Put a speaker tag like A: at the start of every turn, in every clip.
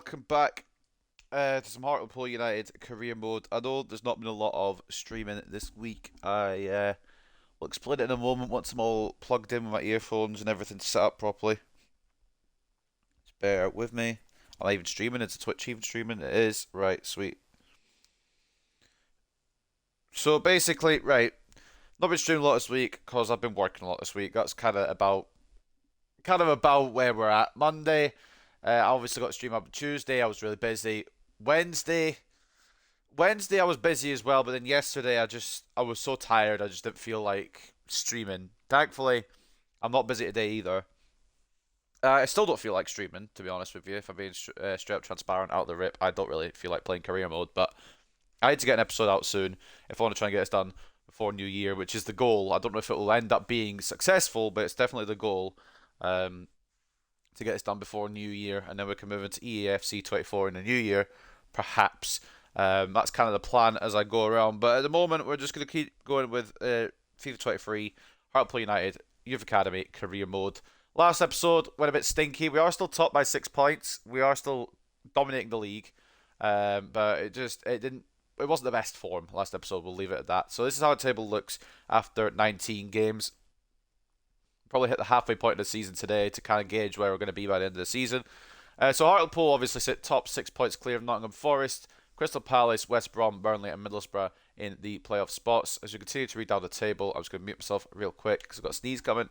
A: welcome back to some Hartlepool United career mode. I know there's not been a lot of streaming this week. I will explain it in a moment once I'm all plugged in with my earphones and everything set up properly. Just bear with me. I'm not even streaming. It's a Twitch even streaming. It is. Right, sweet. So basically, right, not been streaming a lot this week because I've been working a lot this week. That's kind of about where we're at. Monday, I obviously got to stream up Tuesday. I was really busy. Wednesday, Wednesday I was busy as well, but then yesterday I was so tired. I just didn't feel like streaming. Thankfully, I'm not busy today either. I still don't feel like streaming, to be honest with you. If I'm being straight up transparent out the rip, I don't really feel like playing career mode. But I need to get an episode out soon if I want to try and get this done before New Year, which is the goal. I don't know if it will end up being successful, but it's definitely the goal. Um, to get this done before New Year, and then we can move into EAFC 24 in the new year, perhaps. That's kind of the plan as I go around. But at the moment, we're just going to keep going with FIFA 23, Hartlepool United, Youth Academy, career mode. Last episode went a bit stinky. We are still top by 6 points. We are still dominating the league, but it wasn't the best form last episode. We'll leave it at that. So this is how the table looks after 19 games. Probably hit the halfway point of the season today to kind of gauge where we're going to be by the end of the season. So Hartlepool obviously sit top 6 points clear of Nottingham Forest, Crystal Palace, West Brom, Burnley and Middlesbrough in the playoff spots. As you continue to read down the table, I'm just going to mute myself real quick because I've got a sneeze coming.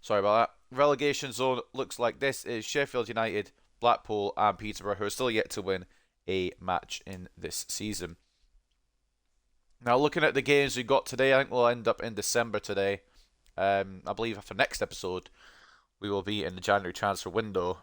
A: Sorry about that. Relegation zone looks like this is Sheffield United, Blackpool and Peterborough, who are still yet to win a match in this season. Now, looking at the games we got today, I think we'll end up in December today. I believe for next episode, we will be in the January transfer window.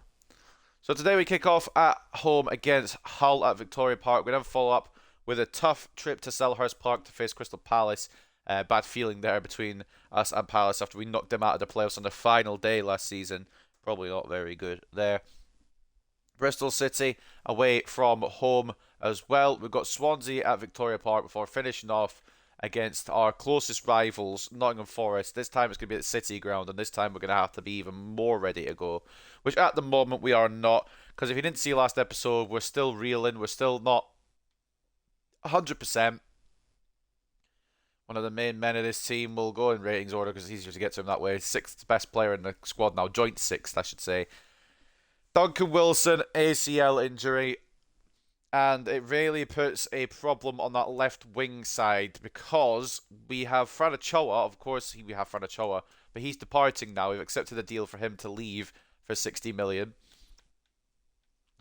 A: So today we kick off at home against Hull at Victoria Park. We then follow up with a tough trip to Selhurst Park to face Crystal Palace. Bad feeling there between us and Palace after we knocked them out of the playoffs on the final day last season. Probably not very good there. Bristol City away from home as well. We've got Swansea at Victoria Park before finishing off against our closest rivals, Nottingham Forest. This time it's going to be at City Ground, and this time we're going to have to be even more ready to go, which at the moment we are not, because if you didn't see last episode, we're still reeling, we're still not 100%. One of the main men of this team will go in ratings order because it's easier to get to him that way. Sixth best player in the squad now, joint sixth, I should say. Duncan Wilson, ACL injury, and it really puts a problem on that left wing side because we have Franachoa, of course we have Franachoa, but he's departing now. We've accepted a deal for him to leave for 60 million.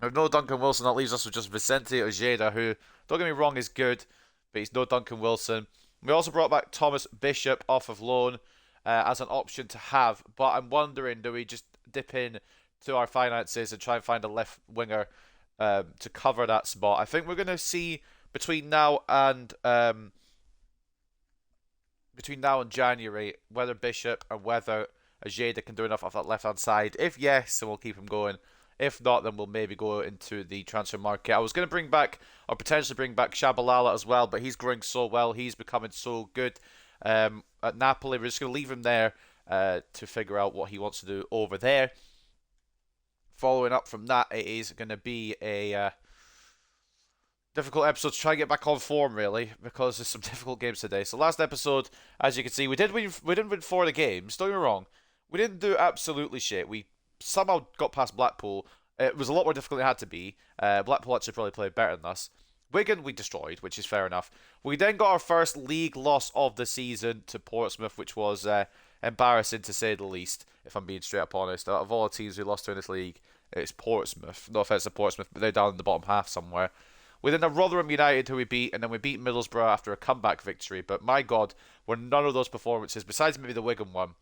A: With no Duncan Wilson, that leaves us with just Vicente Ojeda, who, don't get me wrong, is good, but he's no Duncan Wilson. We also brought back Thomas Bishop off of loan as an option to have, but I'm wondering, do we just dip in to our finances and try and find a left winger to cover that spot? I think we're going to see between now and January whether Bishop and whether Ajeda can do enough off that left hand side. If yes, then we'll keep him going. If not, then we'll maybe go into the transfer market. I was going to bring back, or potentially bring back Shabalala as well, but he's growing so well. He's becoming so good at Napoli. We're just going to leave him there to figure out what he wants to do over there. Following up from that, it is going to be a difficult episode to try and get back on form, really, because there's some difficult games today. So last episode, as you can see, we didn't win 4 of the games. Don't get me wrong, we didn't do absolutely shit. We somehow got past Blackpool. It was a lot more difficult than it had to be. Blackpool actually probably played better than us. Wigan we destroyed, which is fair enough. We then got our first league loss of the season to Portsmouth, which was embarrassing to say the least, if I'm being straight up honest. Out of all the teams we lost to in this league, it's Portsmouth. No offence to Portsmouth, but they're down in the bottom half somewhere. We then have Rotherham United, who we beat, and then we beat Middlesbrough after a comeback victory. But my God, were none of those performances, besides maybe the Wigan one,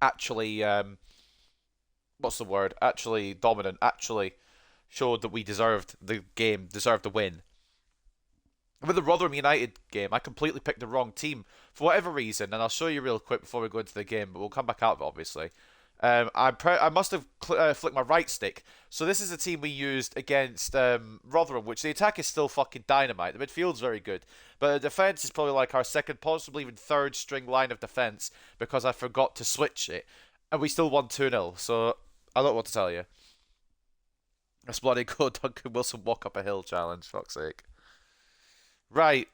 A: actually what's the word? Actually dominant. Actually showed that we deserved the game, deserved the win. With the Rotherham United game, I completely picked the wrong team for whatever reason, and I'll show you real quick before we go into the game, but we'll come back out of it, obviously. I must have flicked my right stick. So this is a team we used against Rotherham, which the attack is still fucking dynamite. The midfield's very good, but the defense is probably like our second, possibly even third string line of defense because I forgot to switch it, and we still won 2-0. So I don't know what to tell you. That's bloody good. Duncan Wilson walk up a hill challenge. Fuck's sake. Right.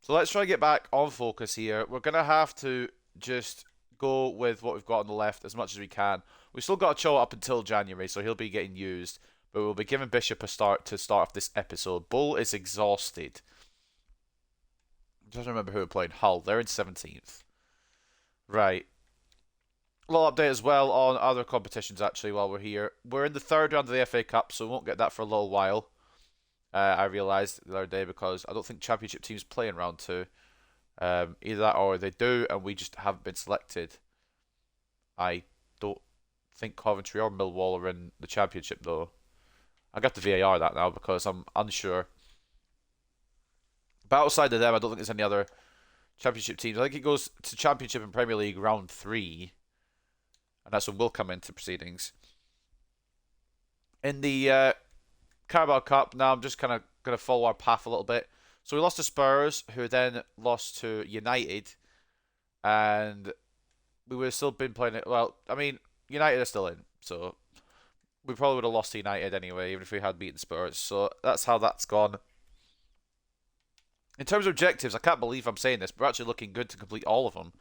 A: So let's try and get back on focus here. We're gonna have to just go with what we've got on the left as much as we can. We've still got to chill up until January, so he'll be getting used. But we'll be giving Bishop a start to start off this episode. Bull is exhausted. I just remember who we're playing. Hull. They're in 17th. Right. A little update as well on other competitions actually while we're here. We're in the third round of the FA Cup, so we won't get that for a little while. I realised the other day because I don't think Championship teams play in round 2. Either that or they do, and we just haven't been selected. I don't think Coventry or Millwall are in the Championship, though. I got the VAR that now because I'm unsure. But outside of them, I don't think there's any other Championship teams. I think it goes to Championship and Premier League round 3, and that's when we'll come into proceedings. In the Carabao Cup, now I'm just kind of going to follow our path a little bit. So we lost to Spurs, who then lost to United, and we would have still been playing it. Well, I mean, United are still in, so we probably would have lost to United anyway, even if we had beaten Spurs. So that's how that's gone. In terms of objectives, I can't believe I'm saying this, but we're actually looking good to complete all of them.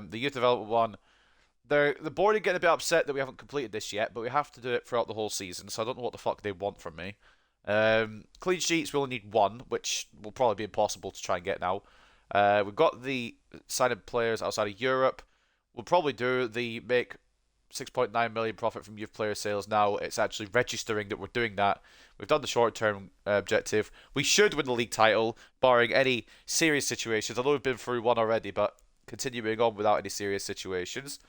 A: The youth development one, the board are getting a bit upset that we haven't completed this yet, but we have to do it throughout the whole season, so I don't know what the fuck they want from me. Clean sheets, we only need 1, which will probably be impossible to try and get now. We've got the signed players outside of Europe. We'll probably do the make 6.9 million profit from youth player sales now. It's actually registering that we're doing that. We've done the short-term objective. We should win the league title, barring any serious situations. I know we've been through one already, but continuing on without any serious situations.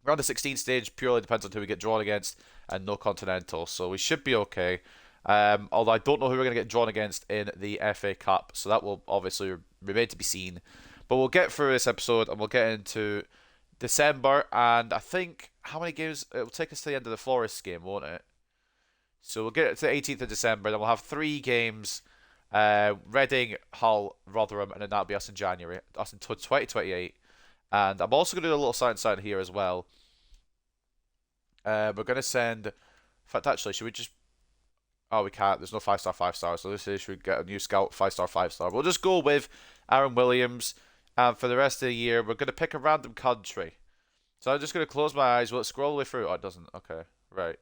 A: Round the 16 stage purely depends on who we get drawn against, and no continental, so we should be okay. Although I don't know who we're going to get drawn against in the FA Cup, so that will obviously remain to be seen. But we'll get through this episode and we'll get into December, and I think how many games? It will take us to the end of the Forest game, won't it? So we'll get it to the 18th of December, then we'll have 3 games. Reading, Hull, Rotherham, and then that'll be us in January, us in 2028. And I'm also going to do a little sign here as well. We're going to send... In fact, actually, should we just... Oh, we can't. There's no 5-star, 5-star. So this is, should we get a new scout, 5-star, 5-star. We'll just go with Aaron Williams. And for the rest of the year, we're going to pick a random country. So I'm just going to close my eyes. Will it scroll all the way through? Oh, it doesn't. Okay, right.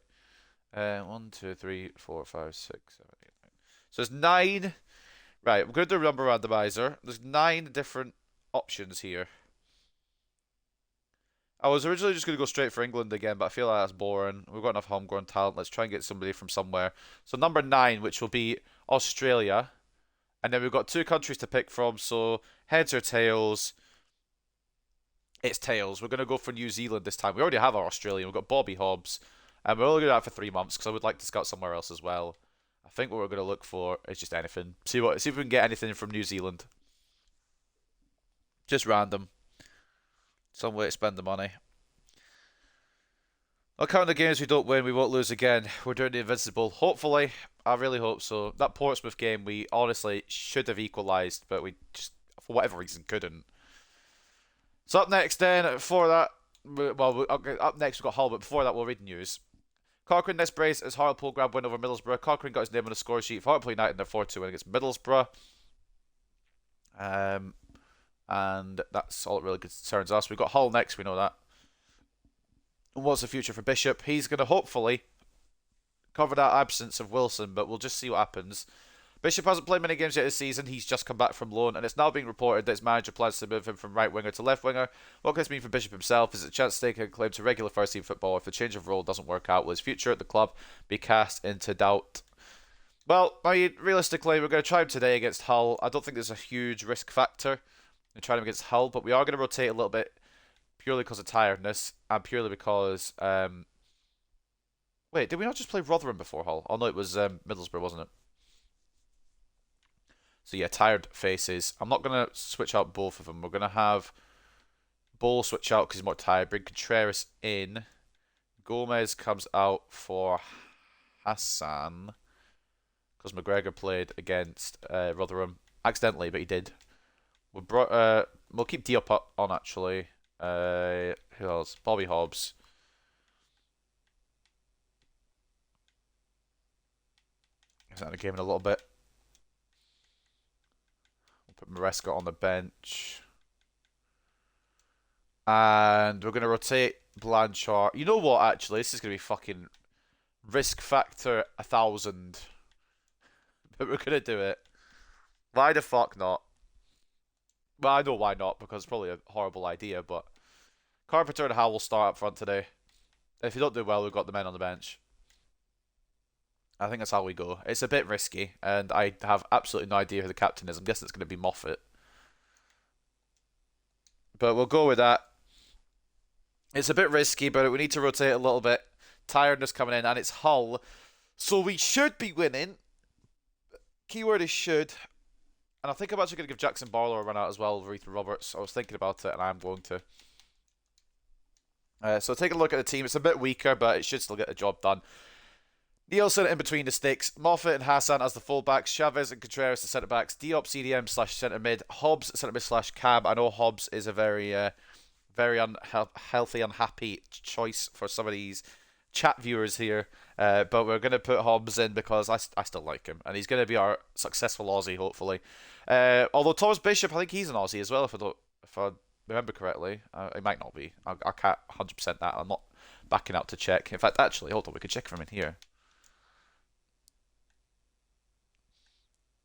A: 1, 2, 3, 4, 5, 6, 7, 8, 9. So there's 9. Right, we're going to do a number randomizer. There's 9 different options here. I was originally just going to go straight for England again, but I feel like that's boring. We've got enough homegrown talent. Let's try and get somebody from somewhere. So number 9, which will be Australia. And then we've got 2 countries to pick from. So heads or tails? It's tails. We're going to go for New Zealand this time. We already have our Australian. We've got Bobby Hobbs. And we're only going to have for 3 months because I would like to scout somewhere else as well. I think what we're going to look for is just anything. See if we can get anything from New Zealand. Just random. Some way to spend the money. I'll count the games we don't win, we won't lose again. We're doing the invincible. Hopefully, I really hope so. That Portsmouth game, we honestly should have equalised, but we just, for whatever reason, couldn't. So up next then, before that, well, up next we've got Hull, but before that we'll read news. Cochrane next brace as Hartlepool grab win over Middlesbrough. Cochrane got his name on the score sheet for Hartlepool United in their 4-2 win against Middlesbrough. And that's all that really concerns us. We've got Hull next, we know that. And what's the future for Bishop? He's going to hopefully cover that absence of Wilson, but we'll just see what happens. Bishop hasn't played many games yet this season. He's just come back from loan, and it's now being reported that his manager plans to move him from right winger to left winger. What can this mean for Bishop himself? Is it a chance to take a claim to regular first team football? If the change of role doesn't work out, will his future at the club be cast into doubt? Well, I mean, realistically, we're going to try him today against Hull. I don't think there's a huge risk factor in trying him against Hull, but we are going to rotate a little bit purely because of tiredness and purely because... Wait, did we not just play Rotherham before Hull? Oh no, it was Middlesbrough, wasn't it? So yeah, tired faces. I'm not going to switch out both of them. We're going to have Bol switch out because he's more tired. Bring Contreras in. Gomez comes out for Hassan because McGregor played against Rotherham accidentally, but he did. We'll keep Diop on actually. Who else? Bobby Hobbs. He's out of the game in a little bit. We'll put Maresca on the bench. And we're going to rotate Blanchard. You know what, actually? This is going to be fucking risk factor 1,000. But we're going to do it. Why the fuck not? Well, I know why not, because it's probably a horrible idea, but Carpenter and Howell start up front today. If you don't do well, we've got the men on the bench. I think that's how we go. It's a bit risky, and I have absolutely no idea who the captain is. I'm guessing it's going to be Moffat. But we'll go with that. It's a bit risky, but we need to rotate a little bit. Tiredness coming in, and it's Hull. So we should be winning. Keyword is should. And I think I'm actually going to give Jackson Barlow a run out as well over Ethan Roberts. I was thinking about it, and I'm going to. So take a look at the team. It's a bit weaker, but it should still get the job done. Nielsen in between the sticks. Moffat and Hassan as the fullbacks. Chavez and Contreras the centre-backs. Diop CDM / centre-mid. Hobbs centre-mid / cab. I know Hobbs is a very unhealthy, unhappy choice for some of these chat viewers here. But we're going to put Hobbs in because I still like him. And he's going to be our successful Aussie, hopefully. Although Thomas Bishop, I think he's an Aussie as well, if I remember correctly. It might not be. I can't 100% that. I'm not backing out to check. In fact, actually, hold on. We could check from in here.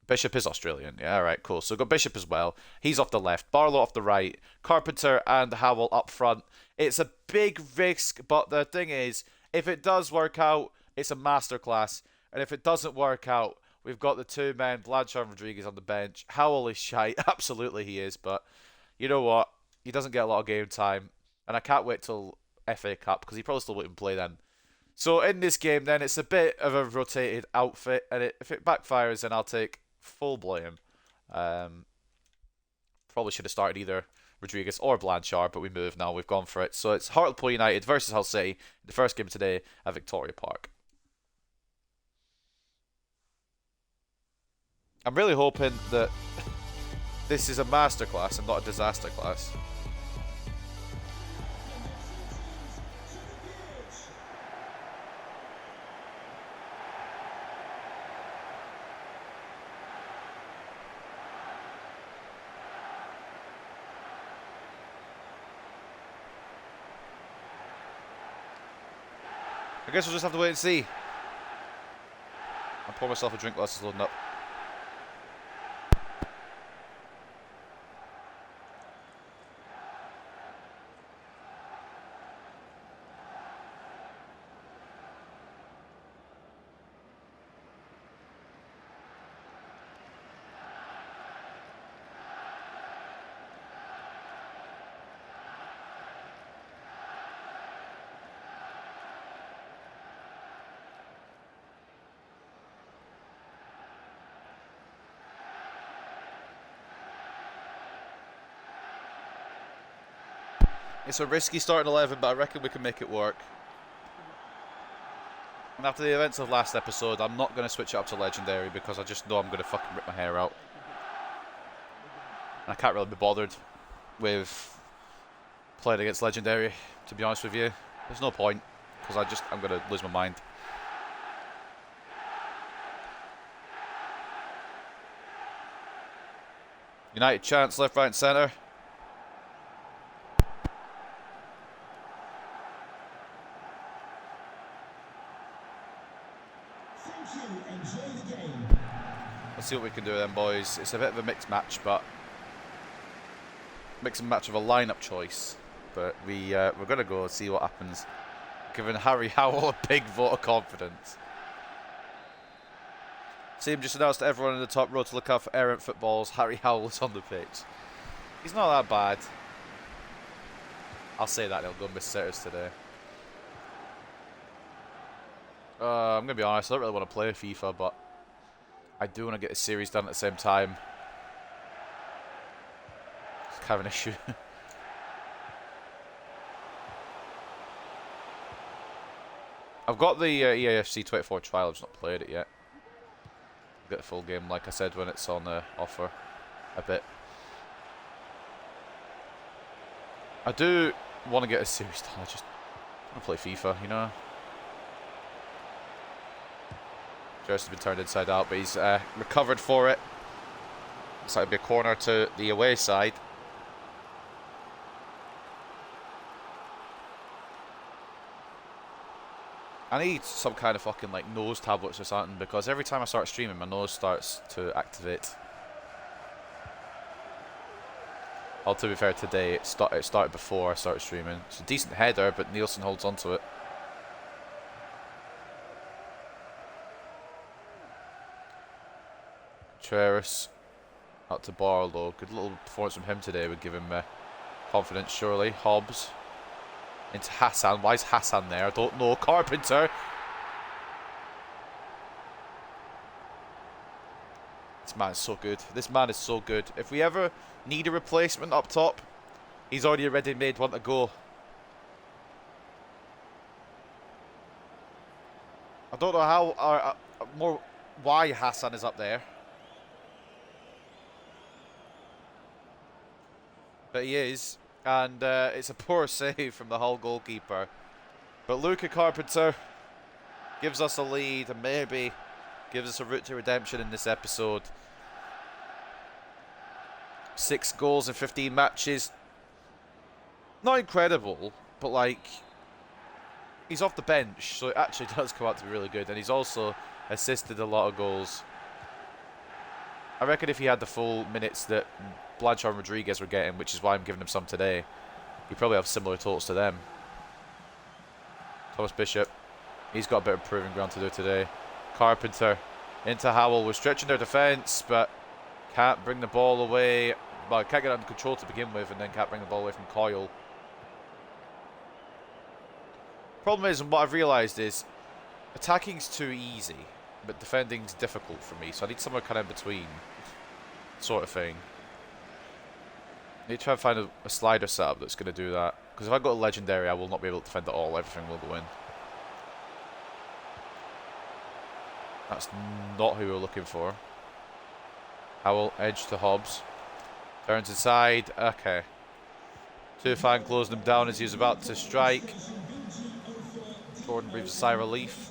A: Bishop is Australian. Yeah, alright, cool. So we've got Bishop as well. He's off the left. Barlow off the right. Carpenter and Howell up front. It's a big risk, but the thing is, if it does work out, it's a masterclass. And if it doesn't work out, we've got the two men, Blanchard and Rodriguez, on the bench. Howell is shite. Absolutely he is, but you know what? He doesn't get a lot of game time. And I can't wait till FA Cup, because he probably still won't even play then. So in this game, then, it's a bit of a rotated outfit. And if it backfires, then I'll take full blame. Probably should have started either Rodriguez or Blanchard, but we moved now. We've gone for it. So it's Hartlepool United versus Hull City, the first game today at Victoria Park. I'm really hoping that this is a masterclass and not a disaster class. I guess we'll just have to wait and see. I'll pour myself a drink while this is loading up. It's a risky starting 11, but I reckon we can make it work. And after the events of last episode, I'm not going to switch it up to Legendary because I just know I'm going to fucking rip my hair out. And I can't really be bothered with playing against Legendary, to be honest with you. There's no point, because I'm going to lose my mind. United chance, left, right and centre. Let's see what we can do then, boys. It's a bit of a mixed match, but mixed match of a lineup choice. But we're gonna go and see what happens. Giving Harry Howell a big vote of confidence. Team just announced to everyone in the top row to look out for errant footballs. Harry Howell is on the pitch. He's not that bad. I'll say that he'll go miss sitters today. I'm gonna be honest. I don't really want to play FIFA, but I do want to get the series done at the same time. It's kind of an issue. I've got the EAFC 24 trial, I've just not played it yet. I'll get the full game, like I said, when it's on offer a bit. I do want to get a series done, I just want to play FIFA, you know? Just has been turned inside out, but he's recovered for it. Looks like it'll be a corner to the away side. I need some kind of fucking like nose tablets or something, because every time I start streaming my nose starts to activate. Well, to be fair, today it started before I started streaming. It's a decent header, but Nielsen holds onto it. Treris out to Barlow. Good little performance from him today would give him confidence, surely. Hobbs into Hassan. Why is Hassan there? I don't know. Carpenter. This man is so good. This man is so good. If we ever need a replacement up top, he's already a ready-made one to go. I don't know how why Hassan is up there. But he is. And it's a poor save from the Hull goalkeeper. But Luca Carpenter gives us a lead and maybe gives us a route to redemption in this episode. 6 goals in 15 matches. Not incredible, but like, he's off the bench, so it actually does come out to be really good. And he's also assisted a lot of goals. I reckon if he had the full minutes that Blanchard and Rodriguez were getting, which is why I'm giving him some today, he'd probably have similar totals to them. Thomas Bishop, he's got a bit of proving ground to do today. Carpenter into Howell. We're stretching their defence, but can't bring the ball away. Well, can't get it under control to begin with, and then can't bring the ball away from Coyle. Problem is, and what I've realised is, attacking's too easy, but defending's difficult for me, so I need somewhere kind of in between, sort of thing. I need to try and find a slider setup that's going to do that. Because if I go to Legendary, I will not be able to defend at all. Everything will go in. That's not who we were looking for. Howell, edge to Hobbs. Turns inside. Okay. Tufan closing him down as he was about to strike. Jordan breathes a sigh of relief.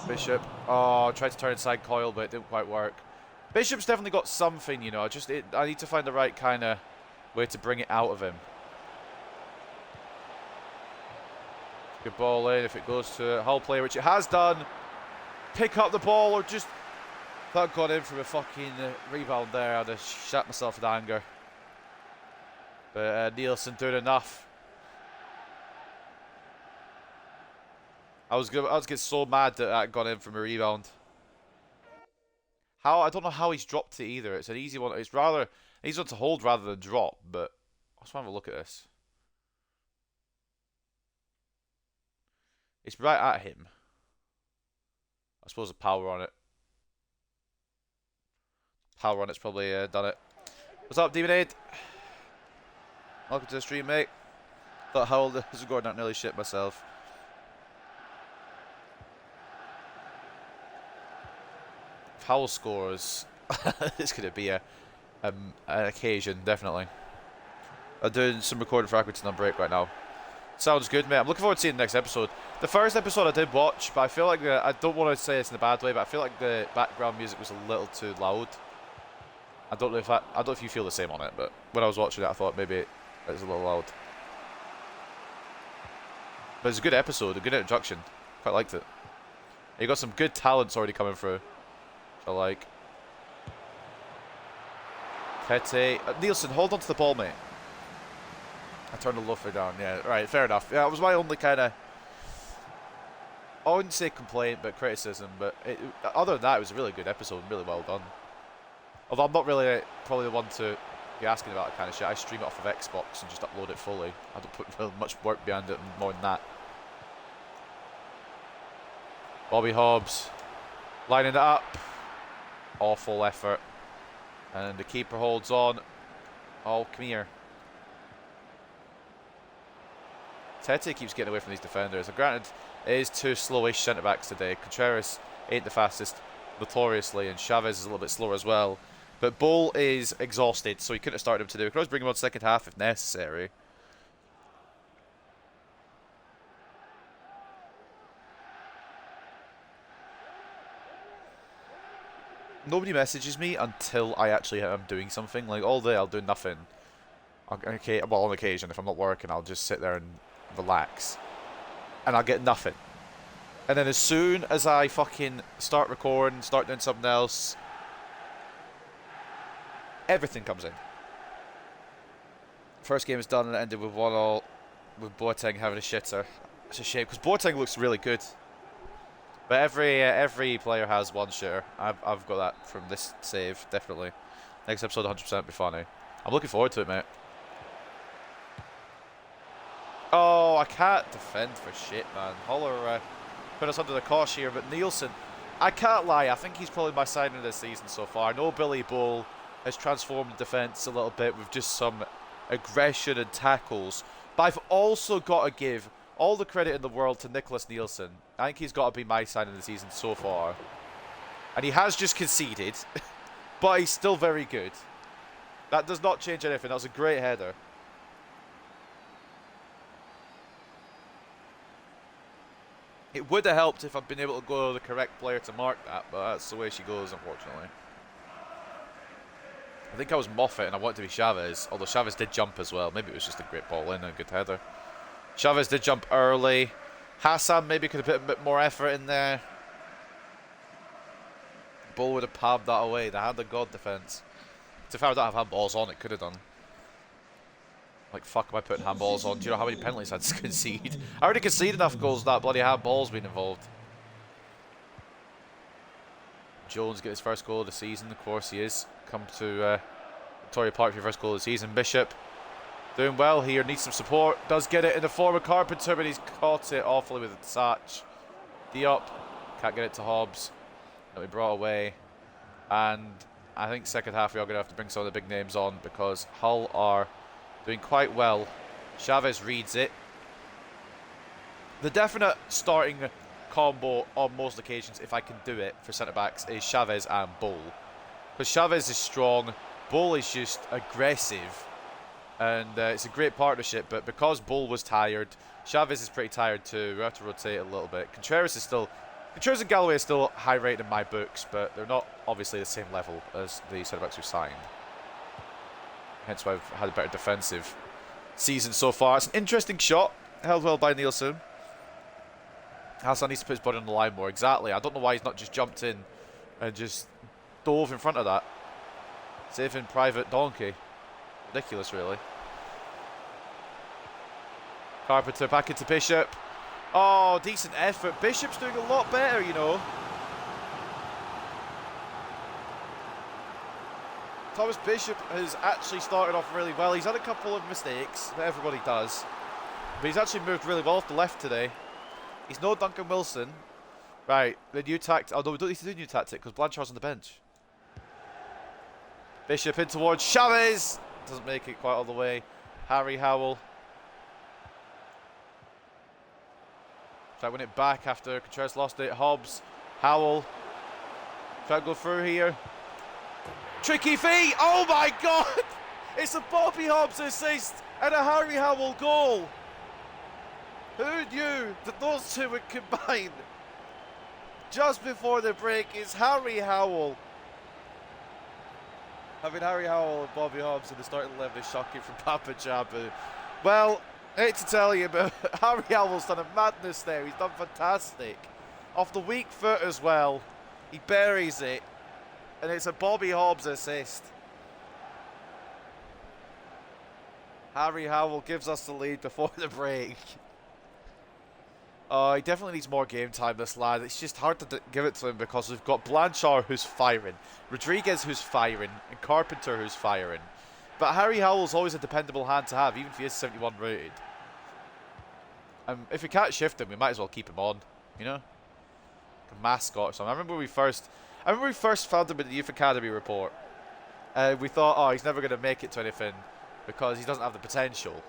A: Bishop. Oh, tried to turn inside Coyle, but it didn't quite work. Bishop's definitely got something, you know. I need to find the right kind of way to bring it out of him. Good ball in. If it goes to a Hull player, which it has done, pick up the ball or just... That got in from a fucking rebound there. I'd have shat myself with anger. But Nielsen doing enough. I was getting so mad that that got in from a rebound. I don't know how he's dropped it either. It's an easy one. It's rather an easy one to hold rather than drop. But I just want to have a look at this. It's right at him. I suppose the power on it. Power on it's probably done it. What's up, Demon Aid? Welcome to the stream, mate. Thought how old this was going out, nearly shit myself. If Howell scores, it's going to be an occasion, definitely. I'm doing some recording for Accrington on break right now. Sounds good, mate. I'm looking forward to seeing the next episode. The first episode I did watch, but I feel like I don't want to say this in a bad way, but I feel like the background music was a little too loud. I don't know if you feel the same on it, but when I was watching it, I thought maybe it was a little loud. But it's a good episode, a good introduction. Quite liked it. You got some good talents already coming through. Which I like. Pete. Nielsen, hold on to the ball, mate. I turned the loafer down. Yeah, right, fair enough. Yeah, it was my only kind of... I wouldn't say complaint, but criticism. But other than that, it was a really good episode. Really well done. Although I'm not really probably the one to be asking about that kind of shit. I stream it off of Xbox and just upload it fully. I don't put really much work behind it more than that. Bobby Hobbs lining it up. Awful effort. And the keeper holds on. Oh, come here. Tete keeps getting away from these defenders. And granted, it is two slowish centre-backs today. Contreras ain't the fastest, notoriously, and Chavez is a little bit slower as well. But Bull is exhausted, so he couldn't have started him today. We could always bring him on second half if necessary. Nobody messages me until I actually am doing something. Like, all day I'll do nothing. Okay, well, on occasion, if I'm not working, I'll just sit there and relax. And I'll get nothing. And then as soon as I fucking start recording, start doing something else, everything comes in. First game is done and it ended with 1-1, with Boateng having a shitter. It's a shame, because Boateng looks really good. But every player has one shitter. I've got that from this save, definitely. Next episode 100% be funny. I'm looking forward to it, mate. Oh, I can't defend for shit, man. Holler put us under the cosh here, but Nielsen, I can't lie, I think he's probably my signing of this season so far. I know Billy Bull has transformed the defence a little bit with just some aggression and tackles, but I've also got to give all the credit in the world to Nicholas Nielsen. I think he's got to be my signing of the season so far. And he has just conceded, but he's still very good. That does not change anything. That was a great header. It would have helped if I'd been able to go the correct player to mark that, but that's the way she goes, unfortunately. I think I was Moffat and I wanted to be Chavez, although Chavez did jump as well. Maybe it was just a great ball in and a good header. Chavez did jump early. Hassan maybe could have put a bit more effort in there. Bull would have palmed that away. The hand of God defence. If I don't have handballs on, it could have done. Like, fuck am I putting handballs on? Do you know how many penalties I had to concede? I already conceded enough goals that bloody handball's been involved. Jones get his first goal of the season. Of course he is. Come to Victoria Park for your first goal of the season. Bishop doing well here. Needs some support. Does get it in the form of Carpenter, but he's caught it awfully with the touch. Diop can't get it to Hobbs. That'll be brought away. And I think second half we are going to have to bring some of the big names on because Hull are doing quite well. Chavez reads it. The definite starting combo on most occasions, if I can do it, for centre-backs is Chavez and Bull. Because Chavez is strong, Bull is just aggressive. And it's a great partnership, but because Bull was tired, Chavez is pretty tired too. We have to rotate a little bit. Contreras and Galloway are still high rated in my books, but they're not obviously the same level as the centre-backs who signed. Hence why I've had a better defensive season so far. It's an interesting shot, held well by Nielsen. Hassan needs to put his body on the line more. Exactly. I don't know why he's not just jumped in and just dove in front of that. Saving private donkey. Ridiculous, really. Carpenter back into Bishop. Oh, decent effort. Bishop's doing a lot better, you know. Thomas Bishop has actually started off really well. He's had a couple of mistakes, that everybody does. But he's actually moved really well off the left today. He's no Duncan Wilson. Right, the new tactic. Although we don't need to do a new tactic because Blanchard's on the bench. Bishop in towards Chavez. Doesn't make it quite all the way. Harry Howell. Try to win it back after Contreras lost it. Hobbs. Howell. Try to go through here. Tricky feet. Oh my God. It's a Bobby Hobbs assist and a Harry Howell goal. Who knew that those two would combine? Just before the break is Harry Howell. Having Harry Howell and Bobby Hobbs in the starting 11 is shocking from Papa Jabu. Well, I hate to tell you, but Harry Howell's done a madness there. He's done fantastic. Off the weak foot as well. He buries it. And it's a Bobby Hobbs assist. Harry Howell gives us the lead before the break. He definitely needs more game time, this lad. It's just hard to give it to him because we've got Blanchard who's firing, Rodriguez who's firing, and Carpenter who's firing. But Harry Howell's always a dependable hand to have, even if he is 71 rated. If we can't shift him, we might as well keep him on, you know? Like a mascot or something. I remember we first found him in the Youth Academy report. We thought, oh, he's never going to make it to anything because he doesn't have the potential.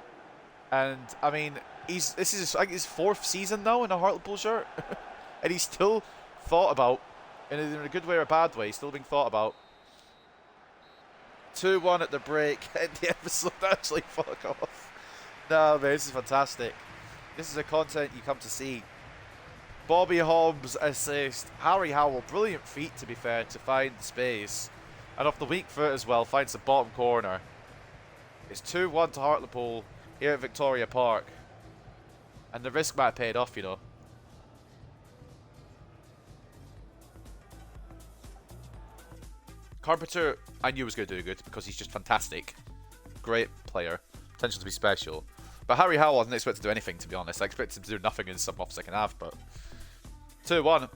A: And, I mean, this is I think his 4th season now in a Hartlepool shirt, and he's still thought about, in a good way or a bad way. He's still being thought about. 2-1 at the break. And the episode actually fuck off. No, man, this is fantastic. This is the content you come to see. Bobby Hobbs assist. Harry Howell, brilliant feat to be fair, to find space. And off the weak foot as well, finds the bottom corner. It's 2-1 to Hartlepool here at Victoria Park. And the risk might have paid off, you know. Carpenter, I knew was going to do good because he's just fantastic. Great player. Potential to be special. But Harry Howell, I didn't expect to do anything, to be honest. I expected him to do nothing in some off second half, but 2-1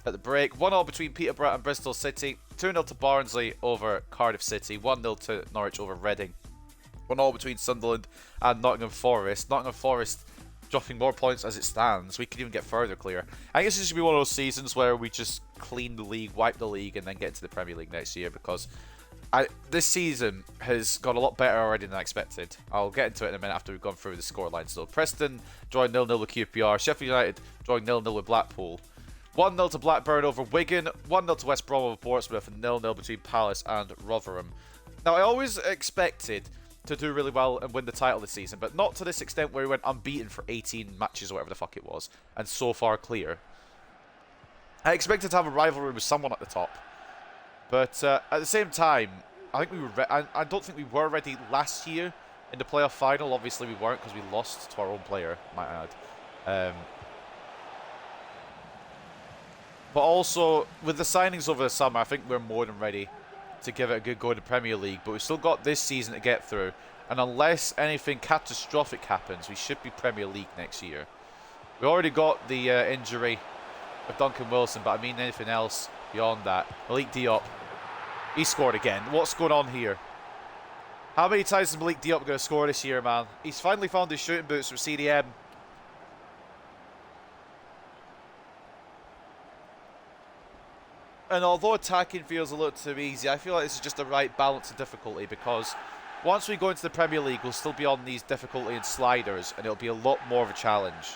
A: at the break. 1-0 between Peterborough and Bristol City. 2-0 to Barnsley over Cardiff City. 1-0 to Norwich over Reading. 1-0 between Sunderland and Nottingham Forest. Nottingham Forest dropping more points as it stands. We could even get further clear. I guess this should be one of those seasons where we just clean the league, wipe the league, and then get into the Premier League next year, because this season has got a lot better already than I expected. I'll get into it in a minute after we've gone through the scorelines. So Preston drawing 0-0 with QPR. Sheffield United drawing 0-0 with Blackpool. 1-0 to Blackburn over Wigan. 1-0 to West Brom over Portsmouth. And 0-0 between Palace and Rotherham. Now, I always expected to do really well and win the title this season, but not to this extent where we went unbeaten for 18 matches or whatever the fuck it was, and so far clear. I expected to have a rivalry with someone at the top, but at the same time, I think we were. I don't think we were ready last year in the playoff final. Obviously, we weren't because we lost to our own player, might I add. But also, with the signings over the summer, I think we're more than ready to give it a good go in the Premier League. But we've still got this season to get through. And unless anything catastrophic happens, we should be Premier League next year. We already got the injury of Duncan Wilson, but I mean anything else beyond that. Malik Diop, he scored again. What's going on here? How many times is Malik Diop going to score this year, man? He's finally found his shooting boots from CDM. And although attacking feels a little too easy, I feel like this is just the right balance of difficulty, because once we go into the Premier League, we'll still be on these difficulty and sliders, and it'll be a lot more of a challenge.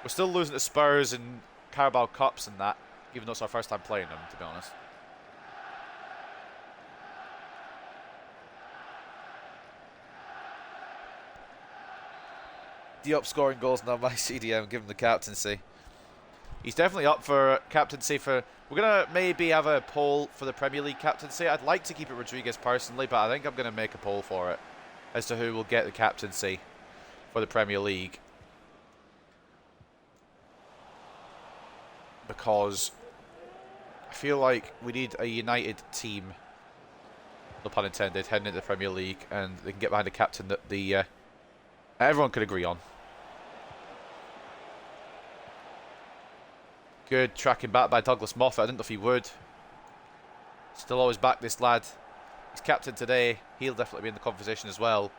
A: We're still losing to Spurs and Carabao Cups and that, even though it's our first time playing them, to be honest. Diop scoring goals now by CDM, give him the captaincy. He's definitely up for captaincy for... We're going to maybe have a poll for the Premier League captaincy. I'd like to keep it Rodriguez personally, but I think I'm going to make a poll for it as to who will get the captaincy for the Premier League. Because I feel like we need a united team, no pun intended, heading into the Premier League, and they can get behind a captain that everyone could agree on. Good tracking back by Douglas Moffat. I didn't know if he would. Still always back this lad. He's captain today. He'll definitely be in the conversation as well.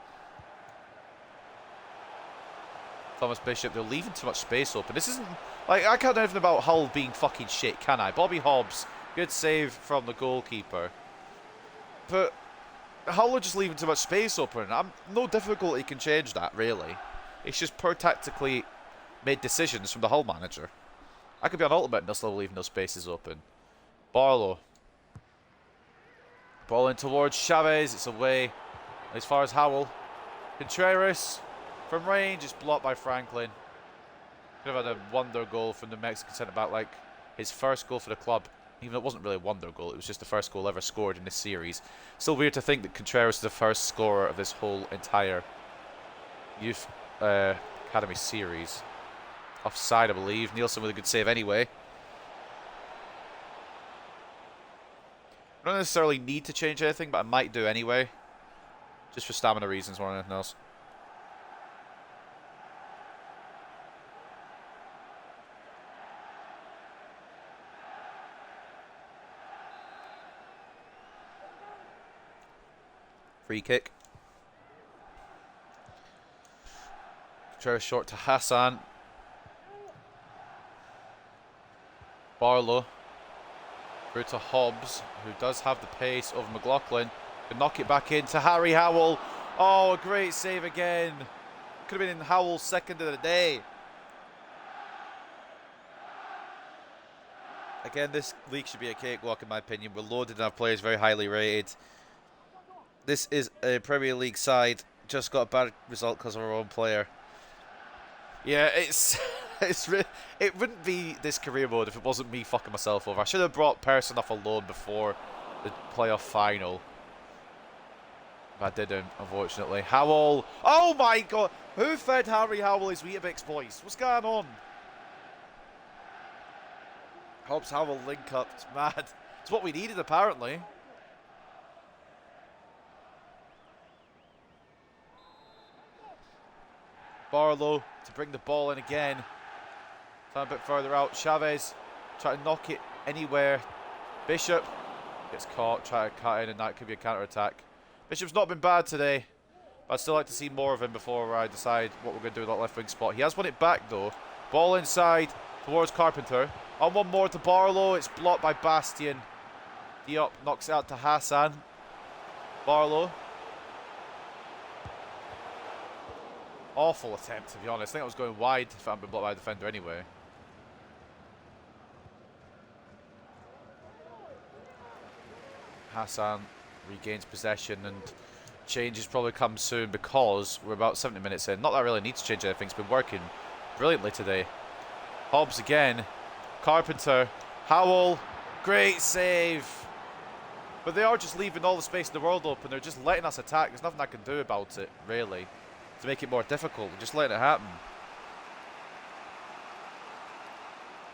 A: Thomas Bishop, they're leaving too much space open. This isn't... Like, I can't know anything about Hull being fucking shit, can I? Bobby Hobbs, good save from the goalkeeper. But Hull are just leaving too much space open. No difficulty can change that, really. It's just poor tactically made decisions from the Hull manager. I could be on Ultimate and they'll still leaving those spaces open. Barlow. Ball in towards Chavez. It's away as far as Howell. Contreras from range is blocked by Franklin. Could have had a wonder goal from the Mexican centre-back, like his first goal for the club. Even though it wasn't really a wonder goal, it was just the first goal ever scored in this series. Still weird to think that Contreras is the first scorer of this whole entire Youth Academy series. Offside, I believe. Nielsen with a good save anyway. I don't necessarily need to change anything, but I might do anyway. Just for stamina reasons more than anything else. Free kick. Contreras short to Hassan. Barlow through to Hobbs, who does have the pace of McLaughlin. Can knock it back in to Harry Howell. Oh, a great save again. could have been in Howell's second of the day. Again, this league should be a cakewalk in my opinion. We're loaded and our players very highly rated. This is a Premier League side. Just got a bad result because of our own player. Yeah, it wouldn't be this career mode if it wasn't me fucking myself over. I should have brought Person off alone before the playoff final. I didn't, unfortunately. Howell. Oh my god. Who fed Harry Howell his Weetabix boys? What's going on? Hobbs Howell link up. It's mad. It's what we needed, apparently. Barlow to bring the ball in again. A bit further out. Chavez trying to knock it anywhere. Bishop gets caught, trying to cut in, and that could be a counter-attack. Bishop's not been bad today, but I'd still like to see more of him before I decide what we're going to do with that left wing spot. He has won it back though. Ball inside towards Carpenter. On one more to Barlow. It's blocked by Bastian. Diop knocks it out to Hassan. Barlow. Awful attempt, to be honest. I think I was going wide if I hadn't been blocked by a defender anyway. Hassan regains possession, and changes probably come soon because we're about 70 minutes in. Not that I really need to change anything. It's been working brilliantly today. Hobbs again. Carpenter. Howell. Great save. But they are just leaving all the space in the world open. They're just letting us attack. There's nothing I can do about it, really, to make it more difficult. They're just letting it happen.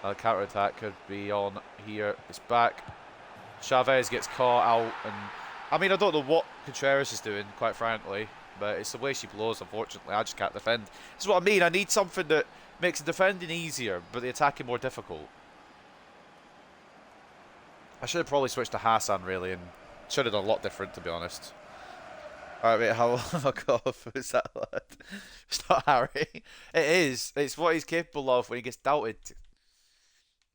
A: Another counter-attack could be on here. It's back. Chavez gets caught out, and I mean, I don't know what Contreras is doing, quite frankly, but it's the way she blows, unfortunately. I just can't defend. This is what I mean. I need something that makes the defending easier, but the attacking more difficult. I should have probably switched to Hassan, really, and should have done a lot different, to be honest. Alright, wait, how fuck off. Who's that lad? It's not Harry. It is. It's what he's capable of when he gets doubted.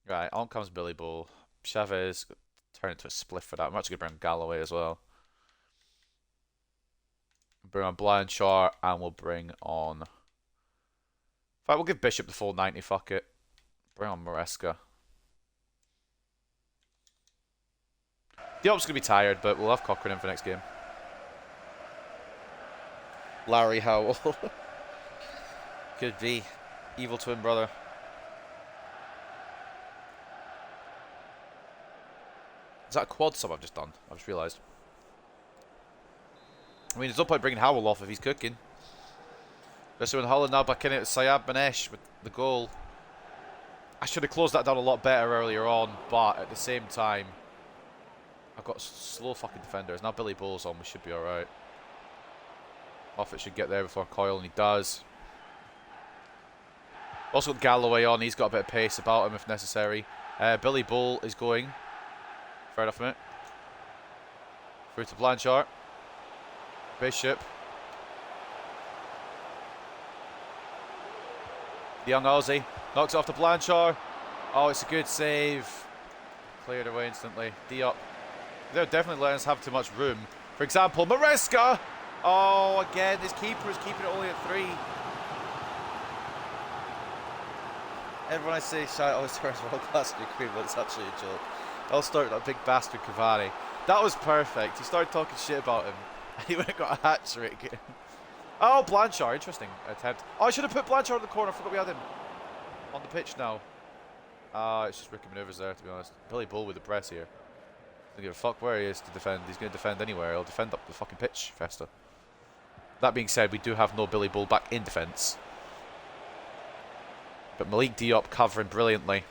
A: Right, on comes Billy Bull. Chavez turn into a spliff for that. I'm actually going to bring Galloway as well. Bring on Blanchard, and we'll bring on... In fact, we'll give Bishop the full 90, fuck it. Bring on Maresca. Diop's going to be tired, but we'll have Cochrane in for next game. Larry Howell. Could be. Evil twin brother. Is that a quad sub I've just done? I've just realised. I mean, there's no point bringing Howell off if he's cooking. Especially when Holland now back in it with Sayab Banesh with the goal. I should have closed that down a lot better earlier on, but at the same time, I've got slow fucking defenders. Now Billy Bull's on, we should be alright. Moffat should get there before Coyle, and he does. Also got Galloway on, he's got a bit of pace about him if necessary. Billy Bull is going. Fair enough, mate. Through to Blanchard. Bishop. The young Aussie knocks it off to Blanchard. Oh, it's a good save. Cleared away instantly. Diop. They're definitely letting us have too much room. For example, Maresca. Oh, again, this keeper is keeping it only at 3. Everyone I say shout always turns world class in Ukraine, but it's actually a joke. I'll start with that big bastard Cavani. That was perfect. He started talking shit about him, and he went and got a hat-trick. Oh, Blanchard. Interesting attempt. Oh, I should have put Blanchard in the corner. I forgot we had him on the pitch now. It's just Ricky Manoeuvres there, to be honest. Billy Bull with the press here. Doesn't give a fuck where he is to defend. He's going to defend anywhere. He'll defend up the fucking pitch, Festa. That being said, we do have no Billy Bull back in defence. But Malik Diop covering brilliantly.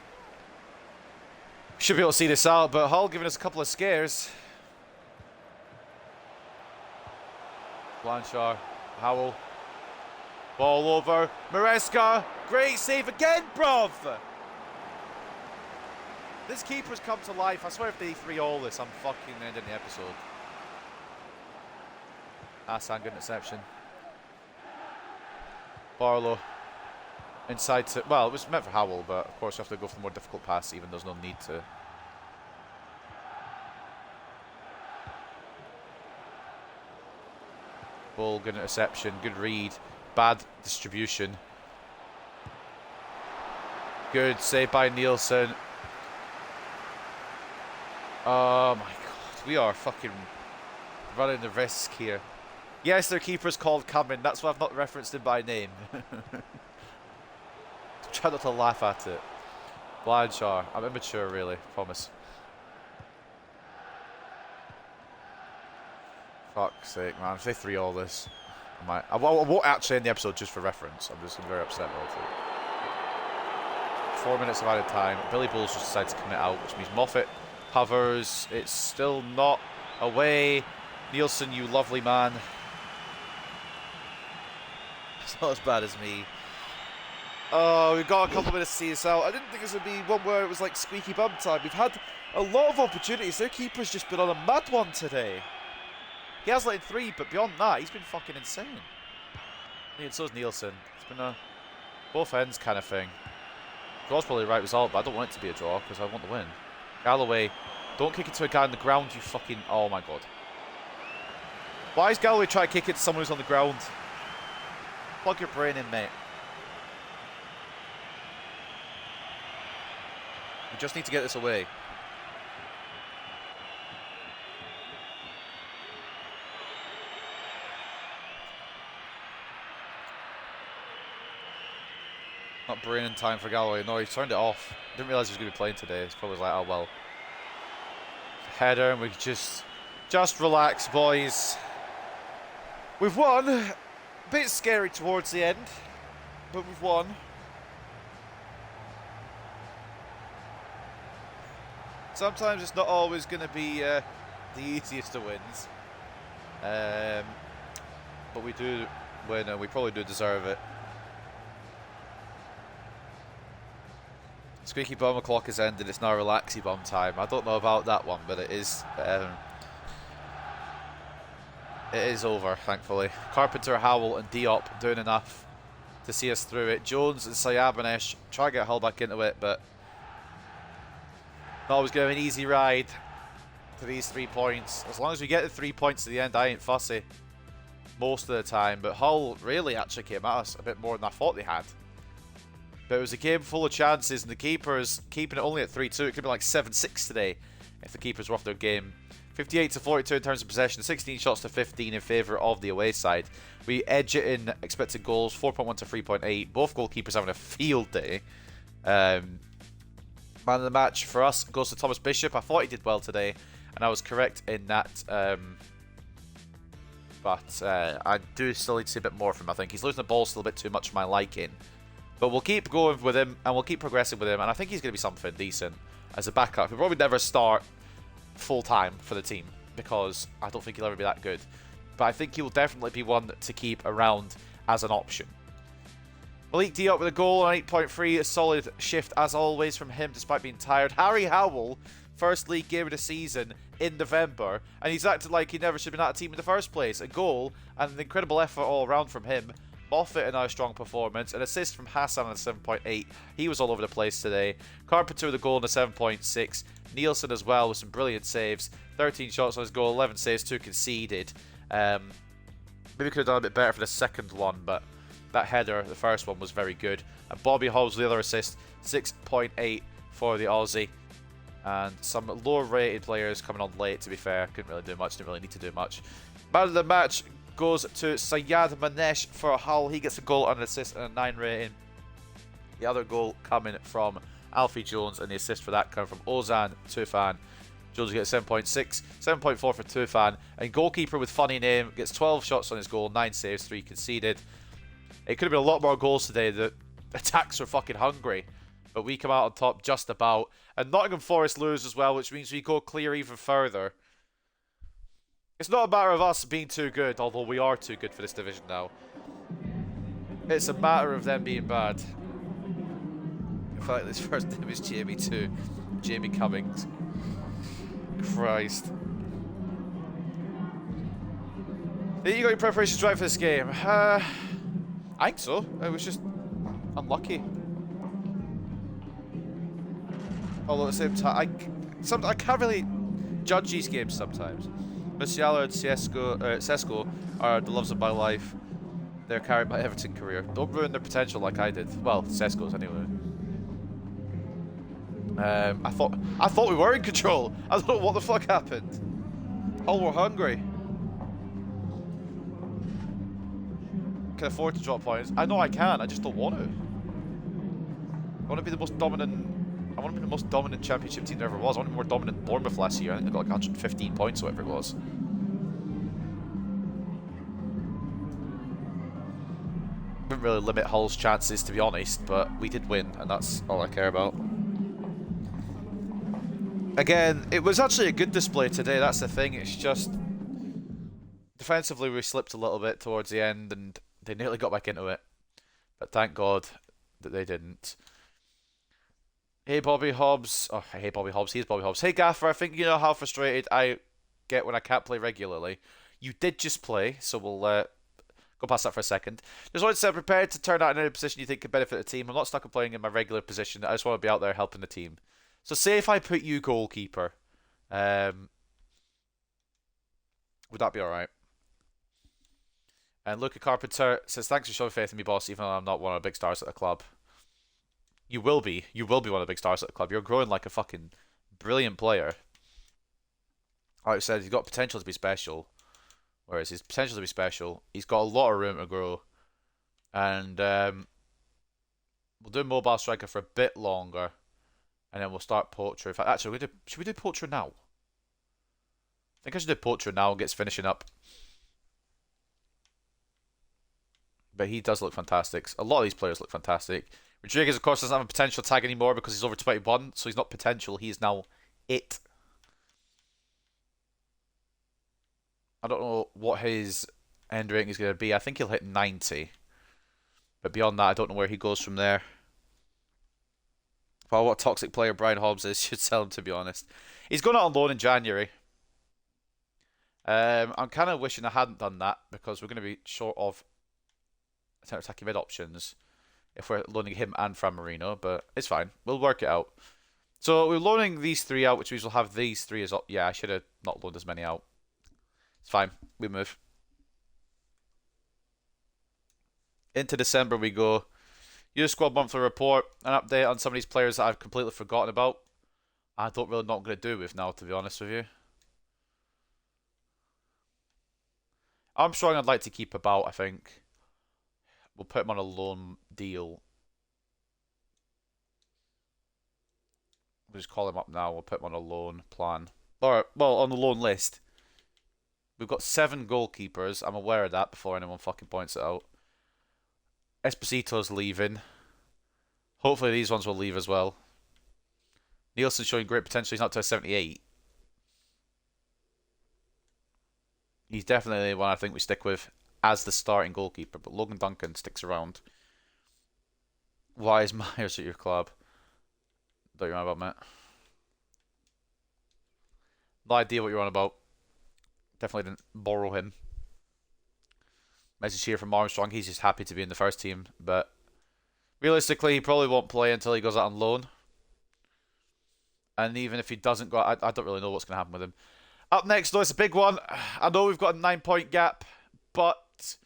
A: Should be able to see this out, but Hull giving us a couple of scares. Blanchard, Howell. Ball over. Maresca. Great save again, bruv! This keeper's come to life. I swear if they 3-all this, I'm fucking ending the episode. Hassan, good interception. Barlow. Inside to... Well, it was meant for Howell, but of course you have to go for the more difficult pass, even there's no need to. Bull, good interception, good read. bad distribution. Good save by Nielsen. Oh my god, we are fucking running the risk here. Yes, their keeper's called Cumming. That's why I've not referenced him by name. Try not to laugh at it. Blanchard. I'm immature, really. Promise. Fuck's sake, man. If they 3-all this, I won't actually end the episode just for reference. I'm just very upset about it. 4 minutes of added time. Billy Bulls just decides to commit out, which means Moffat hovers. It's still not away. Nielsen, you lovely man. It's not as bad as me. Oh, we've got a couple of minutes to see us out. I didn't think this would be one where it was like squeaky bum time. We've had a lot of opportunities. Their keeper's just been on a mad one today. He has let 3, but beyond that, he's been fucking insane. And so is Nielsen. It's been a both ends kind of thing. Draw's probably the right result, but I don't want it to be a draw because I want the win. Galloway, don't kick it to a guy on the ground, you fucking... Oh my god. Why is Galloway trying to kick it to someone who's on the ground? Plug your brain in, mate. We just need to get this away. Not brain in time for Galloway. No, he turned it off. Didn't realise he was going to be playing today. It's probably like, oh well. Header, and we just relax, boys. We've won. A bit scary towards the end, but we've won. Sometimes it's not always going to be the easiest of wins. But we do win, and we probably do deserve it. Squeaky bum o'clock has ended. It's now relaxy bum time. I don't know about that one, but it is over, thankfully. Carpenter, Howell, and Diop doing enough to see us through it. Jones and Sayabanesh try to get Hull back into it, but not always going to be an easy ride to these 3 points. As long as we get the 3 points to the end, I ain't fussy most of the time. But Hull really actually came at us a bit more than I thought they had. But it was a game full of chances, and the keepers keeping it only at 3-2. It could have been like 7-6 today if the keepers were off their game. 58-42 in terms of possession, 16 shots to 15 in favour of the away side. We edge it in expected goals, 4.1 to 3.8. Both goalkeepers having a field day. Man of the match for us goes to Thomas Bishop. I thought he did well today, and I was correct in that. But I do still need to see a bit more from him. I think he's losing the ball still a bit too much for my liking. But we'll keep going with him, and we'll keep progressing with him, and I think he's going to be something decent as a backup. He'll probably never start full-time for the team, because I don't think he'll ever be that good. But I think he'll definitely be one to keep around as an option. Malik Diop with a goal on 8.3, a solid shift as always from him despite being tired. Harry Howell, first league game of the season in November, and he's acted like he never should have been at a team in the first place. A goal and an incredible effort all around from him. Moffat another strong performance. An assist from Hassan on a 7.8. He was all over the place today. Carpenter with a goal on a 7.6. Nielsen as well with some brilliant saves. 13 shots on his goal, 11 saves, 2 conceded. Maybe could have done a bit better for the second one, but that header, the first one, was very good. And Bobby Hobbs, the other assist, 6.8 for the Aussie. And some lower rated players coming on late, to be fair. Couldn't really do much, didn't really need to do much. Man of the match goes to Sayad Manesh for Hull. He gets a goal and an assist and a 9 rating. The other goal coming from Alfie Jones, and the assist for that coming from Ozan Tufan. Jones gets 7.6, 7.4 for Tufan. And goalkeeper with funny name gets 12 shots on his goal, 9 saves, 3 conceded. It could have been a lot more goals today. The attacks were fucking hungry, but we come out on top just about. And Nottingham Forest lose as well, which means we go clear even further. It's not a matter of us being too good, although we are too good for this division now. It's a matter of them being bad. In fact, this first name is Jamie too. Jamie Cummings. Christ. Have you got your preparations right for this game? I think so. It was just unlucky. Although at the same time, I can't really judge these games sometimes. Musiala and Sesko are the loves of my life. their carried by Everton career. Don't ruin their potential like I did. Well, Sesko's anyway. I thought we were in control. I don't know what the fuck happened. Hull were hungry. Can afford to drop points. I know I can. I just don't want to. I want to be the most dominant. I want to be the most dominant championship team there ever was. I want to be more dominant than Bournemouth last year. I think they got like 115 points, or whatever it was. Didn't really limit Hull's chances, to be honest, but we did win, and that's all I care about. Again, it was actually a good display today. That's the thing. It's just defensively we slipped a little bit towards the end, and they nearly got back into it. But thank God that they didn't. Hey Bobby Hobbs. Oh, hey Bobby Hobbs. He's Bobby Hobbs. Hey Gaffer, I think you know how frustrated I get when I can't play regularly. You did just play, so we'll go past that for a second. Just wanted to say, prepared to turn out in any position you think could benefit the team. I'm not stuck on playing in my regular position. I just want to be out there helping the team. So say if I put you goalkeeper, would that be alright? And Luca Carpenter says, thanks for showing faith in me, boss, even though I'm not one of the big stars at the club. You will be. You will be one of the big stars at the club. You're growing like a fucking brilliant player. Like I said, he's got potential to be special. Whereas his potential to be special, he's got a lot of room to grow. And we'll do mobile striker for a bit longer. And then we'll start Poacher. In fact, actually, should we do Poacher now? I think I should do Poacher now and get finishing up. But he does look fantastic. A lot of these players look fantastic. Rodriguez, of course, doesn't have a potential tag anymore because he's over 21. So he's not potential. He is now it. I don't know what his end rating is going to be. I think he'll hit 90. But beyond that, I don't know where he goes from there. Well, what a toxic player Brian Hobbs is, should sell him, to be honest. He's going out on loan in January. I'm kind of wishing I hadn't done that because we're going to be short of attacking mid options if we're loaning him and Fran Marino, but it's fine. We'll work it out. So we're loaning these three out, which means we'll have these three as... Yeah, I should have not loaned as many out. It's fine. We move. Into December we go. Use squad monthly report, an update on some of these players that I've completely forgotten about. I don't really know what I'm going to do with now, to be honest with you. Armstrong I'd like to keep about, I think. We'll put him on a loan deal. We'll just call him up now. We'll put him on a loan plan. Alright, well, on the loan list. We've got 7 goalkeepers. I'm aware of that before anyone fucking points it out. Esposito's leaving. Hopefully these ones will leave as well. Nielsen's showing great potential. He's not to a 78. He's definitely one I think we stick with as the starting goalkeeper. But Logan Duncan sticks around. Why is Myers at your club? Don't you know about, mate? No idea what you're on about. Definitely didn't borrow him. Message here from Armstrong. He's just happy to be in the first team, but realistically, he probably won't play until he goes out on loan. And even if he doesn't go out, I don't really know what's going to happen with him. Up next, though, it's a big one. I know we've got a 9-point gap, but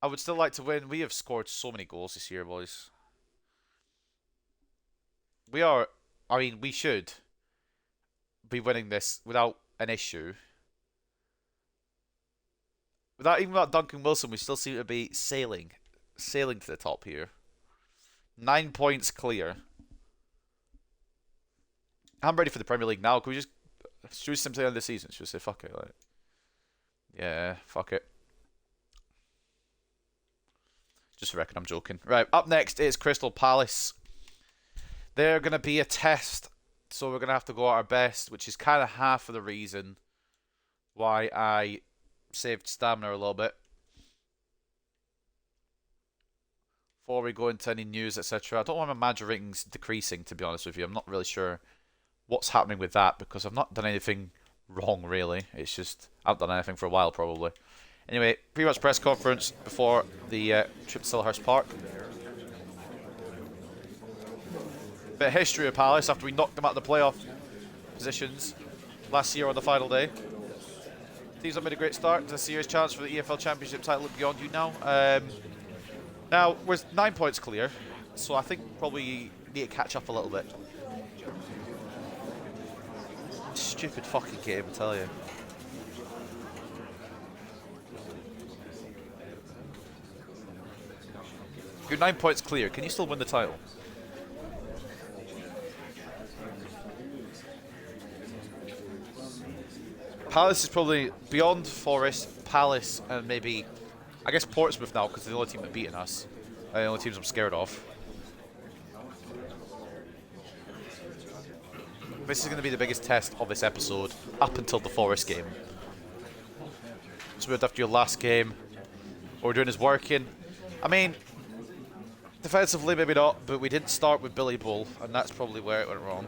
A: I would still like to win. We have scored so many goals this year, boys. We are, I mean, we should be winning this without an issue. Even without Duncan Wilson, we still seem to be sailing to the top here. 9 points clear. I'm ready for the Premier League now. Can we just choose something on the season? Should we say fuck it? Like, yeah, fuck it. Just reckon I'm joking. Right, up next is Crystal Palace. They're going to be a test, so we're going to have to go at our best, which is kind of half of the reason why I saved stamina a little bit. Before we go into any news, etc. I don't want my manager ratings decreasing, to be honest with you. I'm not really sure what's happening with that because I've not done anything wrong, really. It's just, I haven't done anything for a while, probably. Anyway, pretty much press conference before the trip to Selhurst Park. Bit of history of Palace after we knocked them out of the playoff positions last year on the final day. Teams have made a great start. There's a serious chance for the EFL Championship title beyond you now. Now, we're 9 points clear, so I think probably need to catch up a little bit. Stupid fucking game, I tell you. You're 9 points clear. Can you still win the title? Palace is probably beyond Forest, Palace, and maybe, I guess, Portsmouth now, because they're the only team that beaten us. The only teams I'm scared of. This is going to be the biggest test of this episode up until the Forest game. So after your last game, what we're doing is working. I mean, defensively maybe not, but we didn't start with Billy Bull, and that's probably where it went wrong.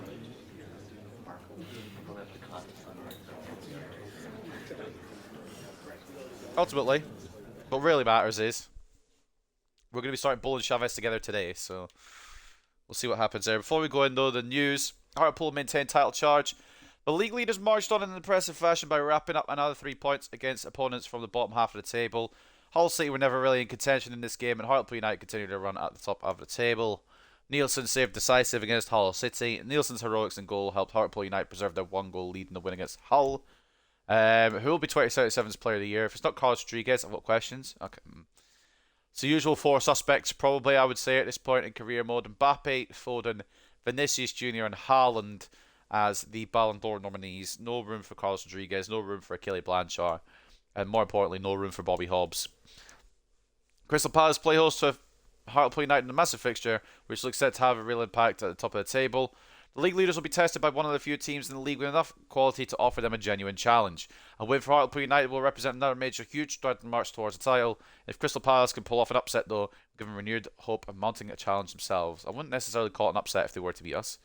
A: Ultimately, what really matters is we're going to be starting Bull and Chavez together today, so we'll see what happens there. Before we go in, though, the news. Hartlepool maintained title charge. The league leaders marched on in an impressive fashion by wrapping up another 3 points against opponents from the bottom half of the table. Hull City were never really in contention in this game, and Hartlepool United continued to run at the top of the table. Nielsen saved decisive against Hull City. Nielsen's heroics in goal helped Hartlepool United preserve their 1-goal lead in the win against Hull. Who will be 2077's Player of the Year? If it's not Carlos Rodriguez, I've got questions. Okay. So usual 4 suspects, probably, I would say, at this point in career mode. Mbappe, Foden, Vinicius Jr. and Haaland as the Ballon d'Or nominees. No room for Carlos Rodriguez, no room for Achille Blanchard, and more importantly, no room for Bobby Hobbs. Crystal Palace play host to Hartlepool United in a massive fixture, which looks set to have a real impact at the top of the table. The league leaders will be tested by one of the few teams in the league with enough quality to offer them a genuine challenge. A win for Hartlepool United will represent another major huge start in march towards the title. If Crystal Palace can pull off an upset, though, give them renewed hope of mounting a challenge themselves. I wouldn't necessarily call it an upset if they were to beat us.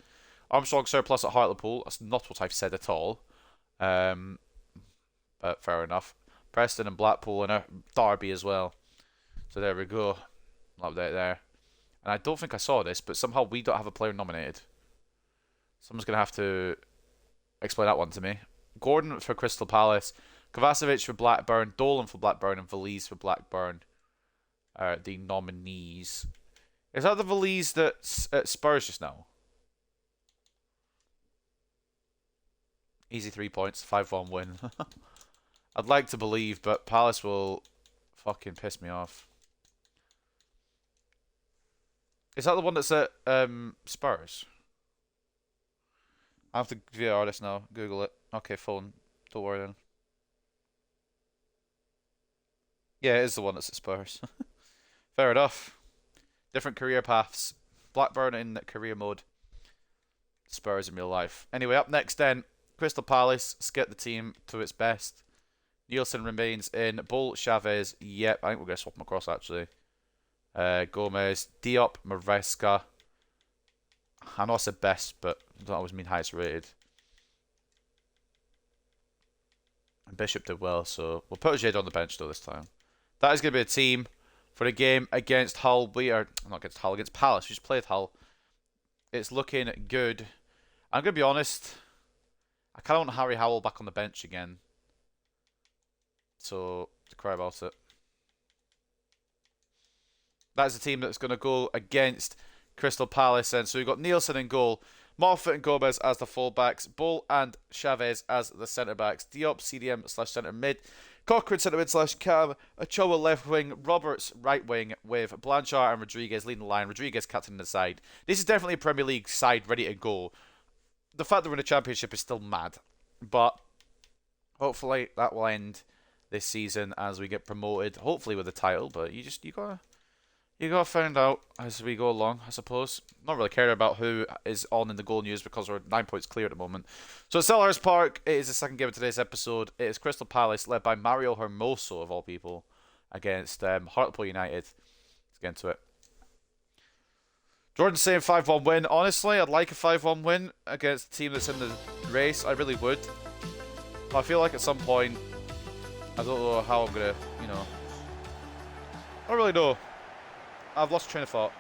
A: Armstrong surplus at Hartlepool. That's not what I've said at all. But fair enough. Preston and Blackpool and Derby as well. So there we go. Update there. And I don't think I saw this, but somehow we don't have a player nominated. Someone's going to have to explain that one to me. Gordon for Crystal Palace, Kovacevic for Blackburn, Dolan for Blackburn, and Valise for Blackburn are the nominees. Is that the Valise that's at Spurs just now? Easy 3 points, 5-1 win. I'd like to believe, but Palace will fucking piss me off. Is that the one that's at Spurs? I have to VR this now. Google it. Okay, phone. Don't worry then. Yeah, it is the one that's at Spurs. Fair enough. Different career paths. Blackburn in career mode. Spurs in real life. Anyway, up next then. Crystal Palace. Skip the team to its best. Nielsen remains in. Bull, Chavez. Yep, I think we're going to swap them across actually. Gomez. Diop, Maresca. I know I said best, but I don't always mean highest rated. And Bishop did well, so we'll put Jade on the bench though this time. That is going to be a team for the game against Hull. We are not against Hull, against Palace. We just played Hull. It's looking good. I'm going to be honest. I kind of want Harry Howell back on the bench again. So, to cry about it. That is the team that's going to go against Crystal Palace. And so we've got Nielsen in goal. Moffat and Gomez as the fullbacks. Bull and Chavez as the centre-backs. Diop, CDM / centre-mid. Cochrane centre-mid / cam. Ochoa left wing. Roberts right wing with Blanchard and Rodriguez leading the line. Rodriguez captain the side. This is definitely a Premier League side ready to go. The fact that we're in a championship is still mad. But hopefully that will end this season as we get promoted. Hopefully with a title. But you gotta find out as we go along, I suppose. Not really caring about who is on in the goal news because we're 9 points clear at the moment. So at Selhurst Park, it is the second game of today's episode. It is Crystal Palace, led by Mario Hermoso, of all people, against Hartlepool United. Let's get into it. Jordan's saying 5-1 win. Honestly, I'd like a 5-1 win against a team that's in the race. I really would. But I feel like at some point, I don't know how I'm going to, I don't really know. I've lost train of thought.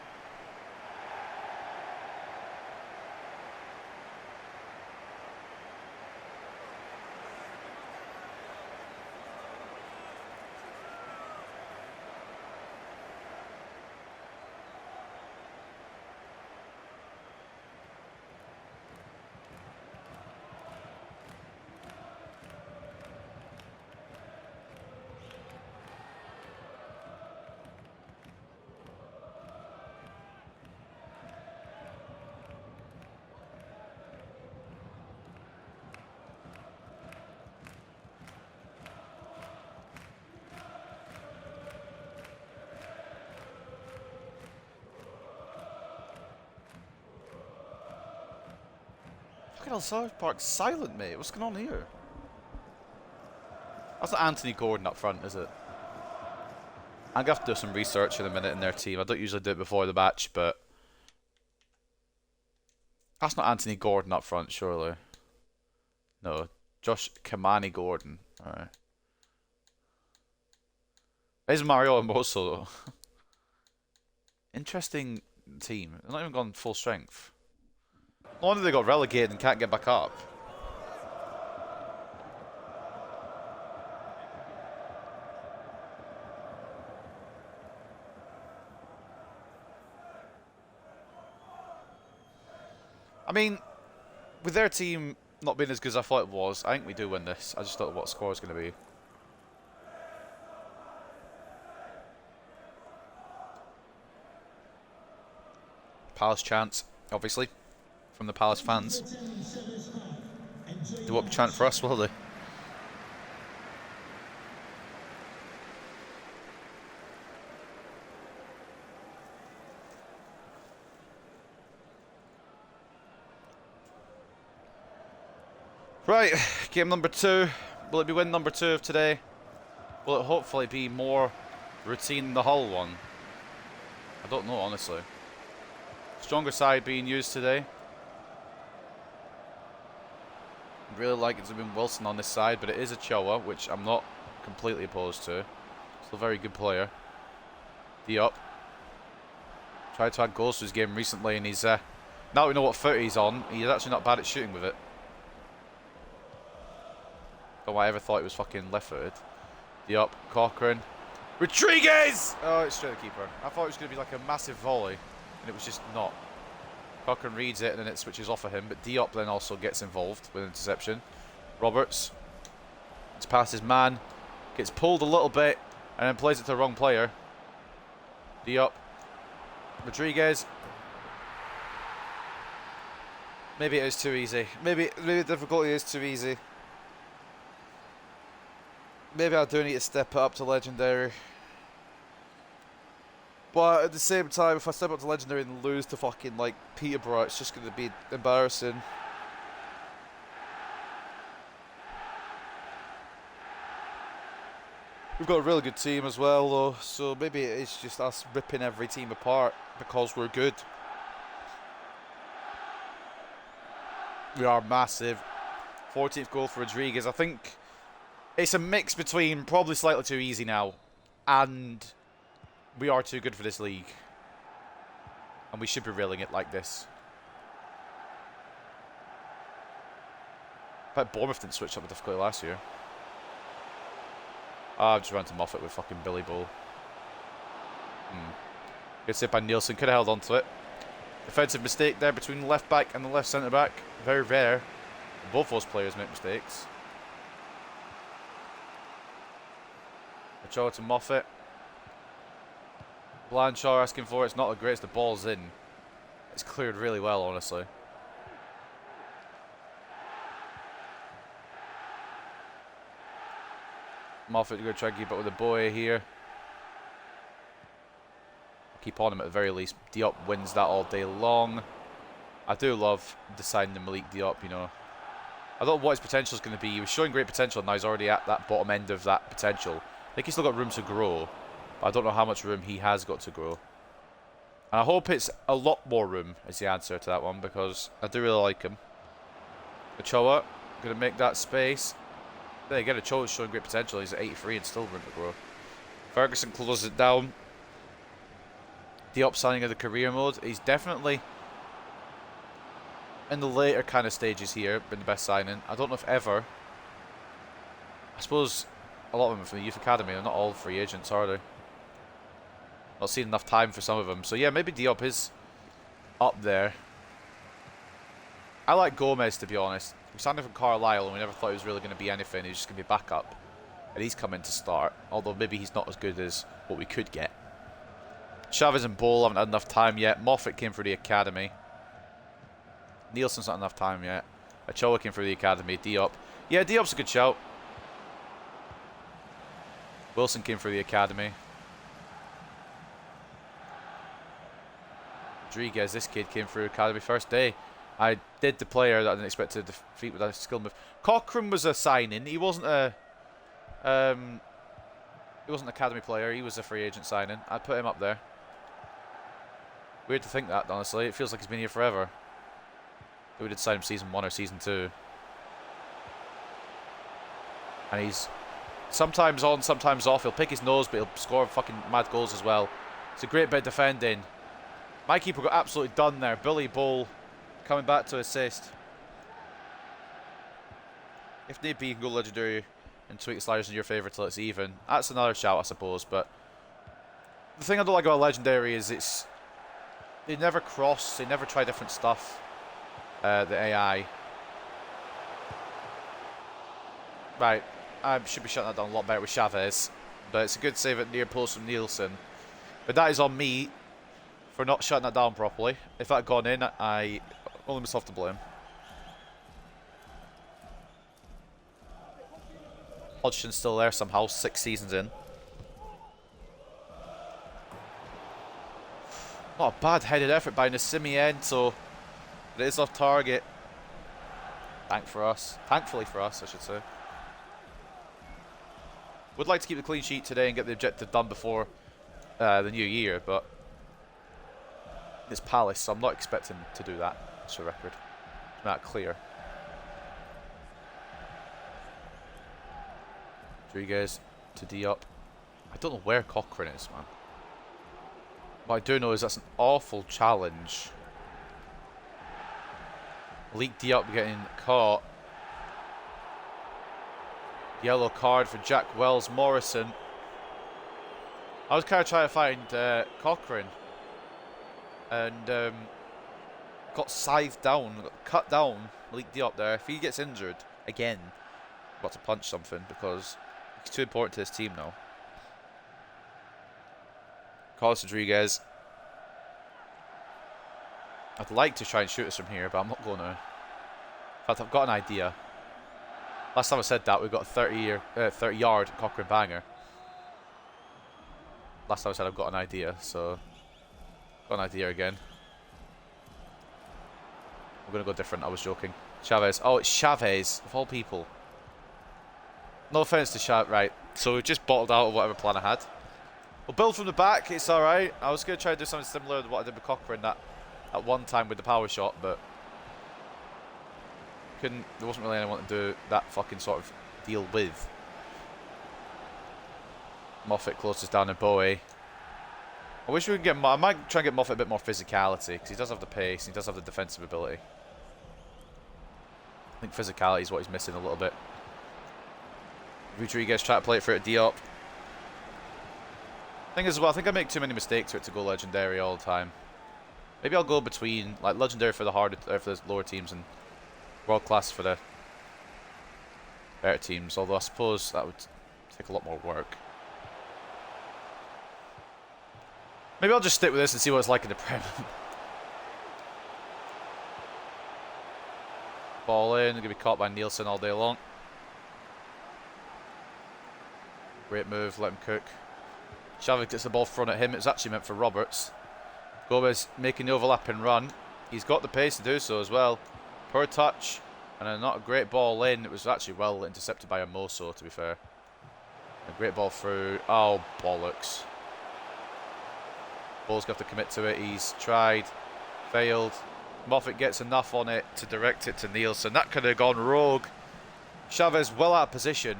A: Fucking hell, South Park's silent, mate. What's going on here? That's not Anthony Gordon up front, is it? I'm going to have to do some research in a minute in their team. I don't usually do it before the match, but... That's not Anthony Gordon up front, surely. No. Josh Kamani Gordon. Alright. There's Mario Hermoso, though. Interesting team. They're not even gone full strength. No wonder they got relegated and can't get back up. I mean, with their team not being as good as I thought it was, I think we do win this. I just don't know what the score is going to be. Palace chants, obviously, from the Palace fans. They won't chant for us, will they? Right, game number 2. Will it be win number 2 of today? Will it hopefully be more routine than the Hull one? I don't know, honestly. Stronger side being used today. I'd really like it to have been Wilson on this side, but it is a Choa, which I'm not completely opposed to. Still a very good player. Diop. Tried to add goals to his game recently, and he's now that we know what foot he's on, he's actually not bad at shooting with it. Don't know why I ever thought he was fucking left-footed. Diop, Cochrane. Rodriguez! Oh, it's straight to the keeper. I thought it was going to be like a massive volley, and it was just not. Cochrane reads it, and then it switches off of him, but Diop then also gets involved with an interception. Roberts. It's past his man. Gets pulled a little bit, and then plays it to the wrong player. Diop. Rodriguez. Maybe it is too easy. Maybe the difficulty is too easy. Maybe I do need to step it up to Legendary. But at the same time, if I step up to Legendary and lose to fucking, like, Peterborough, it's just going to be embarrassing. We've got a really good team as well, though, so maybe it's just us ripping every team apart because we're good. We are massive. 14th goal for Rodriguez. I think it's a mix between probably slightly too easy now and we are too good for this league. And we should be reeling it like this. I bet Bournemouth didn't switch up the difficulty last year. I've just run to Moffat with fucking Billy Bull. Good save by Nielsen. Could have held on to it. Defensive mistake there between the left back and the left centre back. Very rare. Both those players make mistakes. Ochoa to Moffat. Blanchard asking for it. It's not the greatest. The ball's in. It's cleared really well, honestly. Moffat to go try and keep up with the boy here. Keep on him at the very least. Diop wins that all day long. I do love the signing of Malik Diop, you know. I don't know what his potential is going to be. He was showing great potential, and now he's already at that bottom end of that potential. I think he's still got room to grow, but I don't know how much room he has got to grow. And I hope it's a lot more room is the answer to that one, because I do really like him. Ochoa, going to make that space. There again, Ochoa's showing great potential. He's at 83 and still room to grow. Ferguson closes it down. Diop signing of the career mode. He's definitely in the later kind of stages here, been the best signing. I don't know if ever. I suppose a lot of them are from the youth academy. They're not all free agents, are they? Not seen enough time for some of them. So yeah, maybe Diop is up there. I like Gomez, to be honest. We signed him from Carlisle and we never thought he was really going to be anything. He was just going to be backup. And he's come in to start. Although maybe he's not as good as what we could get. Chavez and Bole haven't had enough time yet. Moffat came through the academy. Nielsen's not enough time yet. Ochoa came through the academy. Diop. Yeah, Diop's a good shout. Wilson came through the academy. Rodriguez, this kid came through academy first day. I did the player that I didn't expect to defeat with a skill move. Cochrane was a signing. He wasn't a he wasn't an academy player. He was a free agent signing. I'd put him up there. Weird to think that, honestly. It feels like he's been here forever. We did sign him season 1 or season 2. And he's sometimes on, sometimes off. He'll pick his nose, but he'll score fucking mad goals as well. It's a great bit of defending. My keeper got absolutely done there. Billy Bowl coming back to assist. If need be, you can go legendary and tweak the sliders in your favour till it's even. That's another shout, I suppose. But the thing I don't like about legendary is they never cross. They never try different stuff. The AI. Right. I should be shutting that down a lot better with Chavez. But it's a good save at near post from Nielsen. But that is on me for not shutting that down properly. If that had gone in, I only myself to blame. Hodgson's still there somehow, 6 seasons in. Not a bad headed effort by Nascimento. But it is off target. Thankfully for us, I should say. Would like to keep the clean sheet today and get the objective done before the new year, but it's Palace, so I'm not expecting to do that. It's a record. Not clear. Rodriguez to Diop. I don't know where Cochrane is, man. What I do know is that's an awful challenge. Leak Diop getting caught. Yellow card for Jack Wells Morrison. I was kind of trying to find Cochrane. And got scythed down, got cut down. Leak Diop there. If he gets injured again, I've got to punch something because he's too important to this team now. Carlos Rodriguez. I'd like to try and shoot us from here, but I'm not going to. In fact, I've got an idea. Last time I said that, we got a 30-yard Cochrane banger. Last time I said I've got an idea, so got an idea again. We're going to go different, I was joking. Chavez. Oh, it's Chavez, of all people. No offence to Chavez. Right, so we've just bottled out of whatever plan I had. We'll build from the back, it's alright. I was going to try to do something similar to what I did with Cochrane at one time with the power shot, but there wasn't really anyone to do that fucking sort of deal with. Moffat closes down in Bowie. I wish we could get. I might try and get Moffat a bit more physicality because he does have the pace and he does have the defensive ability. I think physicality is what he's missing a little bit. Rodriguez try to play it for it Diop. Thing is, well, I think I make too many mistakes for it to go legendary all the time. Maybe I'll go between like legendary for the for the lower teams and world class for the better teams. Although I suppose that would take a lot more work. Maybe I'll just stick with this and see what it's like in the Prem. Ball in, going to be caught by Nielsen all day long. Great move, let him cook. Chavez gets the ball thrown at him. It's actually meant for Roberts. Gomez making the overlap and run. He's got the pace to do so as well. Poor touch and not a great ball in. It was actually well intercepted by Amoso, to be fair. A great ball through. Oh, bollocks. Ball's got to commit to it. He's tried, failed. Moffat gets enough on it to direct it to Nielsen. That could have gone rogue. Chavez well out of position.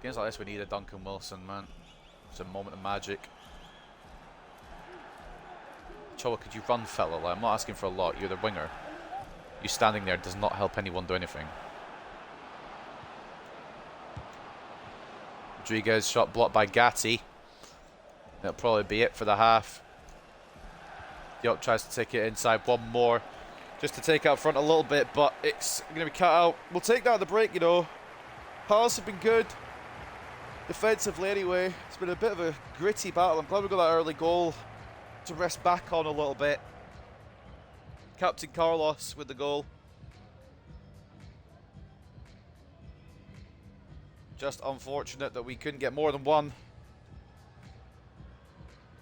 A: Games like this, we need a Duncan Wilson, man. It's a moment of magic. Choa, could you run, fella? Like, I'm not asking for a lot. You're the winger. You standing there does not help anyone do anything. Rodriguez shot blocked by Gatti. That'll probably be it for the half. Diop tries to take it inside one more. Just to take out front a little bit, but it's going to be cut out. We'll take that at the break, you know. Palace have been good. Defensively anyway. It's been a bit of a gritty battle. I'm glad we got that early goal to rest back on a little bit. Captain Carlos with the goal. Just unfortunate that we couldn't get more than one.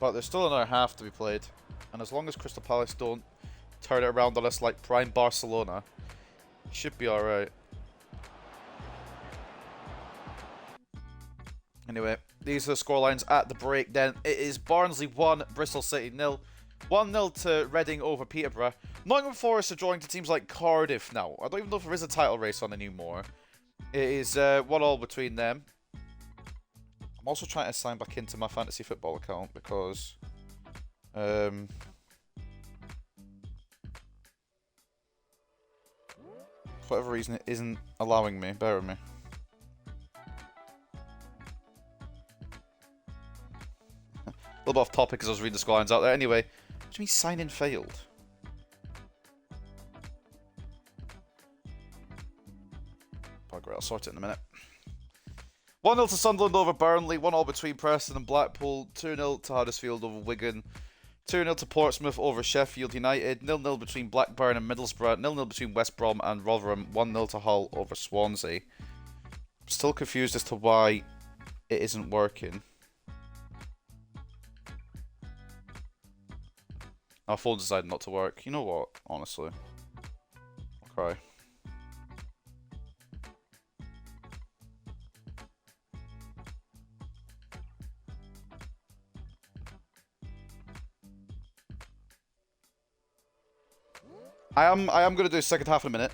A: But there's still another half to be played. And as long as Crystal Palace don't turn it around on us like prime Barcelona, should be alright. Anyway, these are the scorelines at the break then. It is Barnsley 1, Bristol City 0. 1-0 to Reading over Peterborough. Nottingham Forest are drawing to teams like Cardiff now. I don't even know if there is a title race on anymore. It is 1-1 between them. I'm also trying to sign back into my fantasy football account because... for whatever reason, it isn't allowing me. Bear with me. A little bit off topic because I was reading the scorelines out there. Anyway, what do you mean sign-in failed? Bugger, I'll sort it in a minute. 1-0 to Sunderland over Burnley. 1-1 between Preston and Blackpool. 2-0 to Huddersfield over Wigan. 2-0 to Portsmouth over Sheffield United. 0-0 between Blackburn and Middlesbrough. 0-0 between West Brom and Rotherham. 1-0 to Hull over Swansea. I'm still confused as to why it isn't working. Our phone decided not to work. You know what? Honestly. I'll cry. I am going to do the second half in a minute.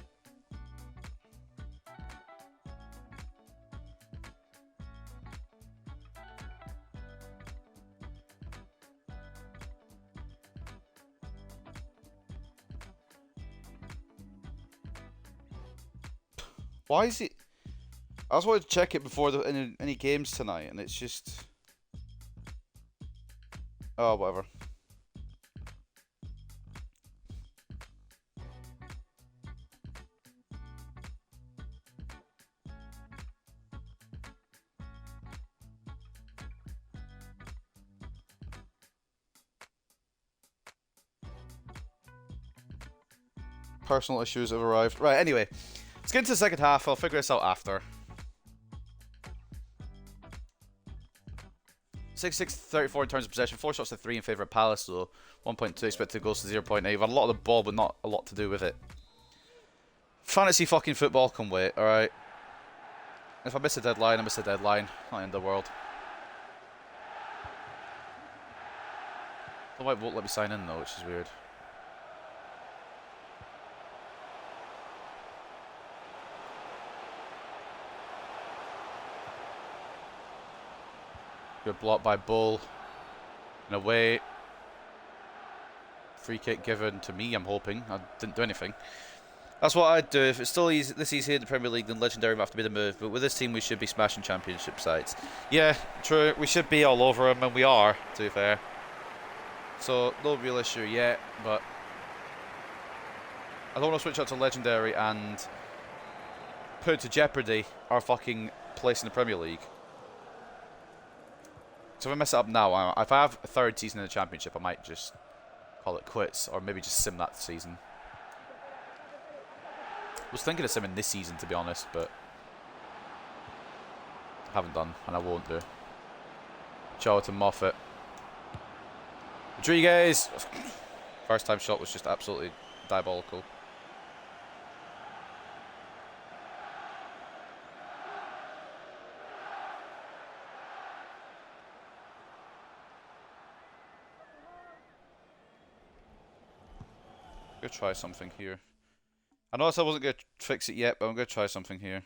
A: Why is it... I just wanted to check it before any games tonight, and it's just... Oh, whatever. Personal issues have arrived. Right, anyway. Let's get into the second half. I'll figure this out after. 6-6-34 in terms of possession. 4 shots to 3 in favour of Palace, though. 1.2 expected goals to 0.8. We've had a lot of the ball, but not a lot to do with it. Fantasy fucking football can wait, alright? If I miss a deadline, I miss a deadline. Not the end of the world. The white won't let me sign in, though, which is weird. Good block by Bull. And away. Free kick given to me, I'm hoping. I didn't do anything. That's what I'd do. If it's still easy, this easy in the Premier League, then Legendary might have to be the move. But with this team, we should be smashing championship sides. Yeah, true. We should be all over them, and we are, to be fair. So, no real issue yet, but... I don't want to switch out to Legendary and put into jeopardy our fucking place in the Premier League. So if I mess it up now, if I have a third season in the Championship, I might just call it quits, or maybe just sim that season. I was thinking of simming this season, to be honest, but I haven't done, and I won't do. Charlton Moffat. Rodriguez! First time shot was just absolutely diabolical. I'm gonna try something here. I know I said I wasn't gonna fix it yet, but I'm gonna try something here.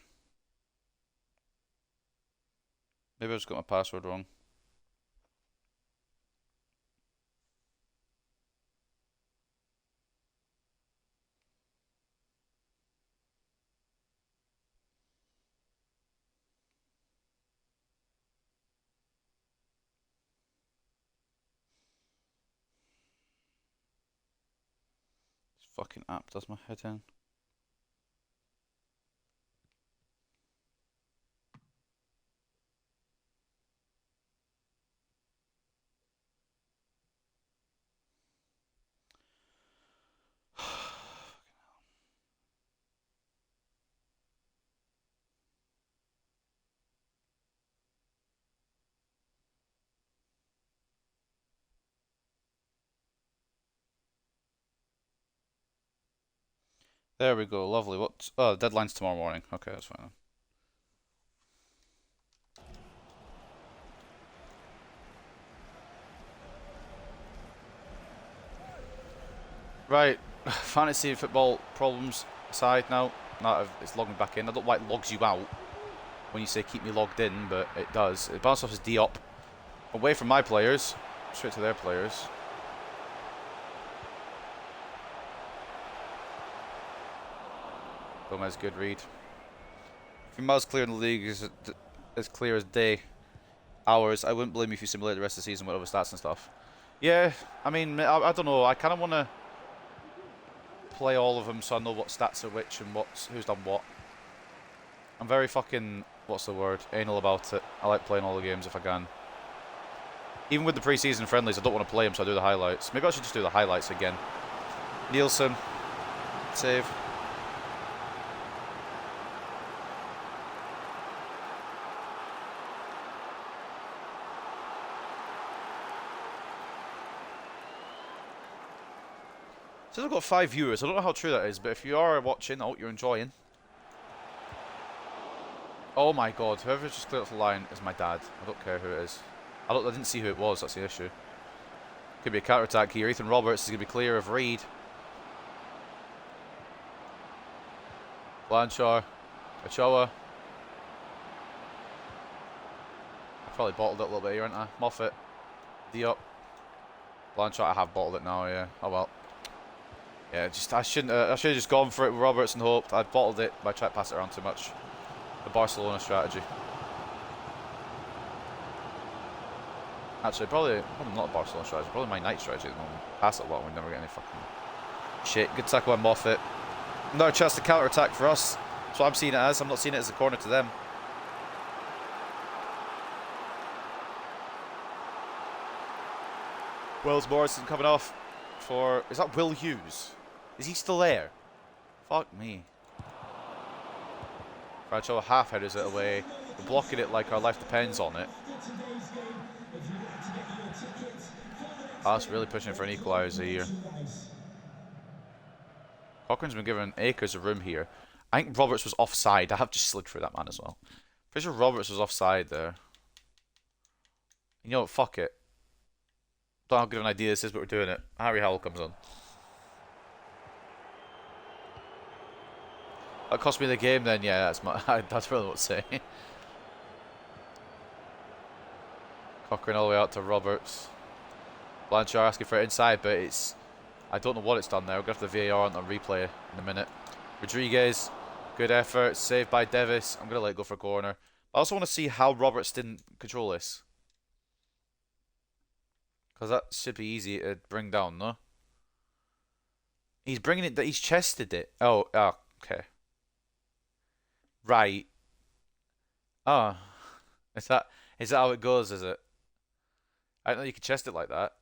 A: Maybe I just got my password wrong. This fucking app does my head in.
B: There we go. Lovely. What? Oh, the deadline's tomorrow morning. Okay, that's fine. Right. Fantasy football problems aside now. Now it's logging back in. I don't know why it logs you out when you say keep me logged in, but it does. It bounces off his D up. Away from my players. Straight to their players. Gomez, good read. If your mouse clear in the league is as clear as day, hours, I wouldn't blame you if you simulate the rest of the season with other stats and stuff. Yeah, I mean, I don't know. I kind of want to play all of them so I know what stats are which and who's done what. I'm very fucking, what's the word, anal about it. I like playing all the games if I can. Even with the pre-season friendlies, I don't want to play them, so I do the highlights. Maybe I should just do the highlights again. Nielsen, save. So I've got 5 viewers. I don't know how true that is, but if you are watching, I hope you're enjoying. Oh my god, whoever just cleared off the line is my dad. I don't care who it is. I didn't see who it was, that's the issue. Could be a counter-attack here. Ethan Roberts is going to be clear of Reed. Blanchard. Ochoa. I probably bottled it a little bit here, haven't I? Moffat. Diop. Blanchard, I have bottled it now, yeah. Oh well. Yeah, I should have just gone for it with Roberts and hoped. I bottled it by trying to pass it around too much. The Barcelona strategy. Actually, probably not a Barcelona strategy, probably my night strategy at the moment. Pass it a lot and we never get any fucking shit. Good tackle by Moffat. Another chance to counter attack for us. That's what I'm seeing it as. I'm not seeing it as a corner to them. Wells Morrison coming off for... Is that Will Hughes? Is he still there? Fuck me. Bradshaw half headers it away. We're blocking it like our life depends on it. Us really pushing for an equaliser here. Cochrane's been given acres of room here. I think Roberts was offside. I have just slid through that man as well. Pretty sure Roberts was offside there. You know what? Fuck it. Don't know how good of an idea this is, but we're doing it. Harry Howell comes on. That cost me the game then, yeah, that's really what to say. Cochrane all the way out to Roberts. Blanchard asking for it inside, but I don't know what it's done there. We're going to have the VAR on the replay in a minute. Rodriguez, good effort, saved by Davis. I'm going to let it go for a corner. I also want to see how Roberts didn't control this. Because that should be easy to bring down, no? He's bringing it, he's chested it. Oh, okay. Right. Oh. Is that how it goes, is it? I didn't know you could chest it like that.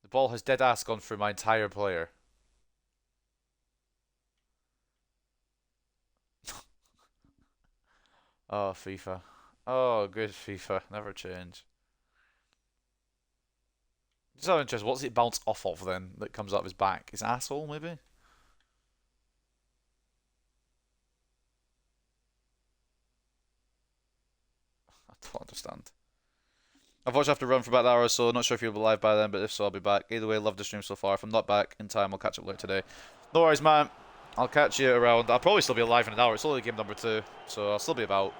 B: The ball has dead ass gone through my entire player. Oh, FIFA. Oh, good FIFA. Never change. Just out of interest, what's it bounce off of then that comes out of his back? His asshole, maybe? I don't understand. I've watched After Run for about an hour or so. Not sure if you'll be live by then, but if so, I'll be back. Either way, love the stream so far. If I'm not back in time, I'll catch up later today. No worries, man. I'll catch you around. I'll probably still be alive in an hour. It's only game number 2, so I'll still be about.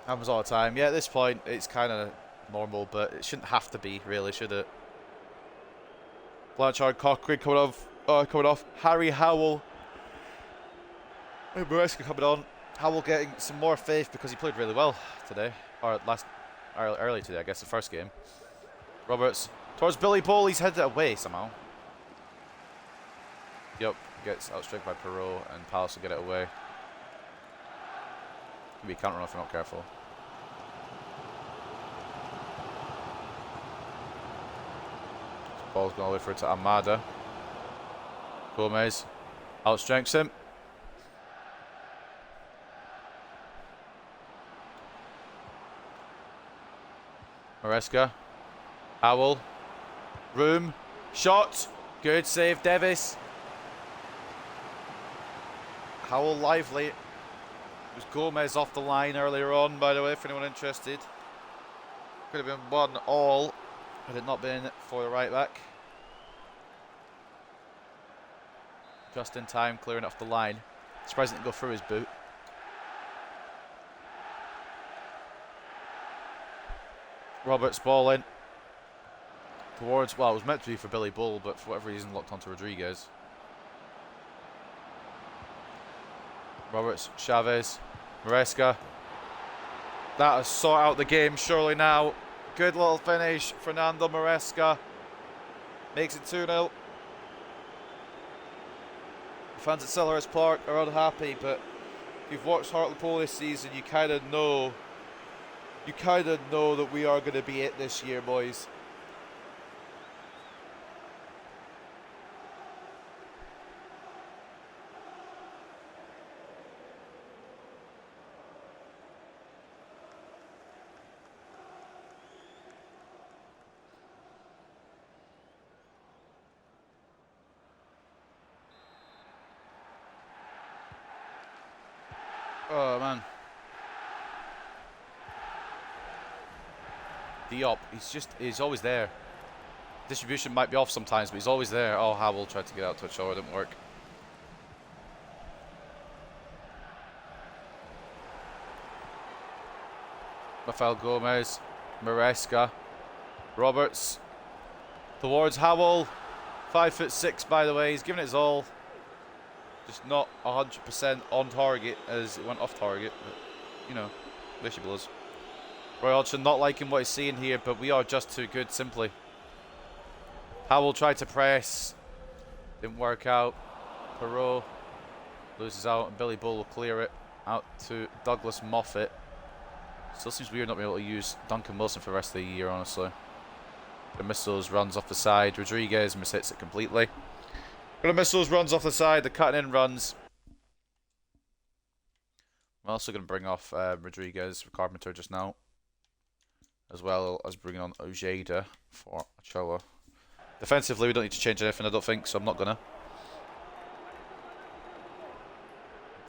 B: Happens all the time. Yeah, at this point, it's kind of normal, but it shouldn't have to be, really, should it? Blanchard, Cochrane coming off. Harry Howell. And Maresca coming on. Howell getting some more faith because he played really well today. Or early today, I guess, the first game. Roberts towards Billy Ball. He's headed it away somehow. Yep, gets outstripped by Perot, and Palace will get it away. Could be a counter run if we're not careful. Ball's going all the way through to Amada. Gomez outstrengths him. Maresca. Howell.
A: Room. Shot. Good save, Davis. Howell lively. It was Gomez off the line earlier on, by the way, if anyone interested. Could have been 1-1 had it not been for the right back. Just in time, clearing it off the line. Surprised it didn't go through his boot. Roberts ball in. Towards, well, it was meant to be for Billy Bull, but for whatever reason locked onto Rodriguez. Roberts, Chavez, Maresca. That has sort out the game surely now. Good little finish, Fernando Maresca. Makes it 2-0. Fans at Selhurst Park are unhappy, but if you've watched Hartlepool this season, you kind of know that we are going to be it this year, boys. Oh man. Diop, he's always there. Distribution might be off sometimes, but he's always there. Oh, Howell tried to get out to a shower, didn't work. Rafael Gomez, Maresca, Roberts, towards Howell. 5'6", by the way, he's giving it his all. Just not 100% on target as it went off target, but you know, there she blows. Roy Hodgson not liking what he's seeing here, but we are just too good, simply. Howell tried to press, didn't work out. Perot loses out, and Billy Bull will clear it out to Douglas Moffat. Still seems weird not being able to use Duncan Wilson for the rest of the year, honestly. The missiles runs off the side. Rodriguez mishits it completely. Gonna miss those runs off the side, the cutting in runs. I'm also going to bring off Rodriguez for Carpenter just now, as well as bringing on Ojeda for Ochoa. Defensively, we don't need to change anything, I don't think, so I'm not going to.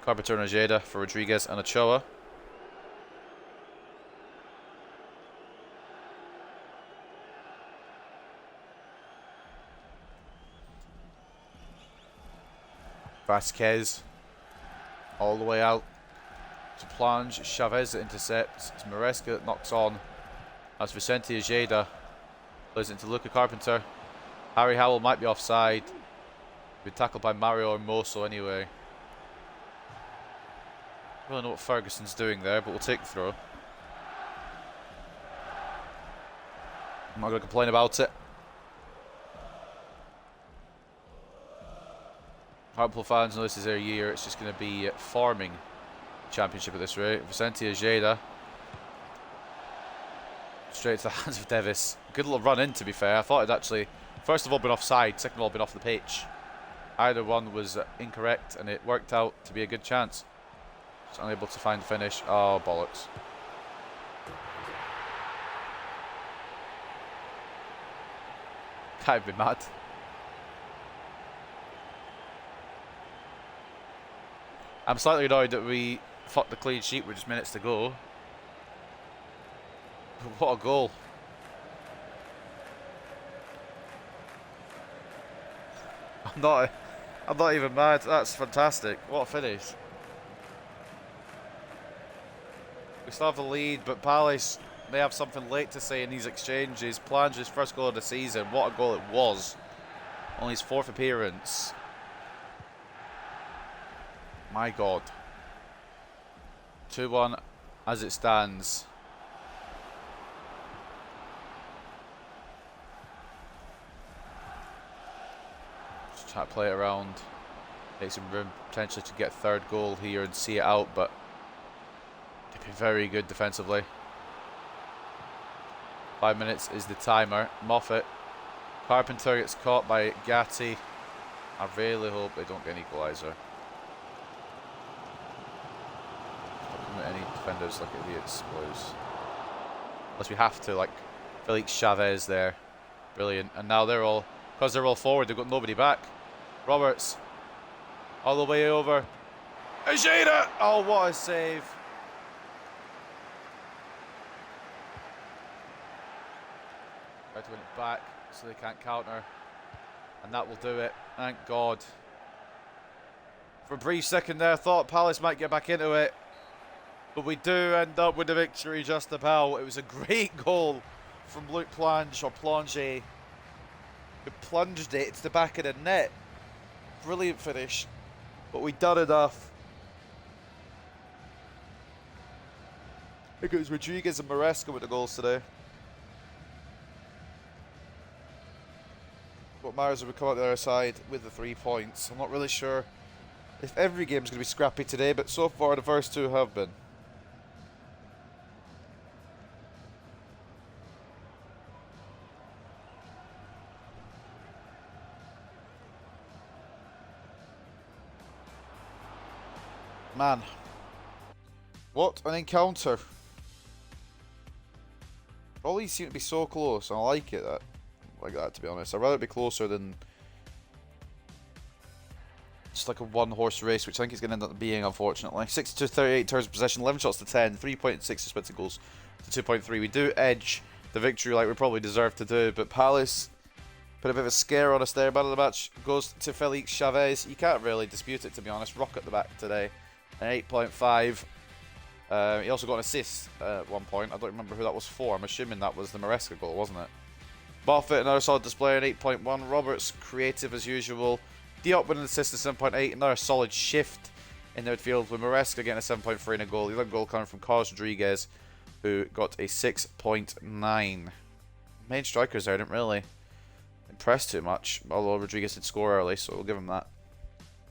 A: Carpenter and Ojeda for Rodriguez and Ochoa. Vasquez all the way out to plunge. Chavez that intercepts. It's Maresca that knocks on. As Vicente Ojeda plays it into Luca Carpenter. Harry Howell might be offside. Been tackled by Mario Hermoso anyway. I don't really know what Ferguson's doing there, but we'll take the throw. I'm not going to complain about it. Hartlepool fans know this is their year. It's just going to be farming championship at this rate. Vicente Ojeda. Straight to the hands of Davis. Good little run in, to be fair. I thought it actually, first of all, been offside. Second of all, been off the pitch. Either one was incorrect, and it worked out to be a good chance. Just unable to find the finish. Oh, bollocks. Can't be mad. I'm slightly annoyed that we fucked the clean sheet with just minutes to go. What a goal. I'm not even mad. That's fantastic. What a finish. We still have the lead, but Palace may have something late to say in these exchanges. Plange's first goal of the season. What a goal it was. Only his 4th appearance. My God. 2-1 as it stands. Just try to play it around. Take some room potentially to get 3rd goal here and see it out, but they've been very good defensively. 5 minutes is the timer. Moffat. Carpenter gets caught by Gatti. I really hope they don't get an equaliser. Any defenders like idiots, boys. Unless we have to, like Felix Chavez there. Brilliant. And now because they're all forward, they've got nobody back. Roberts, all the way over. Ajeda! Oh, what a save. Try to win it back so they can't counter. And that will do it. Thank God. For a brief second there, I thought Palace might get back into it. But we do end up with the victory just about. It was a great goal from Luke Plange, or Plange, who plunged it to the back of the net. Brilliant finish. But we done enough. I think it was Rodriguez and Maresca with the goals today. What matters is we come out the other side with the 3 points. I'm not really sure if every game's going to be scrappy today, but so far the first two have been. Man, what an encounter. All these seem to be so close, and I like it like that, to be honest. I'd rather it be closer than just like a one-horse race, which I think it's going to end up being, unfortunately. 62-38 turns of possession, 11 shots to 10, 3.6 expected goals to 2.3. We do edge the victory like we probably deserve to do, but Palace put a bit of a scare on us there. Man of the match goes to Felix Chavez. You can't really dispute it, to be honest. Rock at the back today, an 8.5. He also got an assist at one point. I don't remember who that was for. I'm assuming that was the Maresca goal, wasn't it? Buffett, another solid display, an 8.1. Roberts, creative as usual. Diop with an assist at 7.8. Another solid shift in the midfield with Maresca getting a 7.3 and a goal. The other goal coming from Carlos Rodriguez, who got a 6.9. Main strikers there didn't really impress too much, although Rodriguez did score early, so we'll give him that.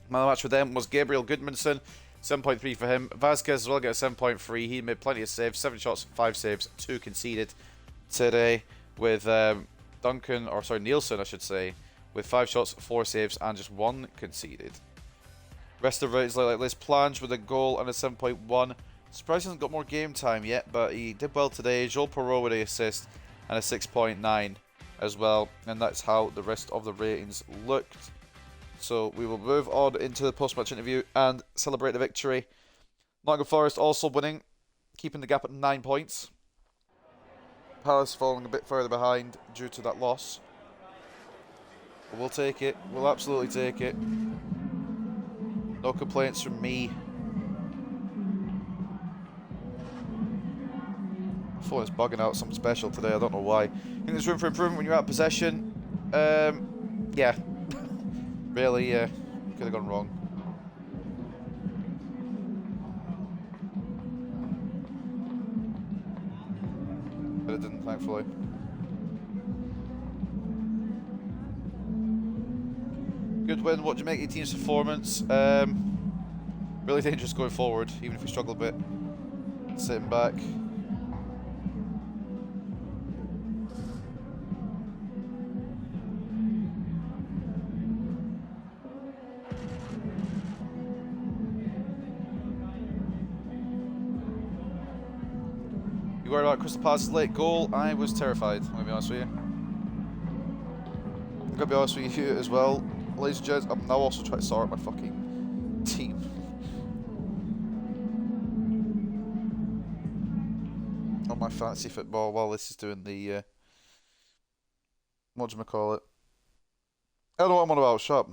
A: Man of the match for them was Gabriel Goodmanson, 7.3 for him. Vasquez as well got a 7.3. He made plenty of saves, 7 shots, 5 saves, 2 conceded today. With Nielsen, I should say, with 5 shots, 4 saves, and just 1 conceded. Rest of it is like Liz Plange with a goal and a 7.1. Surprised he hasn't got more game time yet, but he did well today. Joel Perot with an assist and a 6.9 as well. And that's how the rest of the ratings looked. So we will move on into the post-match interview and celebrate the victory. Nottingham Forest also winning, keeping the gap at 9 points. Palace falling a bit further behind due to that loss. But we'll take it. We'll absolutely take it. No complaints from me. My phone is bugging out something special today. I don't know why. I think there's room for improvement when you're out of possession. Yeah. Really, could have gone wrong. But it didn't, thankfully. Good win. What do you make of your team's performance? Really dangerous going forward, even if we struggle a bit. Sitting back. You worried about Crystal Palace's late goal? I was terrified, I'm going to be honest with you. I'm going to be honest with you as well. Ladies and gents, I'm now also trying to sort out my fucking team. On my fantasy football while this is doing the, whatchamacallit. I don't know what I'm on about, shut up.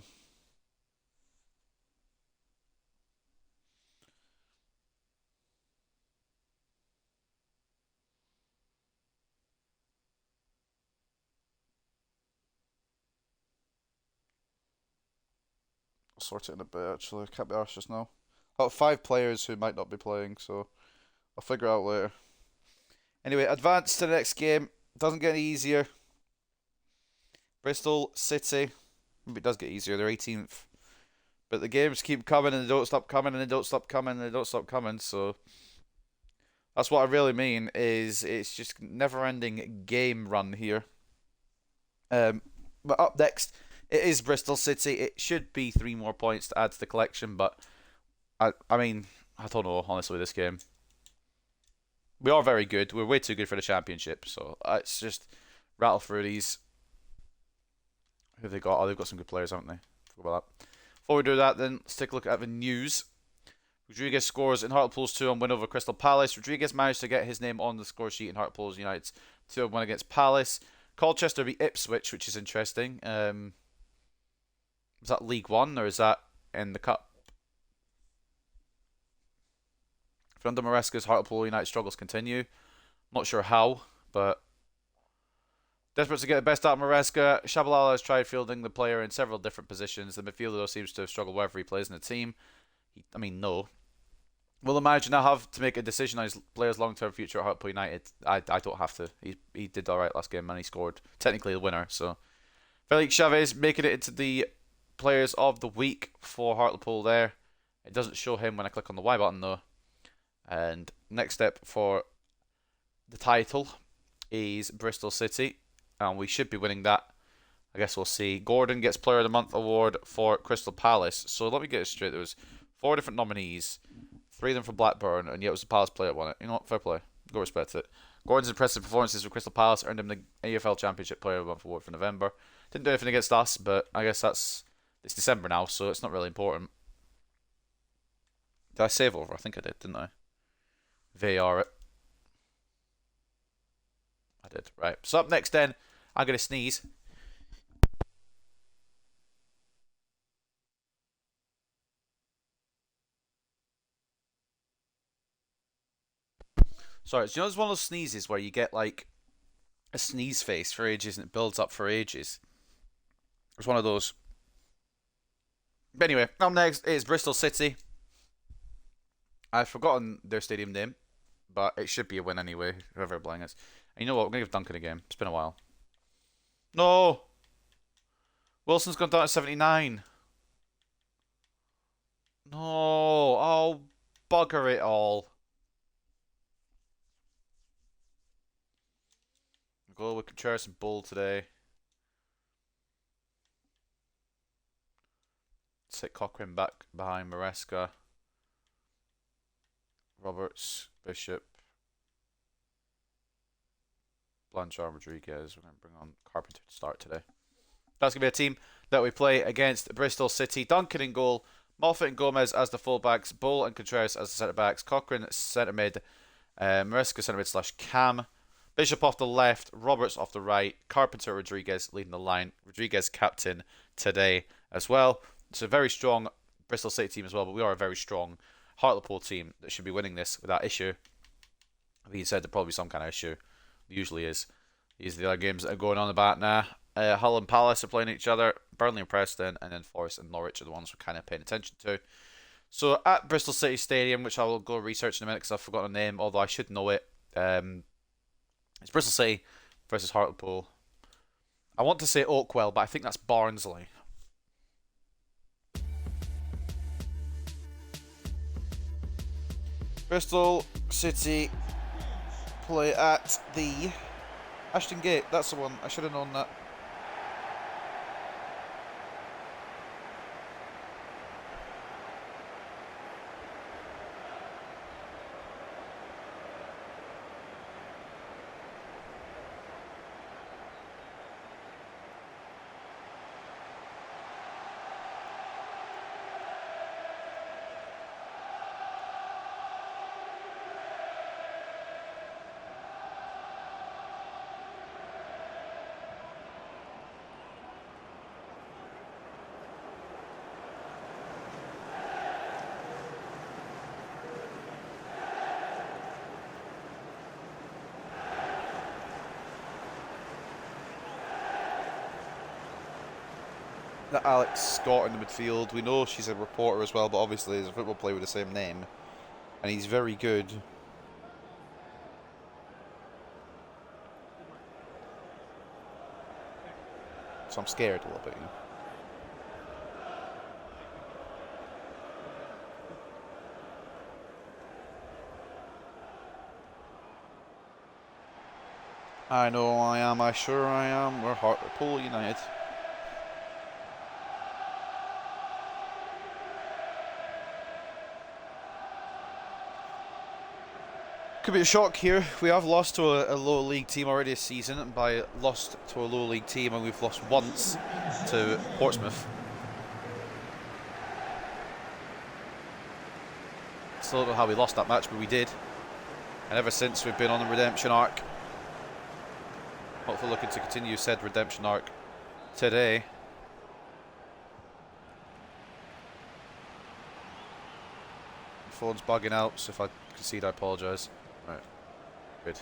A: I'll sort it in a bit, actually. I can't be arsed just now. I've got 5 players who might not be playing, so I'll figure it out later. Anyway, advance to the next game. Doesn't get any easier. Bristol City. Maybe it does get easier. They're 18th. But the games keep coming and they don't stop coming and they don't stop coming and they don't stop coming. So that's what I really mean, is it's just never-ending game run here. But up next, it is Bristol City. It should be 3 more points to add to the collection, but I mean, I don't know, honestly, this game. We are very good. We're way too good for the championship, so let's just rattle through these. Who have they got? Oh, they've got some good players, haven't they? Forgot about that. Before we do that, then let's take a look at the news. Rodriguez scores in Hartlepool's 2-1 win over Crystal Palace. Rodriguez managed to get his name on the score sheet in Hartlepool United's 2-1 win against Palace. Colchester beat Ipswich, which is interesting. Is that League One or is that in the Cup? Fernando Maresca's Hartlepool United struggles continue. Not sure how, but desperate to get the best out of Maresca, Shabalala has tried fielding the player in several different positions. The midfielder though seems to have struggled wherever he plays in the team. No. Will the manager now have to make a decision on his player's long-term future at Hartlepool United? I don't have to. He did alright last game and he scored technically the winner. So Felix Chavez making it into the players of the week for Hartlepool there. It doesn't show him when I click on the Y button though. And next step for the title is Bristol City. And we should be winning that. I guess we'll see. Gordon gets Player of the Month award for Crystal Palace. So let me get it straight. There was 4 different nominees. 3 of them from Blackburn. And yet it was the Palace player that won it. You know what? Fair play. Go respect it. Gordon's impressive performances for Crystal Palace earned him the AFL Championship Player of the Month award for November. Didn't do anything against us, but I guess it's December now, so it's not really important. Did I save over? I think I did, didn't I? VAR it. I did. Right. So up next then, I'm going to sneeze. Sorry, do you know there's one of those sneezes where you get like a sneeze face for ages and it builds up for ages? It's one of those. But anyway, up next is Bristol City. I've forgotten their stadium name, but it should be a win anyway, whoever they're playing is. And you know what? We're going to give Duncan a game. It's been a while. No! Wilson's gone down to 79. No! Oh, bugger it all. Go with Contreras and Bull today. Sit Cochrane back behind Maresca. Roberts, Bishop, Blanchard, Rodriguez. We're going to bring on Carpenter to start today. That's going to be a team that we play against Bristol City. Duncan in goal, Moffat and Gomez as the fullbacks, Bull and Contreras as the centre backs, Cochrane centre mid, Maresca centre mid / Cam, Bishop off the left, Roberts off the right, Carpenter, Rodriguez leading the line. Rodriguez captain today as well. It's a very strong Bristol City team as well, but we are a very strong Hartlepool team that should be winning this without issue. Being said, there'll probably be some kind of issue. There usually is. These are the other games that are going on about now. Hull and Palace are playing each other. Burnley and Preston, and then Forest and Norwich are the ones we're kind of paying attention to. So at Bristol City Stadium, which I will go research in a minute because I've forgotten the name, although I should know it. It's Bristol City versus Hartlepool. I want to say Oakwell, but I think that's Barnsley. Bristol City play at the Ashton Gate. That's the one. I should have known that. That Alex Scott in the midfield. We know she's a reporter as well, but obviously he's a football player with the same name. And he's very good. So I'm scared a little bit, you know. I know I am, I sure I am. We're Hartlepool United.
B: Could be a shock here. We have lost to a lower league team already this season, and by lost to a lower league team, and we've lost once to Portsmouth. Still don't know how we lost that match, but we did. And ever since, we've been on the redemption arc. Hopefully looking to continue said redemption arc today. Phone's bugging out, so if I concede, I apologise. Right, good.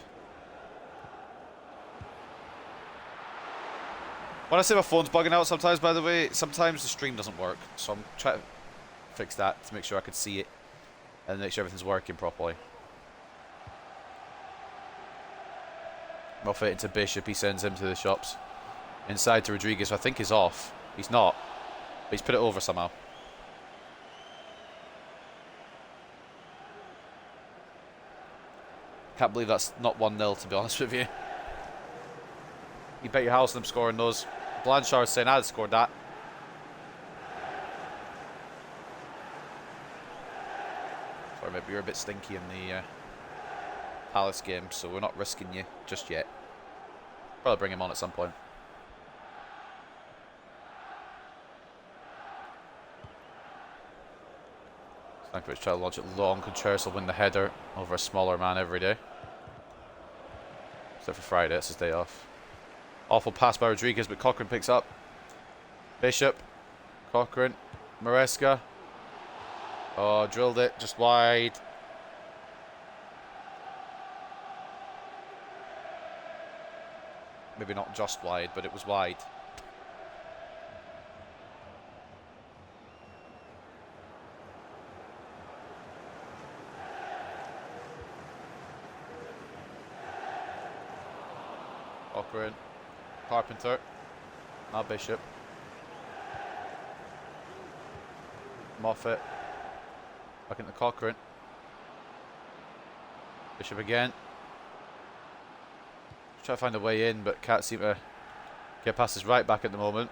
B: When I say my phone's bugging out sometimes, by the way, sometimes the stream doesn't work, so I'm trying to fix that to make sure I can see it and make sure everything's working properly. Moffat into Bishop, he sends him to the shops. Inside to Rodriguez, who I think is off. He's not, but he's put it over somehow. Can't believe that's not 1-0, to be honest with you. You bet your house on them scoring those. Blanchard's saying I'd scored that. Sorry, maybe you're a bit stinky in the Palace game, so we're not risking you just yet. Probably bring him on at some point. Stankovic try to launch it long. Contreras will win the header over a smaller man every day. Except for Friday, it's his day off. Awful pass by Rodriguez, but Cochrane picks up. Bishop, Cochrane, Maresca. Oh, drilled it, just wide. Maybe not just wide, but it was wide. Cochrane, Carpenter, now Bishop. Moffat, back into Cochrane. Bishop again. Try to find a way in, but can't seem to get past his right back at the moment.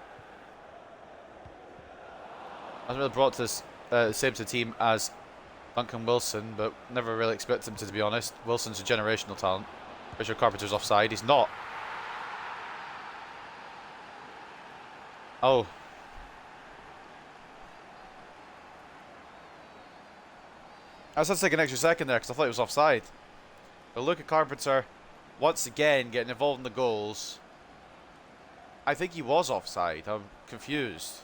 B: Hasn't really brought this the same to the team as Duncan Wilson, but never really expected him to be honest. Wilson's a generational talent. Richard Carpenter's offside. He's not. Oh. I was going to take an extra second there because I thought he was offside. But look at Carpenter once again getting involved in the goals. I think he was offside. I'm confused.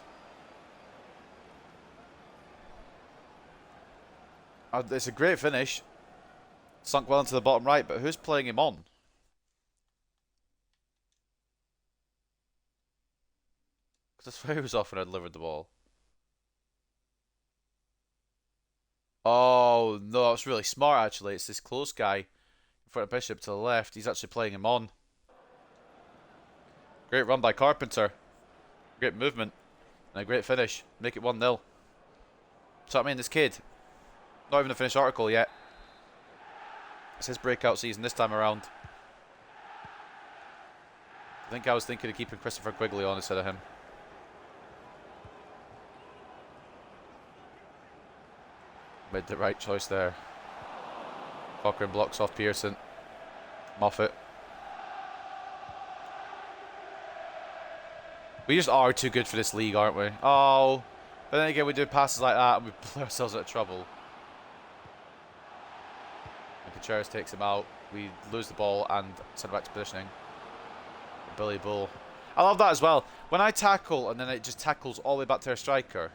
B: It's a great finish. Sunk well into the bottom right, but who's playing him on? Because I swear he was off when I delivered the ball. Oh, no, that's really smart, actually. It's this close guy in front of Bishop to the left. He's actually playing him on. Great run by Carpenter. Great movement. And a great finish. Make it 1-0. So, I mean, this kid, not even a finished article yet. It's his breakout season this time around. I think I was thinking of keeping Christopher Quigley on instead of him. Made the right choice there. Cochrane blocks off Pearson. Moffat. We just are too good for this league, aren't we? Oh. But then again, we do passes like that and we play ourselves out of trouble. And Contreras takes him out. We lose the ball and send it back to positioning. Billy Bull. I love that as well. When I tackle and then it just tackles all the way back to our striker,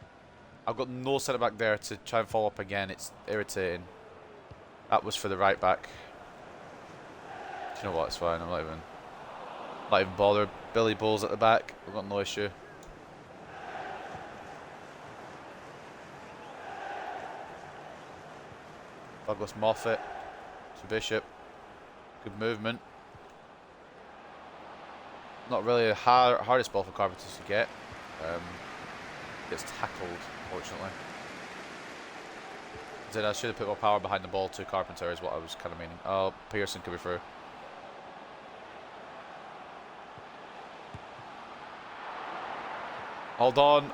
B: I've got no centre back there to try and follow up again. It's irritating. That was for the right back. Do you know what? It's fine. I'm not even bothered. Billy Bull's at the back. We've got no issue. Douglas Moffat to Bishop. Good movement. Not really the hardest ball for Carpenter to get. Gets tackled, unfortunately. I should have put more power behind the ball to Carpenter is what I was kind of meaning. Oh, Pearson could be through. Hold on.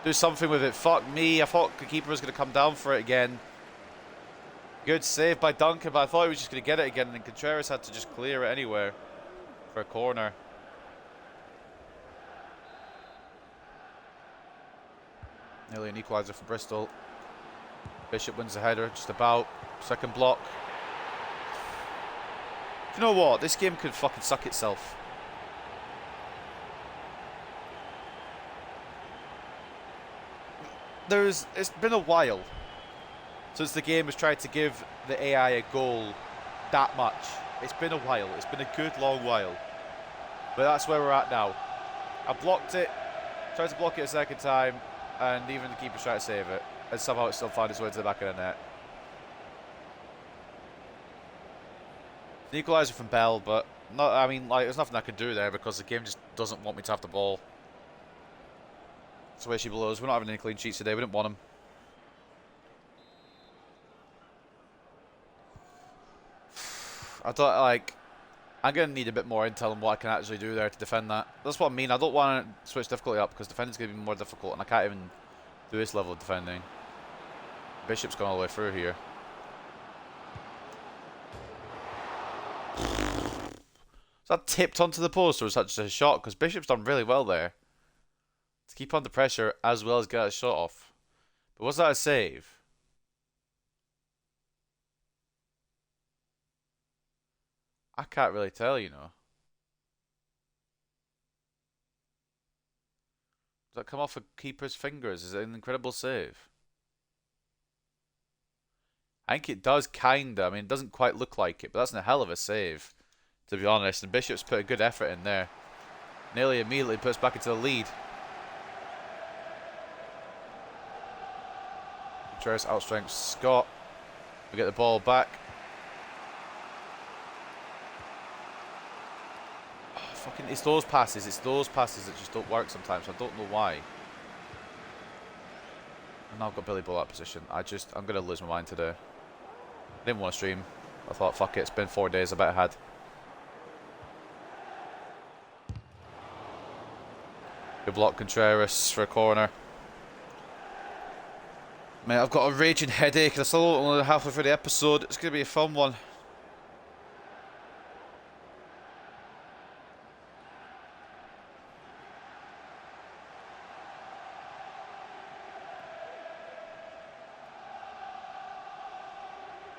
B: Do something with it. Fuck me. I thought the keeper was going to come down for it again.
A: Good save by Duncan, but I thought he was just going to get it again, and then Contreras had to just clear it anywhere for a corner. Nearly an equaliser for Bristol. Bishop wins the header, just about. Second block. You know what? This game could fucking suck itself. It's been a while since the game has tried to give the AI a goal that much. It's been a while. It's been a good long while. But that's where we're at now. I blocked it, tried to block it a second time, and even the keeper's tried to save it. And somehow it still found its way to the back of the net. An equaliser from Bell, but not, I mean, like, there's nothing I can do there because the game just doesn't want me to have the ball. That's the way she blows. We're not having any clean sheets today. We didn't want them. I thought, like, I'm going to need a bit more intel on what I can actually do there to defend that. That's what I mean. I don't want to switch difficulty up because defending's going to be more difficult, and I can't even do this level of defending. Bishop's gone all the way through here. Is that tipped onto the post, or is that just a shot? Because Bishop's done really well there to keep under pressure as well as get a shot off. But was that a save? I can't really tell, you know. Does that come off a keeper's fingers? Is it an incredible save? I think it does, kinda. I mean, it doesn't quite look like it, but that's a hell of a save, to be honest. And Bishop's put a good effort in there. Nearly immediately puts back into the lead. Contreras outstrengths Scott. We get the ball back. Oh, fucking, it's those passes that just don't work sometimes. I don't know why. And now I've got Billy Ball out of position. I'm going to lose my mind today. I didn't want to stream. I thought, fuck it, it's been 4 days, I bet I had. Good block, Contreras for a corner. Mate, I've got a raging headache and I'm still only halfway through the episode. It's going to be a fun one.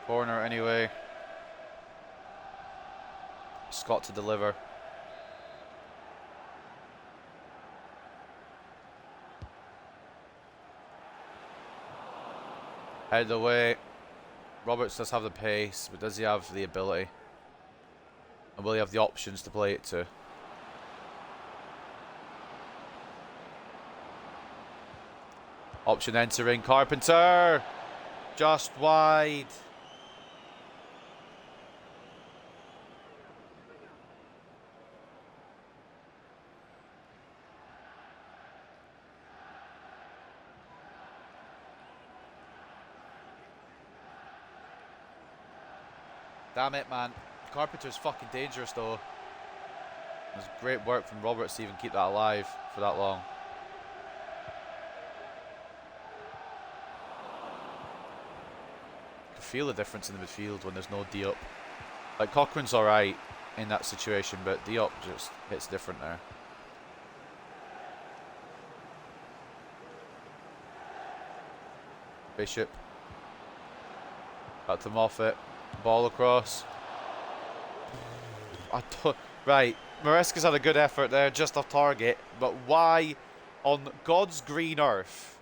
A: Corner anyway. Scott to deliver. Head away. Roberts does have the pace, but does he have the ability? And will he have the options to play it to? Option entering. Carpenter! Just wide. Damn it, man. Carpenter's fucking dangerous, though. It was great work from Roberts to even keep that alive for that long. You can feel the difference in the midfield when there's no Diop. Like, Cochrane's alright in that situation, but Diop just hits different there. Bishop. Back to Moffat. Ball across. Right, Maresca's had a good effort there, just off target. But why on God's green earth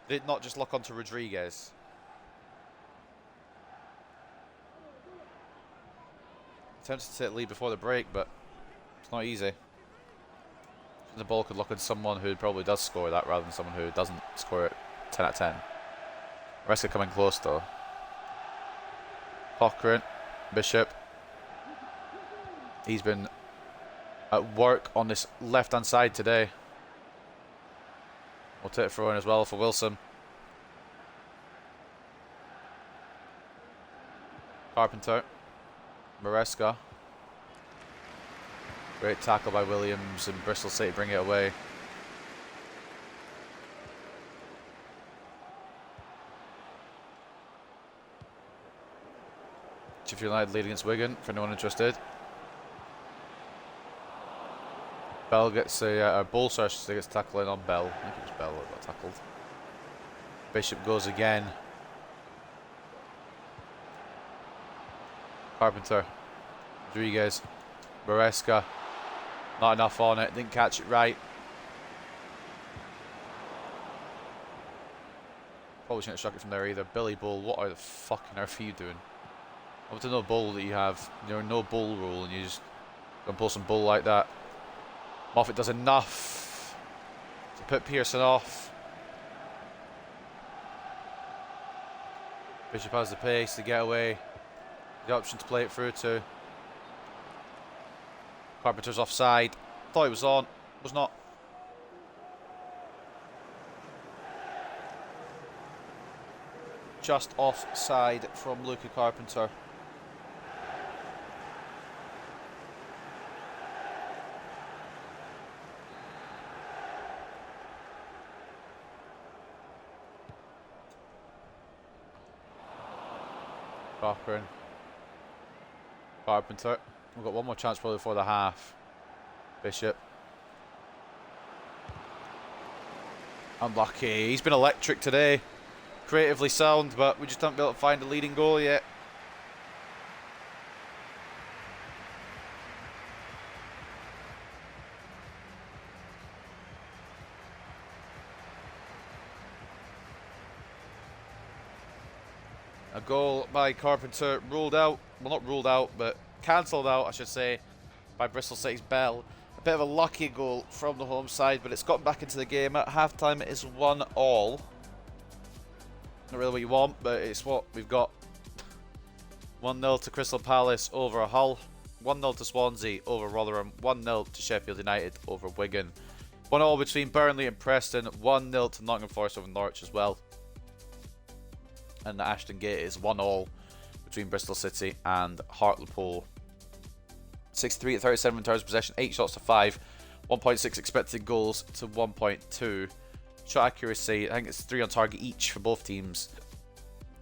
A: did it not just lock onto Rodriguez? Attempted to take lead before the break, but it's not easy. The ball could lock on someone who probably does score that rather than someone who doesn't score it 10 out of 10. Maresca coming close though. Cochrane, Bishop. He's been at work on this left-hand side today. We'll take a throw in as well for Wilson. Carpenter. Maresca. Great tackle by Williams, and Bristol City bring it away.
B: Sheffield United lead against Wigan, for anyone interested. Bell gets a ball search, gets tackling on Bell. I think it was Bell that got tackled. Bishop goes again. Carpenter, Rodriguez, Maresca. Not enough on it, didn't catch it right. Probably shouldn't have struck it from there either. Billy Bull, what are the fucking earth are you doing? I want to know bull that you have. No bull rule and you just go and pull some bull like that. Moffat does enough to put Pearson off. Bishop has the pace to get away. The option to play it through to. Carpenter's offside. Thought he was on. Was not. Just offside from Luca Carpenter. Cochran. Carpenter. We've got one more chance probably before the half. Bishop. Unlucky. He's been electric today. Creatively sound, but we just haven't been able to find a leading goal yet. A goal by Carpenter ruled out. Well, not ruled out, but cancelled out, I should say, by Bristol City's Bell. A bit of a lucky goal from the home side, but it's gotten back into the game. At half-time, it is 1-1. Not really what you want, but it's what we've got. 1-0 to Crystal Palace over Hull. 1-0 to Swansea over Rotherham. 1-0 to Sheffield United over Wigan. 1-1 between Burnley and Preston. 1-0 to Nottingham Forest over Norwich as well. And the Ashton Gate is 1-1 between Bristol City and Hartlepool. 63 at 37 in terms of possession, 8 shots to 5, 1.6 expected goals to 1.2. Shot accuracy, I think it's 3 on target each for both teams.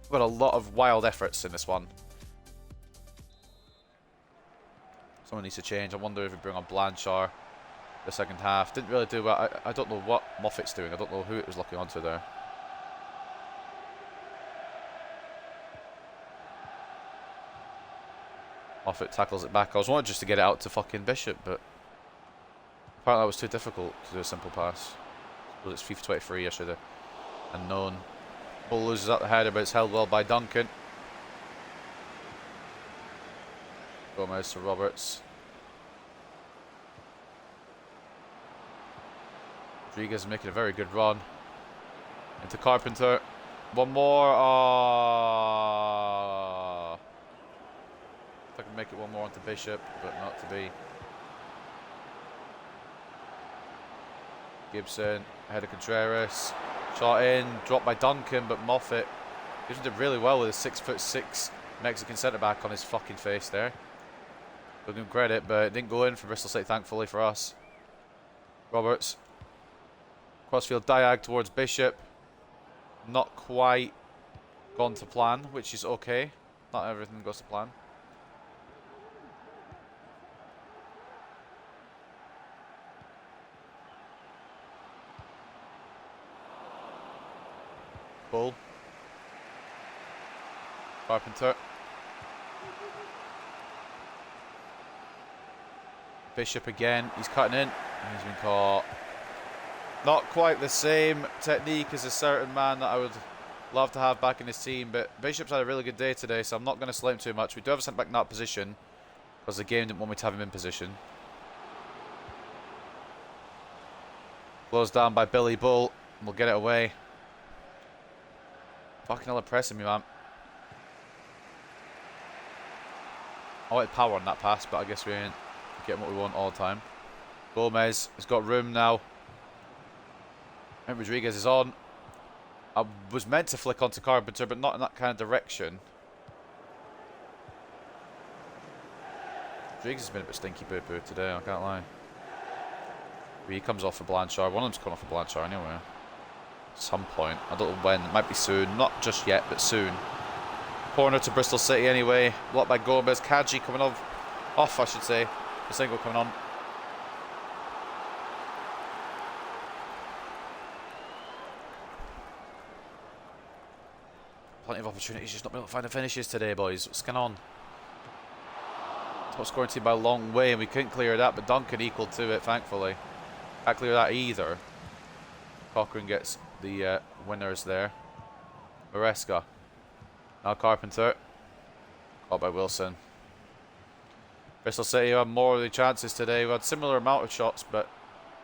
B: We've got a lot of wild efforts in this one. Someone needs to change. I wonder if we bring on Blanchard the second half. Didn't really do well. I don't know what Moffat's doing. I don't know who it was looking onto there. Moffat tackles it back. I was wanting just to get it out to fucking Bishop, but apparently that was too difficult to do a simple pass. Well, it's FIFA 23, I should have known. Bull loses out the header, but it's held well by Duncan. Gomez to Roberts. Rodriguez is making a very good run. Into Carpenter. One more. If I can make it one more onto Bishop, but not to be. Gibson, ahead of Contreras. Shot in, dropped by Duncan, but Moffat. Gibson did really well with a 6'6" Mexican centre back on his fucking face there. Give him credit, but it didn't go in for Bristol City, thankfully for us. Roberts. Crossfield diag towards Bishop. Not quite gone to plan, which is okay. Not everything goes to plan. Bull. Carpenter. Bishop again. He's cutting in. He's been caught. Not quite the same technique as a certain man that I would love to have back in his team, but Bishop's had a really good day today, so I'm not going to slate him too much. We do have a centre back in that position because the game didn't want me to have him in position. Closed down by Billy Bull. We'll get it away. Fucking hell, impressing me, man. I wanted power on that pass, but I guess we ain't getting what we want all the time. Gomez has got room now. And Rodriguez is on. I was meant to flick onto Carpenter, but not in that kind of direction. Rodriguez has been a bit stinky boo-boo today, I can't lie. He comes off for Blanchard. One of them's coming off for Blanchard anyway. At some point. I don't know when. It might be soon. Not just yet, but soon.
A: Corner to Bristol City anyway. Blocked by Gomez. Kaji coming off, I should say. The single coming on. Plenty of opportunities, just not been able to find the finishes today, boys. What's going on? Top scoring team by a long way, and we couldn't clear that, but Duncan equal to it, thankfully. Can't clear that either. Cochrane gets the winners there. Maresca. Now Carpenter. Caught by Wilson. Bristol City had more of the chances today. We had similar amount of shots, but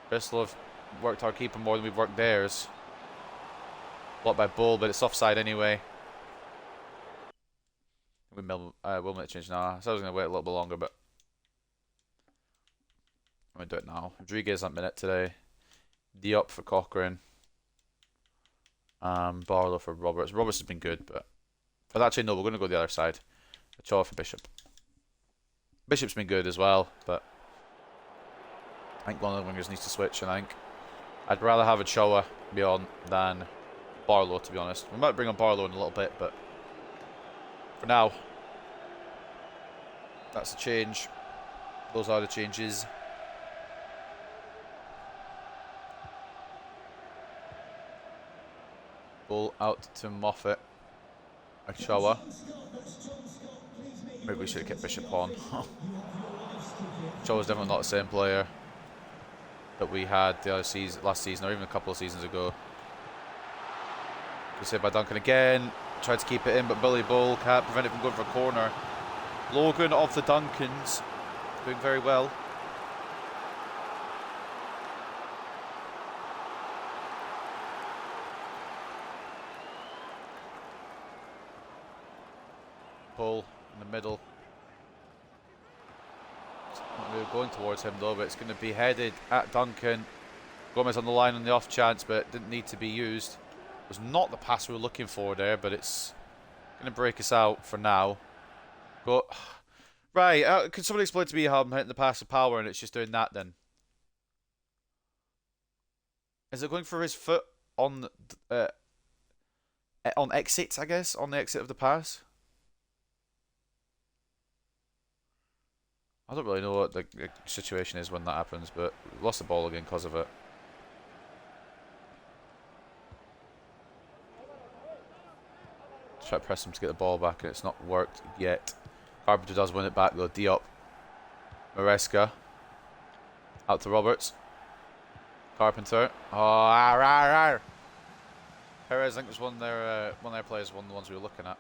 A: Bristol have worked our keeper more than we've worked theirs. Blocked by Bull, but it's offside anyway. We'll make a change now. So I was going to wait a little bit longer, but I'm going to do it now. Rodriguez on minute today. Diop for Cochrane. Barlow for Roberts. Roberts has been good, but actually no, we're going to go the other side. Ochoa for Bishop. Bishop's been good as well, but I think one of the wingers needs to switch. I think I'd rather have Ochoa be on than Barlow, to be honest. We might bring on Barlow in a little bit, but for now, that's a change. Those are the changes. Ball out to Moffat. Ochoa. Maybe we should have kept Bishop on. Ochoa's definitely not the same player that we had the other season, last season, or even a couple of seasons ago. Good save by Duncan again. Tried to keep it in, but Billy Bull can't prevent it from going for a corner. Logan of the Duncans doing very well. Bull in the middle. It's not really going towards him though, but it's going to be headed at Duncan. Gomez on the line on the off chance, but it didn't need to be used. It was not the pass we were looking for there, but it's going to break us out for now. Go. Right, can somebody explain to me how I'm hitting the pass with power and it's just doing that then? Is it going for his foot on exit, I guess? On the exit of the pass? I don't really know what the situation is when that happens, but we lost the ball again because of it. Try to press him to get the ball back, and it's not worked yet. Carpenter does win it back though. Diop. Maresca. Out to Roberts. Carpenter. Oh, Perez, I think, was one of their players, one of the ones we were looking at.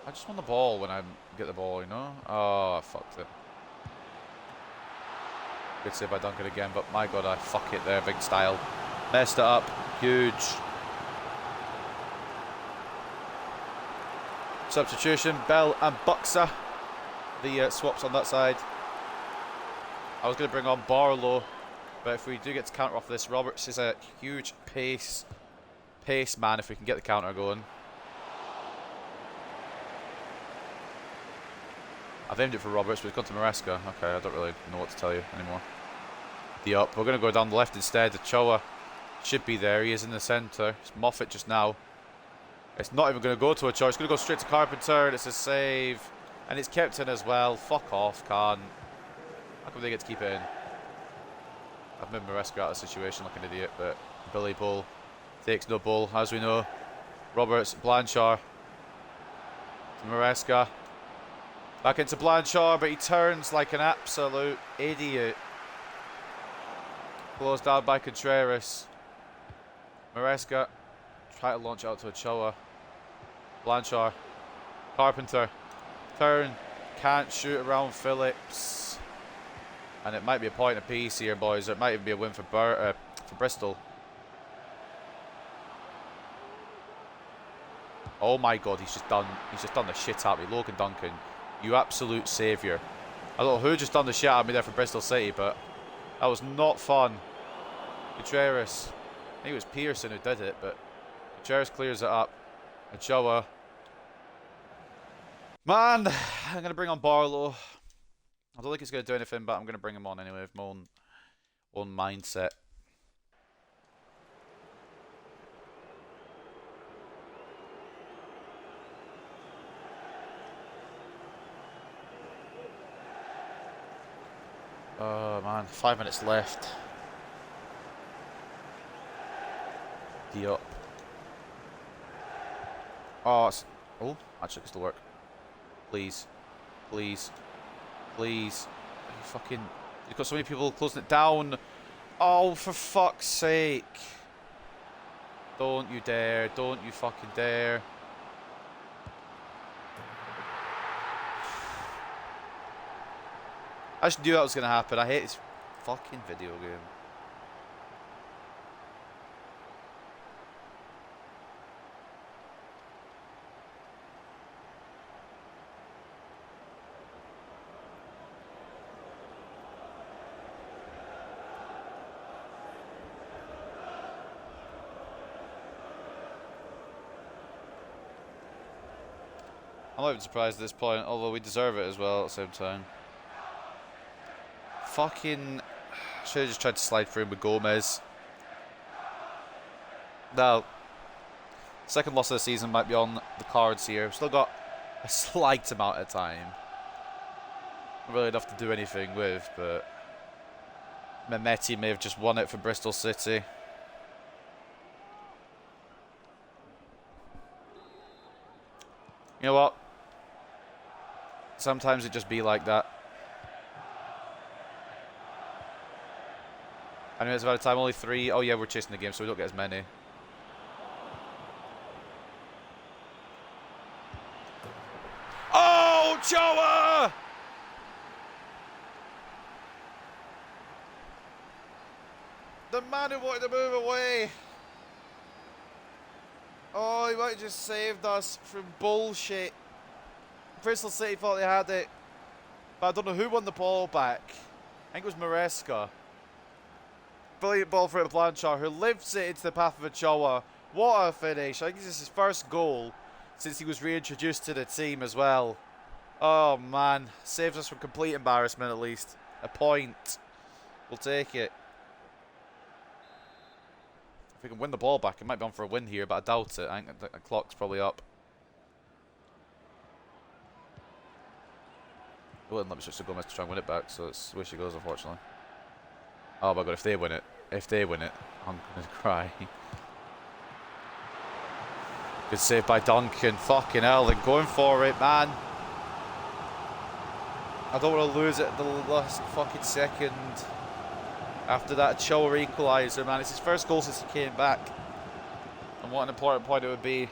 A: I just want the ball when I get the ball, you know? Oh, I fucked it. Good save by Duncan again, but my god, I fuck it there, big style. Messed it up. Huge. Substitution, Bell and Buxa. The swaps on that side. I was going to bring on Barlow, but if we do get to counter off this, Roberts is a huge pace man if we can get the counter going. I've aimed it for Roberts, but it's gone to Maresca. Okay, I don't really know what to tell you anymore. Diop. We're going to go down the left instead. Ochoa should be there. He is in the centre. It's Moffat just now. It's not even going to go to Ochoa. It's going to go straight to Carpenter. And it's a save. And it's kept in as well. Fuck off, Khan. How come they get to keep it in? I've made Maresca out of the situation like an idiot, but Billy Bull takes no bull, as we know. Roberts, Blanchard. To Maresca. Back into Blanchard, but he turns like an absolute idiot. Closed down by Contreras. Maresca. Try to launch out to Ochoa. Blanchard. Carpenter. Turn. Can't shoot around Phillips. And it might be a point apiece here, boys. Or it might even be a win for Bristol. Oh my god, he's just done the shit out of me. Logan Duncan, you absolute saviour. I don't know who just done the shit out of me there for Bristol City, but that was not fun. Contreras. I think it was Pearson who did it, but Contreras clears it up. Ochoa. Man, I'm going to bring on Barlow. I don't think it's going to do anything, but I'm going to bring him on anyway with my own mindset.
B: 5 minutes left. Yup. Oh, actually, it still work. Please, please, please. You fucking. You've got so many people closing it down. Oh, for fuck's sake! Don't you dare! Don't you fucking dare! I just knew that was gonna happen. I hate this fucking video game. I'm not even surprised at this point, although we deserve it as well at the same time. Fucking. Should have just tried to slide through with Gomez. Now, second loss of the season might be on the cards here. We've still got a slight amount of time. Not really enough to do anything with, but Mehmeti may have just won it for Bristol City. You know what? Sometimes it just be like that. I know it's about a time, only 3. Oh yeah, we're chasing the game, so we don't get as many. Oh, Choa! The man who wanted to move away. Oh, he might have just saved us from bullshit. Bristol City thought they had it, but I don't know who won the ball back. I think it was Maresca. Brilliant ball for Blanchard, who lifts it into the path of Ochoa. What a finish. I think this is his first goal since he was reintroduced to the team as well. Oh man, saves us from complete embarrassment at least. A point. We'll take it. If we can win the ball back, it might be on for a win here, but I doubt it. I think the clock's probably up. It wouldn't let me switch to Gomez to try and win it back, so it's where she goes, unfortunately. Oh my god, if they win it, I'm gonna cry. Good save by Duncan. Fucking hell, they're going for it, man. I don't want to lose it at the last fucking second. After that Ochoa equaliser, man. It's his first goal since he came back. And what an important point it would be.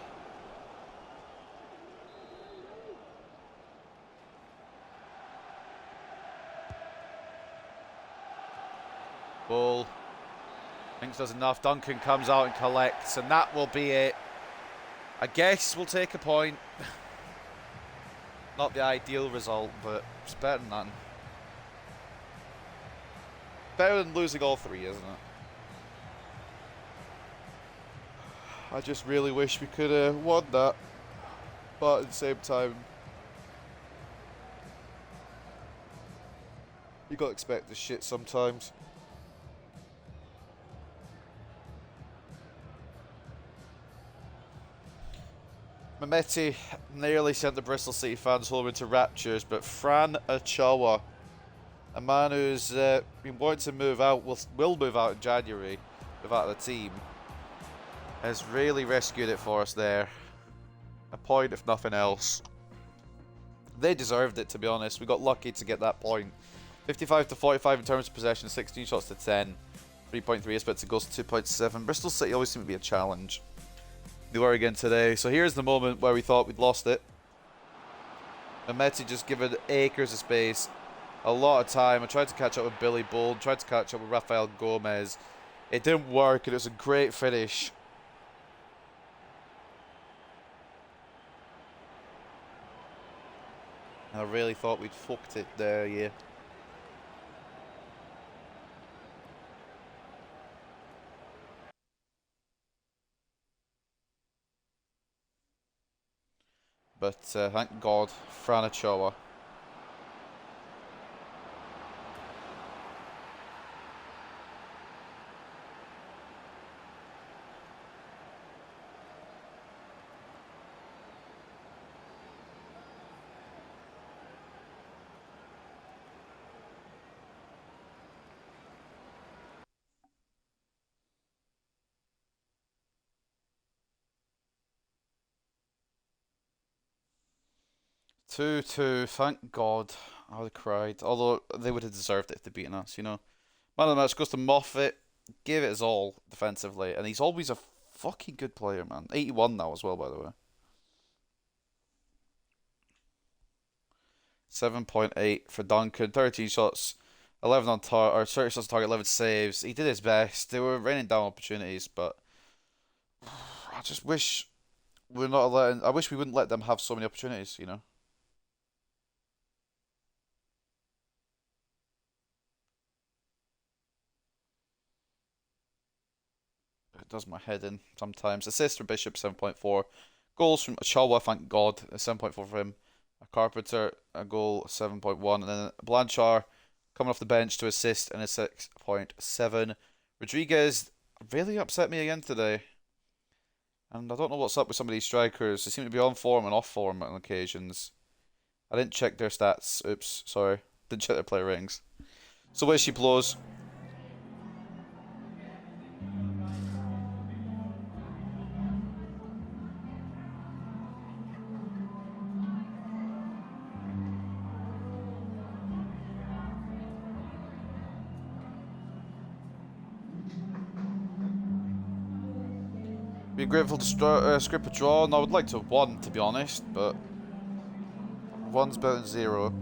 B: Ball. Thinks does enough. Duncan comes out and collects, and that will be it. I guess we'll take a point. Not the ideal result, but it's better than nothing. Better than losing all 3, isn't it? I just really wish we could have won that. But at the same time, you gotta expect this shit sometimes. Mehmeti nearly sent the Bristol City fans home into raptures, but Fran Ochoa, a man who's been wanting to move out, will move out in January, move out of the team, has really rescued it for us there. A point, if nothing else. They deserved it, to be honest. We got lucky to get that point. 55 to 45 in terms of possession, 16 shots to 10, 3.3 expected goals to 2.7. Bristol City always seem to be a challenge. They were again today. So here's the moment where we thought we'd lost it. Mehmeti just given acres of space, a lot of time. I tried to catch up with Billy Bull, tried to catch up with Rafael Gomez. It didn't work, and it was a great finish. I really thought we'd fucked it there, yeah. But thank God, Fran Ochoa. 2-2, thank God. I would have cried. Although they would have deserved it if they'd beaten us, you know. Man of the match goes to Moffat. Gave it his all defensively, and he's always a fucking good player, man. 81 now as well, by the way. 7.8 for Duncan. 13 shots, 11 on target, or 30 shots on target, 11 saves. He did his best. They were raining down opportunities, but I just wish we're not letting. I wish we wouldn't let them have so many opportunities, you know. It does my head in sometimes. Assists for Bishop 7.4. Goals from Achawa, thank God, 7.4 for him. A Carpenter, a goal 7.1, and then Blanchard coming off the bench to assist and a 6.7. Rodriguez really upset me again today. And I don't know what's up with some of these strikers. They seem to be on form and off form on occasions. I didn't check their stats. Oops, sorry. Didn't check their player ratings. So where she blows. Be grateful to script a draw, and I would like to have won, to be honest, but one's better than zero.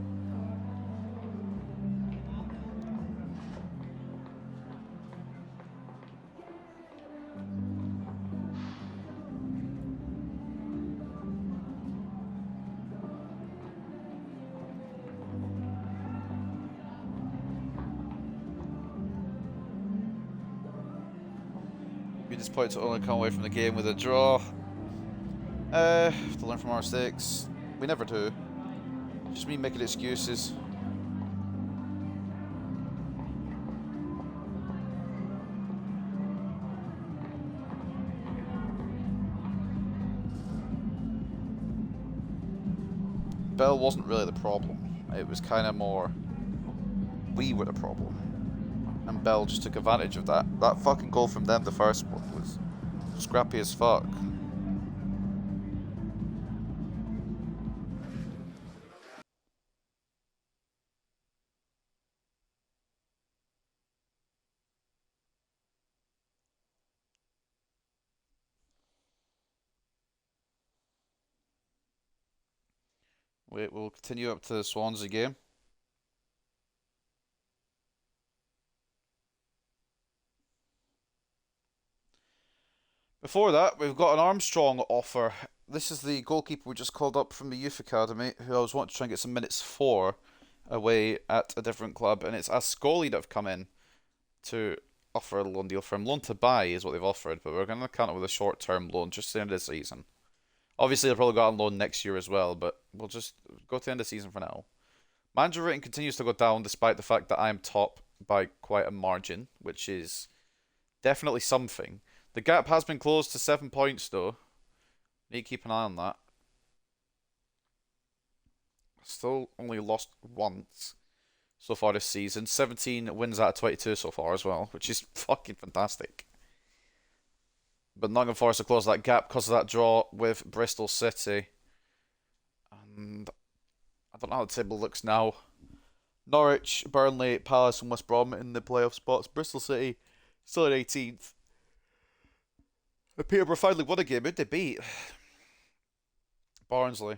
B: Be disappointed to only come away from the game with a draw. To learn from our mistakes. We never do. Just me making excuses. Bell wasn't really the problem. It was kind of more we were the problem. And Bell just took advantage of that. That fucking goal from them, the first one, was scrappy as fuck. We'll continue up to the Swansea game. Before that, we've got an Armstrong offer. This is the goalkeeper we just called up from the youth academy, who I was wanting to try and get some minutes for away at a different club, and it's Ascoli that have come in to offer a loan deal for him. Loan to buy is what they've offered, but we're going to count it with a short-term loan just to the end of the season. Obviously, they'll probably go out on loan next year as well, but we'll just go to the end of the season for now. Manager rating continues to go down despite the fact that I'm top by quite a margin, which is definitely something. The gap has been closed to 7 points, though. Need to keep an eye on that. Still only lost once so far this season. 17 wins out of 22 so far as well, which is fucking fantastic. But Nottingham Forest have closed that gap because of that draw with Bristol City. And I don't know how the table looks now. Norwich, Burnley, Palace and West Brom in the playoff spots. Bristol City still at 18th. Peterborough finally won a game. Who'd they beat? Barnsley.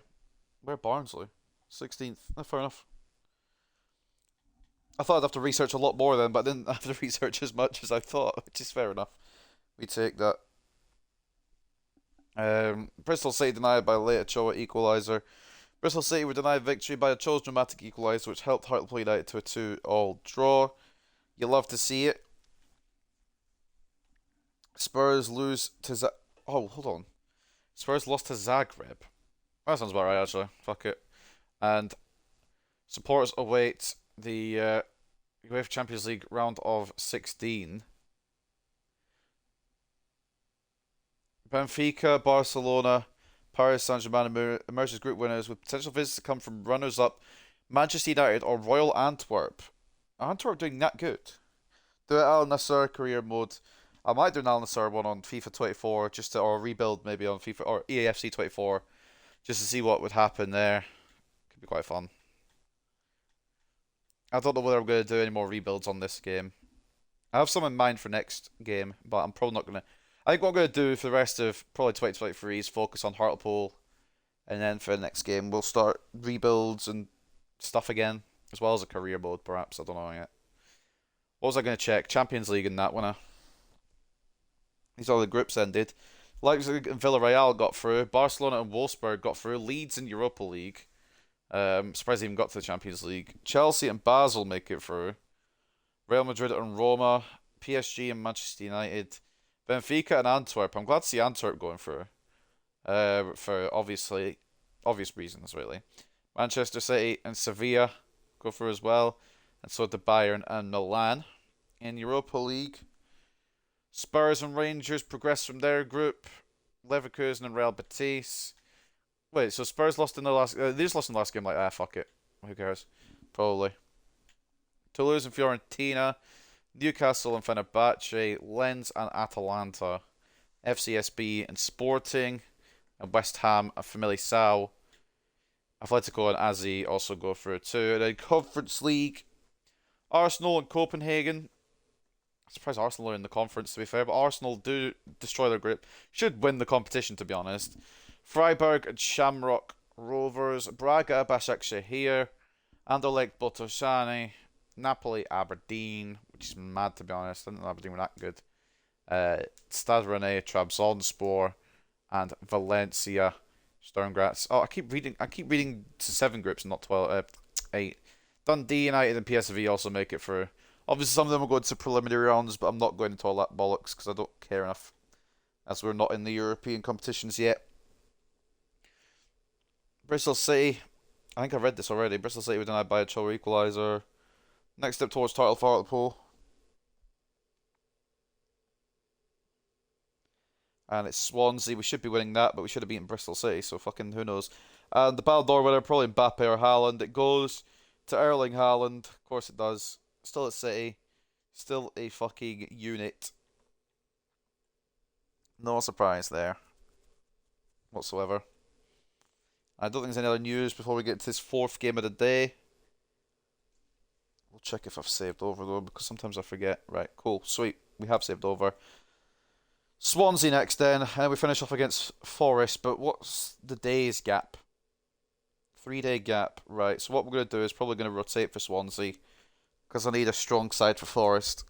B: Where Barnsley? 16th. Oh, fair enough. I thought I'd have to research a lot more then, but I didn't have to research as much as I thought, which is fair enough. We take that. Bristol City denied by a late Ochoa equaliser. Bristol City were denied victory by Ochoa's dramatic equaliser, which helped Hartlepool United to a 2-all draw. You love to see it. Spurs lose to oh, hold on. Spurs lost to Zagreb. That sounds about right, actually. Fuck it. And supporters await the UEFA Champions League round of 16. Benfica, Barcelona, Paris Saint-Germain emerge as group winners with potential visits to come from runners-up Manchester United or Royal Antwerp. Antwerp doing that good. Do it Al Nassr career mode. I might do an Al Nassr one on FIFA 24 just to, or rebuild maybe on FIFA or EAFC 24 just to see what would happen there. Could be quite fun. I don't know whether I'm going to do any more rebuilds on this game. I have some in mind for next game, but I'm probably not going to. I think what I'm going to do for the rest of probably 2023 is focus on Hartlepool, and then for the next game we'll start rebuilds and stuff again, as well as a career mode perhaps. I don't know yet. What was I going to check? Champions League and that one. These are the groups ended. Leipzig and Villarreal got through. Barcelona and Wolfsburg got through. Leeds and Europa League. Surprised they even got to the Champions League. Chelsea and Basel make it through. Real Madrid and Roma. PSG and Manchester United. Benfica and Antwerp. I'm glad to see Antwerp going through. For obvious reasons, really. Manchester City and Sevilla go through as well. And so did Bayern and Milan. In Europa League, Spurs and Rangers progress from their group. Leverkusen and Real Betis. Wait, so Spurs lost in the last... they just lost in the last game, like, fuck it. Who cares? Probably. Toulouse and Fiorentina. Newcastle and Fenerbahce. Lens and Atalanta. FCSB and Sporting. And West Ham and Famalicão. Atletico and AZ also go through too. And then Conference League. Arsenal and Copenhagen. I'm surprised Arsenal are in the conference, to be fair, but Arsenal do destroy their group. Should win the competition, to be honest. Freiburg and Shamrock Rovers. Braga, Başakşehir. Anderlecht, Botoşani. Napoli, Aberdeen, which is mad, to be honest. I didn't know Aberdeen were that good. Stade Rennais, Trabzonspor, and Valencia, Sturm Graz. Oh, I keep reading to 7 groups, not 12. 8. Dundee United and PSV also make it through. Obviously, some of them will go into preliminary rounds, but I'm not going into all that bollocks because I don't care enough, as we're not in the European competitions yet. Bristol City, I think I read this already. Bristol City were denied by a Chilwell equaliser. Next step towards title for Hartlepool. And it's Swansea. We should be winning that, but we should have beaten Bristol City, so fucking who knows. And the Ballon d'Or winner, probably Mbappe or Haaland. It goes to Erling Haaland. Of course it does. Still at City. Still a fucking unit. No surprise there. Whatsoever. I don't think there's any other news before we get to this 4th game of the day. We'll check if I've saved over though, because sometimes I forget. Right, cool, sweet. We have saved over. Swansea next then, and then we finish off against Forest, but what's the days gap? 3-day gap, right. So what we're going to do is probably going to rotate for Swansea, because I need a strong side for Forest.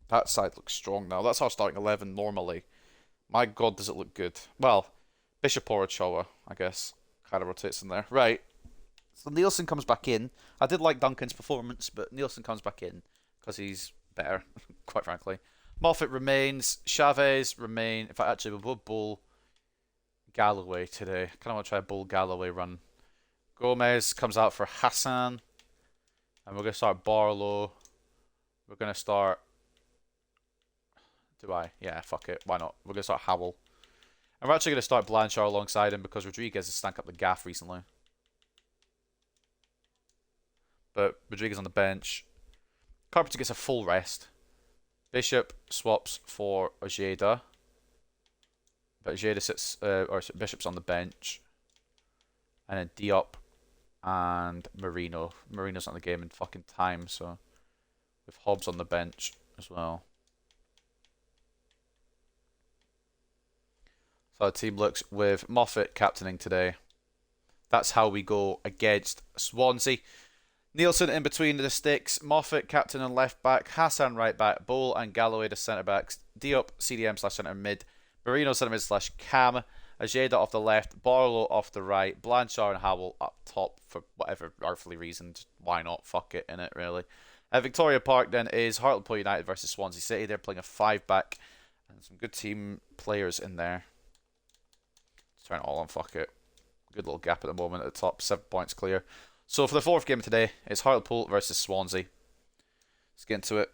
B: That side looks strong now. That's our starting 11 normally. My god, does it look good. Well, Bishop or Ochoa, I guess, kind of rotates in there. Right. So Nielsen comes back in. I did like Duncan's performance, but Nielsen comes back in because he's better, quite frankly. Moffat remains. Chavez remain. In fact, actually, we'll bull Galloway today. I kind of want to try a bull Galloway run. Gomez comes out for Hassan. And we're going to start Barlow. We're going to start... Do I? Yeah, fuck it. Why not? We're going to start Howell. And we're actually going to start Blanchard alongside him because Rodriguez has stank up the gaff recently. But Rodriguez on the bench. Carpenter gets a full rest. Bishop swaps for Ojeda. But Ojeda sits, or Bishop's on the bench. And then Diop and Marino. Marino's not in the game in fucking time, so with Hobbs on the bench as well. So the team looks with Moffat captaining today. That's how we go against Swansea. Nielsen in between the sticks. Moffat captain and left back. Hassan right back. Bowl and Galloway the centre backs. Diop CDM / centre mid. Marino centre mid / cam. Ojeda off the left. Barlow off the right. Blanchard and Howell up top for whatever earthly reason. Just why not? Fuck it, innit, really. At Victoria Park then is Hartlepool United versus Swansea City. They're playing a 5-back. And some good team players in there. Let's turn it all on, fuck it. Good little gap at the moment at the top. 7 points clear. So for the 4th game today, it's Hartlepool versus Swansea. Let's get into it.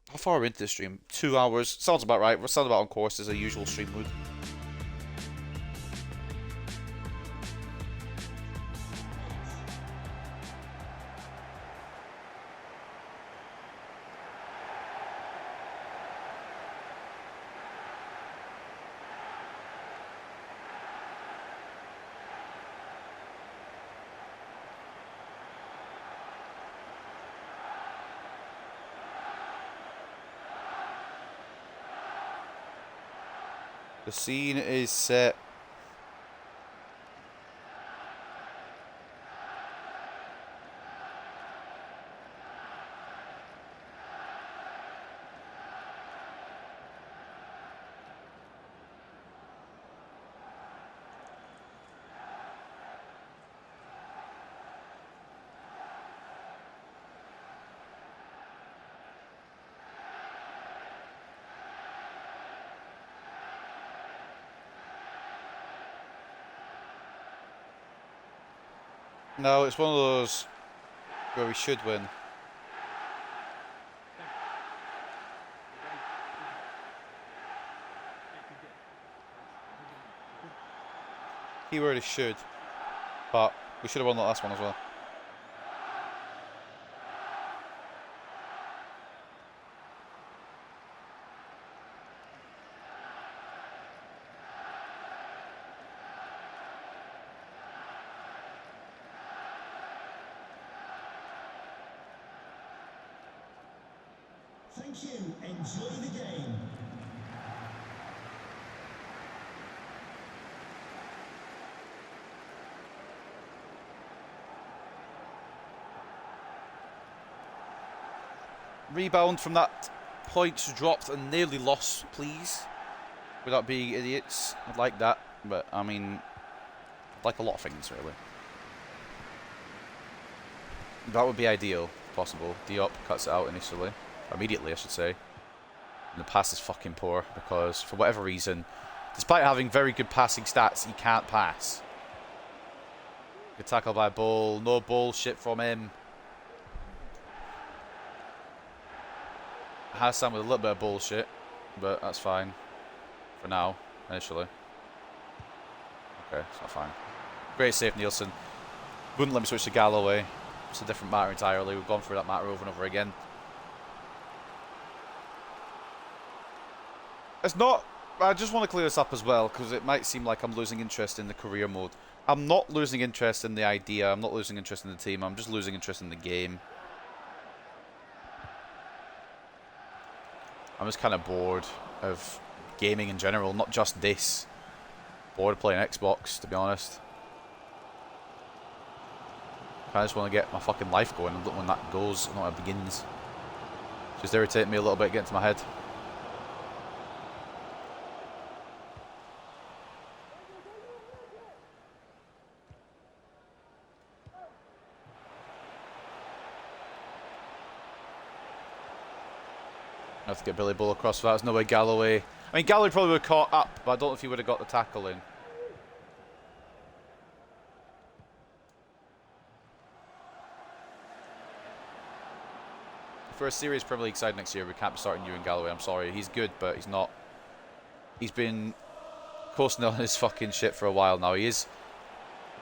B: How far are we into this stream? 2 hours. Sounds about right. We're sound about on course as a usual stream would. The scene is set. No, it's one of those where we should win. Keyword is should, but we should have won the last one as well.
C: Thank you. Enjoy the game.
B: Rebound from that point dropped and nearly lost, please. Without being idiots. I'd like that, but I mean, I'd like a lot of things, really. That would be ideal, if possible. Diop cuts it out initially. Immediately, I should say. And the pass is fucking poor because, for whatever reason, despite having very good passing stats, he can't pass. Good tackle by Bull. No bullshit from him. Hassan with a little bit of bullshit, but that's fine. For now, initially. Okay, it's not fine. Great save, Nielsen. Wouldn't let me switch to Galloway. It's a different matter entirely. We've gone through that matter over and over again. It's not... I just want to clear this up as well, because it might seem like I'm losing interest in the career mode. I'm not losing interest in the idea. I'm not losing interest in the team. I'm just losing interest in the game. I'm just kind of bored of gaming in general, not just this. Bored of playing Xbox, to be honest. I just want to get my fucking life going when that goes, not when it begins. Just irritating me a little bit, getting to my head. I have to get Billy Bull across for that. There's no way Galloway... I mean, Galloway probably would have caught up, but I don't know if he would have got the tackle in. For a serious Premier League side next year, we can't be starting Ewan Galloway. I'm sorry. He's good, but he's not... He's been coasting on his fucking shit for a while now. He is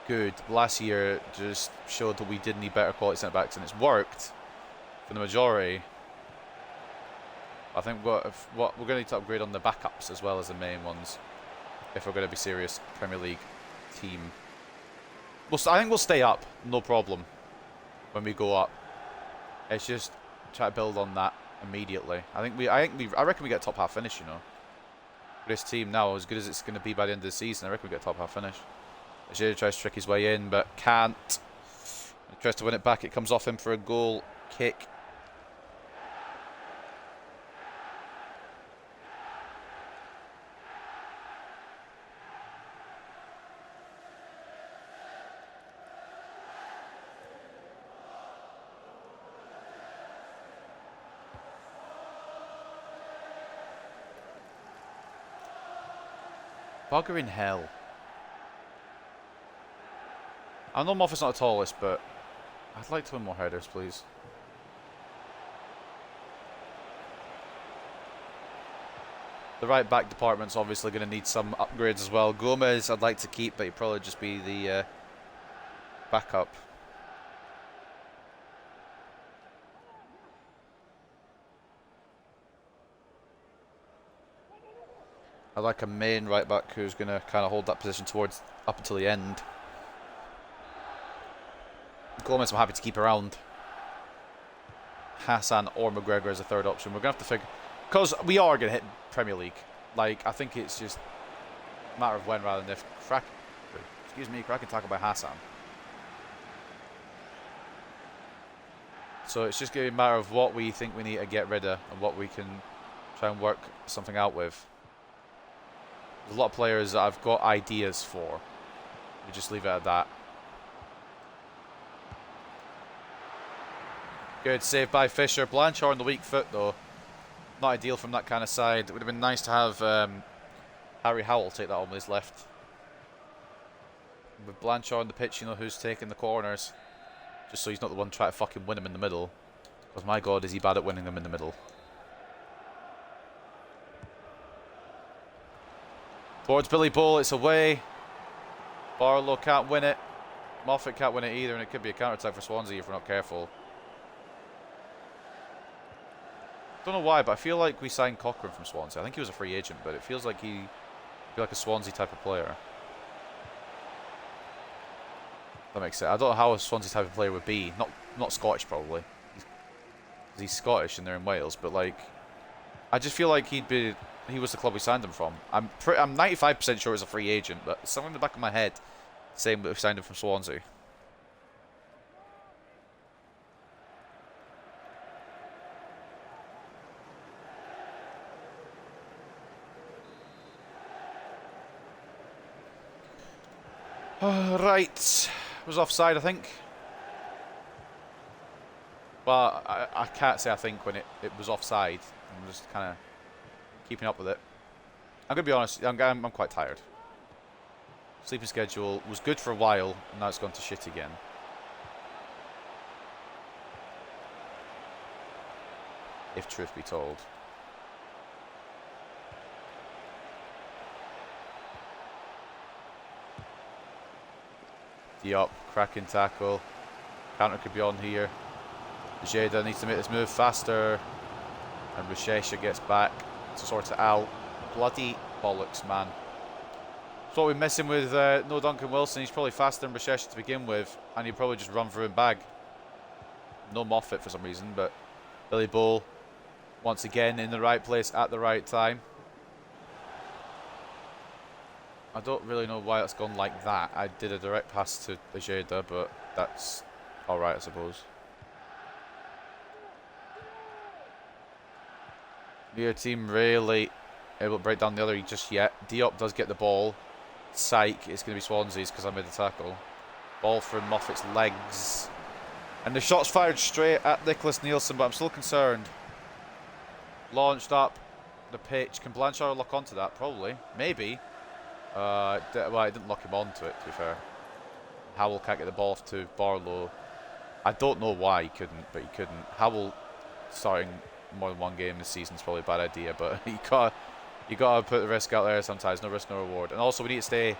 B: good. Last year just showed that we did need better quality centre-backs, and it's worked for the majority. I think we're going to need to upgrade on the backups as well as the main ones if we're going to be serious Premier League team. I think we'll stay up, no problem, when we go up. It's just try to build on that immediately. I reckon we get a top half finish, you know. This team now, as good as it's going to be by the end of the season, I reckon we get a top half finish. Ajay tries to trick his way in, but can't. He tries to win it back. It comes off him for a goal kick. Bugger in hell. I know Moffat's not the tallest, but I'd like to win more headers, please. The right back department's obviously going to need some upgrades as well. Gomez I'd like to keep, but he'd probably just be the backup. I like a main right back who's going to kind of hold that position towards up until the end. Gomez I'm happy to keep around. Hassan or McGregor as a third option. We're going to have to figure... Because we are going to hit Premier League. Like, I think it's just...
A: matter of when rather than if. Excuse me, cracking tackle by Hassan. So it's just going to be a matter of what we think we need to get rid of and what we can try and work something out with. There's a lot of players that I've got ideas for. We just leave it at that. Good save by Fisher. Blanchard on the weak foot though. Not ideal from that kind of side. It would have been nice to have Harry Howell take that on with his left. With Blanchard on the pitch, you know who's taking the corners. Just so he's not the one trying to fucking win him in the middle. Because my god, is he bad at winning them in the middle. Towards Billy Bull, it's away. Barlow can't win it. Moffat can't win it either, and it could be a counter-attack for Swansea if we're not careful. Don't know why, but I feel like we signed Cochrane from Swansea. I think he was a free agent, but it feels like he'd be like a Swansea type of player. That makes sense. I don't know how a Swansea type of player would be. Not Scottish, probably. He's Scottish and they're in Wales, but like, I just feel like he was the club we signed him from. I'm 95% sure he's a free agent, but something in the back of my head saying that we signed him from Swansea. Right, was offside, I think. Well, I can't say I think when it was offside. I'm just kind of keeping up with it. I'm gonna be honest. I'm quite tired. Sleeping schedule was good for a while, and now it's gone to shit again. If truth be told. Diop, cracking tackle. Counter could be on here. Jada needs to make this move faster. And Rushesha gets back to sort it out. Bloody bollocks, man. That's what we're missing with no Duncan Wilson. He's probably faster than Rushesha to begin with. And he'd probably just run through and bag. No Moffat for some reason, but Billy Bull once again in the right place at the right time. I don't really know why it's gone like that. I did a direct pass to Ojeda, but that's alright, I suppose. Neither team really able to break down the other just yet. Diop does get the ball. Psych, it's going to be Swansea's because I made the tackle. Ball from Moffat's legs. And the shot's fired straight at Nicholas Nielsen, but I'm still concerned. Launched up the pitch. Can Blanchard lock onto that? Probably. Maybe. Well, I didn't lock him onto it, to be fair. Howell can't get the ball off to Barlow. I don't know why he couldn't, but he couldn't. Howell starting more than one game this season is probably a bad idea, but you gotta put the risk out there sometimes. No risk, no reward. And also, we need to stay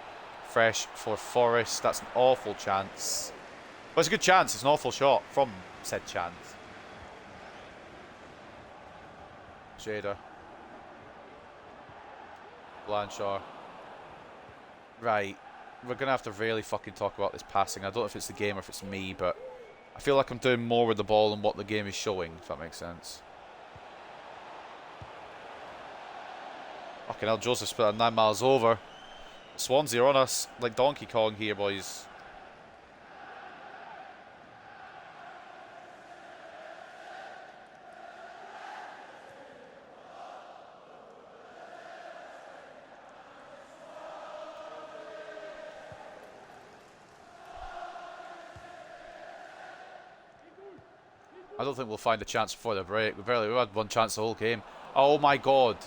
A: fresh for Forest. That's an awful chance. Well, it's a good chance. It's an awful shot from said chance. Jada. Blanchard. Right, we're going to have to really fucking talk about this passing. I don't know if it's the game or if it's me, but I feel like I'm doing more with the ball than what the game is showing, if that makes sense. Fucking hell, Joseph split 9 miles over. Swansea are on us like Donkey Kong here, boys. I don't think we'll find a chance before the break. We had one chance the whole game. Oh my god.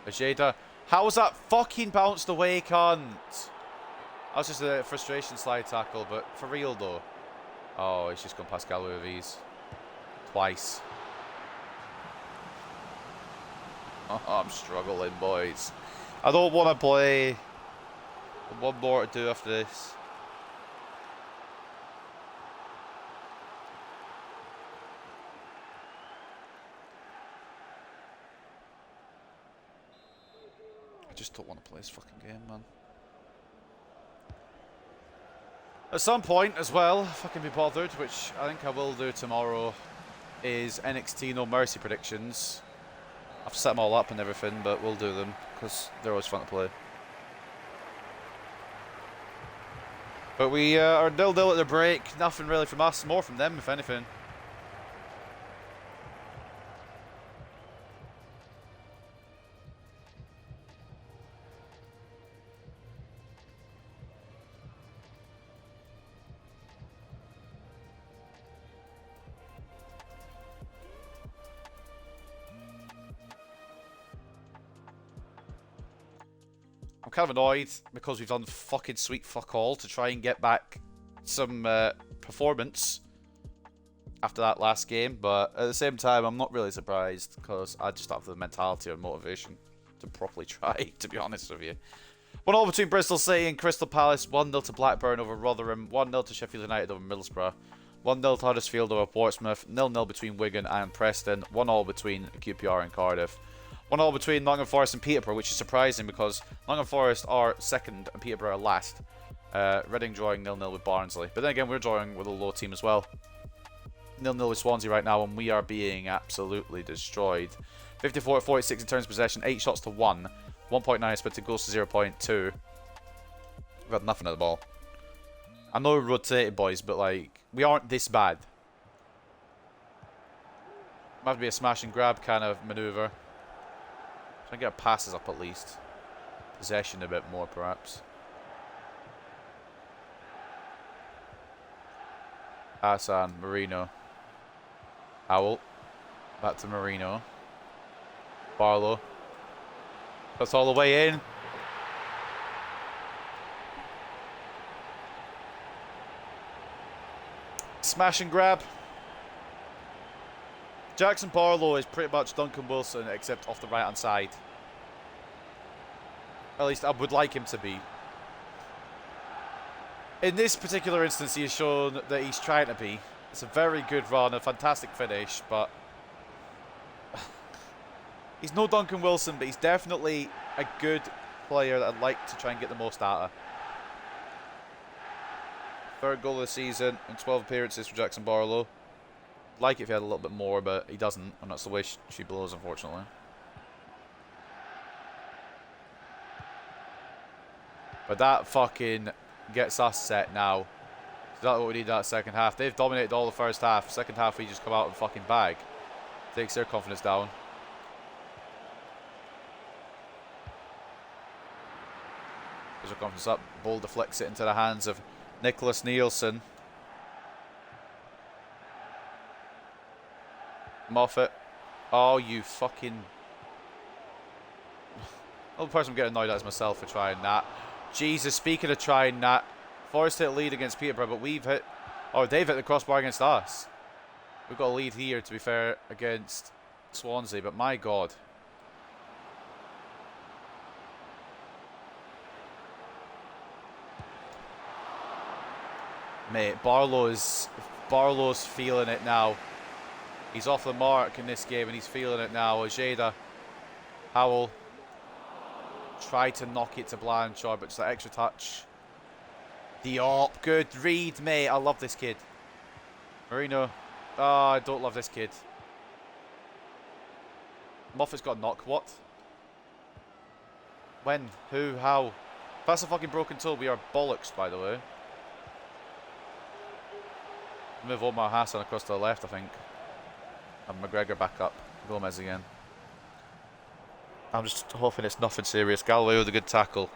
A: Ojeda. How was that fucking bounced away, cunt? That was just a frustration slide tackle, but for real though. Oh, he's just gone past Galloway with ease. Twice. Oh, I'm struggling, boys. I don't want to play. One more to do after this. I just don't want to play this fucking game, man. At some point as well, if I can be bothered, which I think I will do tomorrow, is NXT No Mercy predictions. I've set them all up and everything, but we'll do them because they're always fun to play.
B: But we are 0-0 at the break. Nothing really from us, more from them, if anything. I'm kind of annoyed because we've done fucking sweet fuck all to try and get back some performance after that last game, but at the same time, I'm not really surprised because I just don't have the mentality or motivation to properly try, to be honest with you. 1-0 between Bristol City and Crystal Palace, 1-0 to Blackburn over Rotherham, 1-0 to Sheffield United over Middlesbrough, 1-0 to Huddersfield over Portsmouth, 0-0 between Wigan and Preston, 1-1 between QPR and Cardiff. 1-1 between Nottingham Forest and Peterborough, which is surprising because Nottingham Forest are second and Peterborough are last. Reading drawing 0-0 with Barnsley. But then again, we're drawing with a low team as well. 0-0 with Swansea right now, and we are being absolutely destroyed. 54-46 in terms of possession, 8 shots to 1. 1.9 expected goals to 0.2. We've had nothing at the ball. I know we're rotated, boys, but like, we aren't this bad. Might have to be a smash and grab kind of manoeuvre. Try and get passes up at least. Possession a bit more, perhaps. Hassan, Marino. Howell. Back to Marino. Barlow. That's all the way in. Smash and grab. Jackson Barlow is pretty much Duncan Wilson, except off the right-hand side. At least I would like him to be. In this particular instance, he has shown that he's trying to be. It's a very good run, a fantastic finish, but he's no Duncan Wilson, but he's definitely a good player that I'd like to try and get the most out of. Third goal of the season in 12 appearances for Jackson Barlow. Like it if he had a little bit more, but he doesn't, and that's the way she blows, unfortunately. But that fucking gets us set now. That's what we need that second half. They've dominated all the first half. Second half, we just come out and fucking bag. Takes their confidence down. Gives their confidence up. Ball deflects it into the hands of Nicholas Nielsen. Moffat. Oh, you fucking... The only person I'm getting annoyed at is myself for trying that. Jesus, speaking of trying that, Forest hit a lead against Peterborough, but we've hit... Oh, they've hit the crossbar against us. We've got a lead here, to be fair, against Swansea, but my God. Mate, Barlow's feeling it now. He's off the mark in this game and he's feeling it now. Ojeda, Howell, tried to knock it to Blanchard, but just that extra touch. Diop, good read, mate. I love this kid. Marino, oh, I don't love this kid. Moffat's got a knock, what? When? Who? How? If that's a fucking broken toe, we are bollocks, by the way. Move Omar Hassan across to the left, I think. And McGregor back up. Gomez again. I'm just hoping it's nothing serious. Galloway with a good tackle.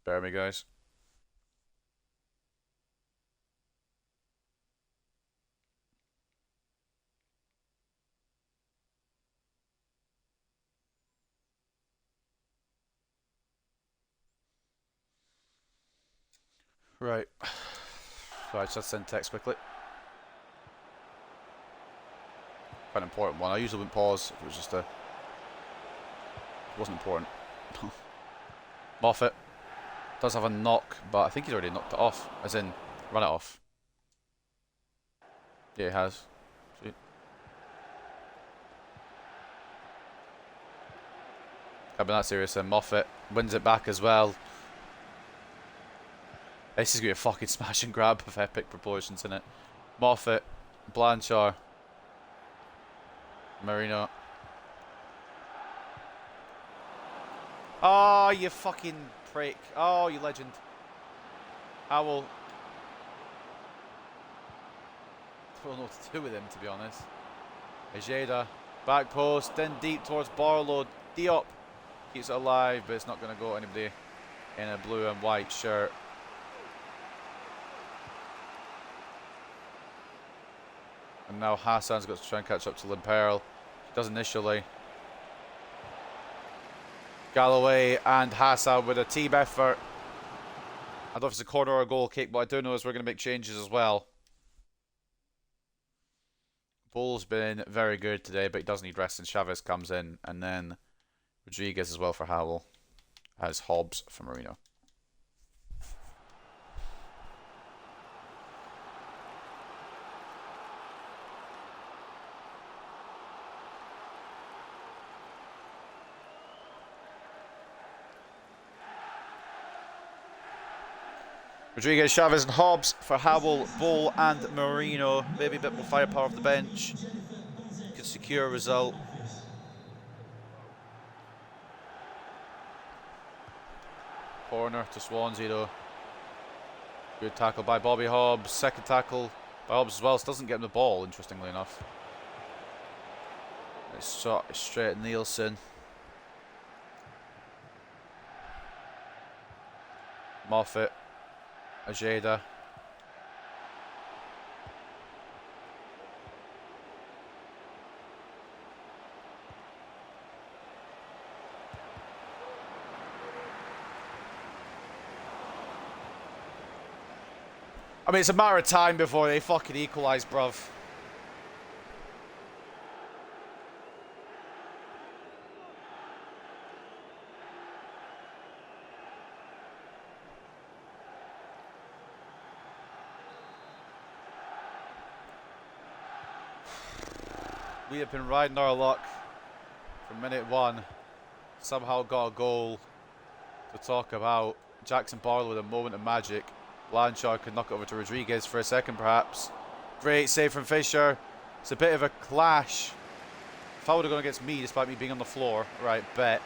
B: Bear me, guys. Right. Right, so let's send text quickly. Quite an important one. I usually wouldn't pause if it was just a... It wasn't important. Moffat does have a knock, but I think he's already knocked it off. As in, run it off. Yeah, he has. Sweet. I've been that serious then. Moffat wins it back as well. This is going to be a fucking smash and grab of epic proportions, isn't it? Moffat, Blanchard,
A: Marino. Oh, you fucking prick. Oh, you legend. Howell. I don't know what to do with him, to be honest. Ojeda. Back post, then deep towards Barlow. Diop keeps it alive, but it's not going to go anybody in a blue and white shirt. And now Hassan's got to try and catch up to Limperl. He does initially. Galloway and Hassan with a team effort. I don't know if it's a corner or a goal kick, but I do know is we're going to make changes as well. Bull's been very good today, but he does need rest, and Chavez comes in, and then Rodriguez as well for Howell, as Hobbs for Marino. Rodriguez, Chavez and Hobbs for Howell, Bull and Marino. Maybe a bit more firepower off the bench. Could secure a result. Corner to Swansea though. Good tackle by Bobby Hobbs. Second tackle by Hobbs as well. So doesn't get him the ball, interestingly enough. It's shot straight at Nielsen. Moffat. Ojeda. I mean, it's a matter of time before they fucking equalise, bruv. We have been riding our luck from minute one. Somehow got a goal to talk about. Jackson Barlow with a moment of magic. Blanchard could knock it over to Rodriguez for a second, perhaps. Great save from Fisher. It's a bit of a clash. If I would have gone against me, despite me being on the floor, right, bet.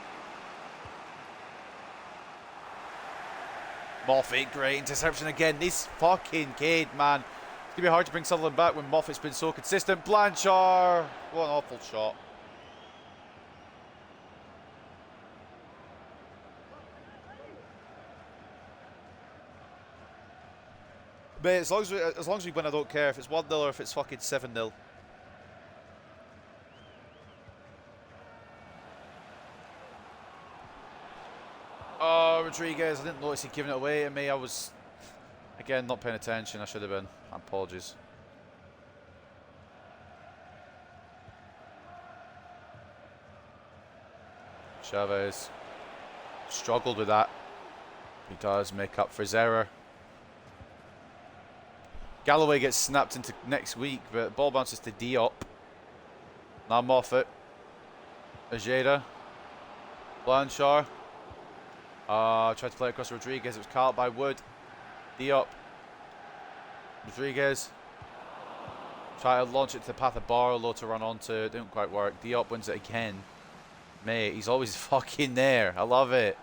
A: Moffat, great interception again. This fucking kid, man. It's going to be hard to bring Sutherland back when Moffat's been so consistent. Blanchard! What an awful shot. But as long as we win, I don't care if it's 1-0 or if it's fucking 7-0. Oh, Rodriguez, I didn't notice he'd given it away to me. I was, again, not paying attention. I should have been. Apologies. Chavez struggled with that. He does make up for his error. Galloway gets snapped into next week, but ball bounces to Diop. Now Moffat. Ojeda. Blanchard. Tried to play across Rodriguez. It was caught by Wood. Diop. Rodriguez. Try to launch it to the path of Barlow to run onto. It didn't quite work. Diop wins it again. Mate, he's always fucking there. I love it.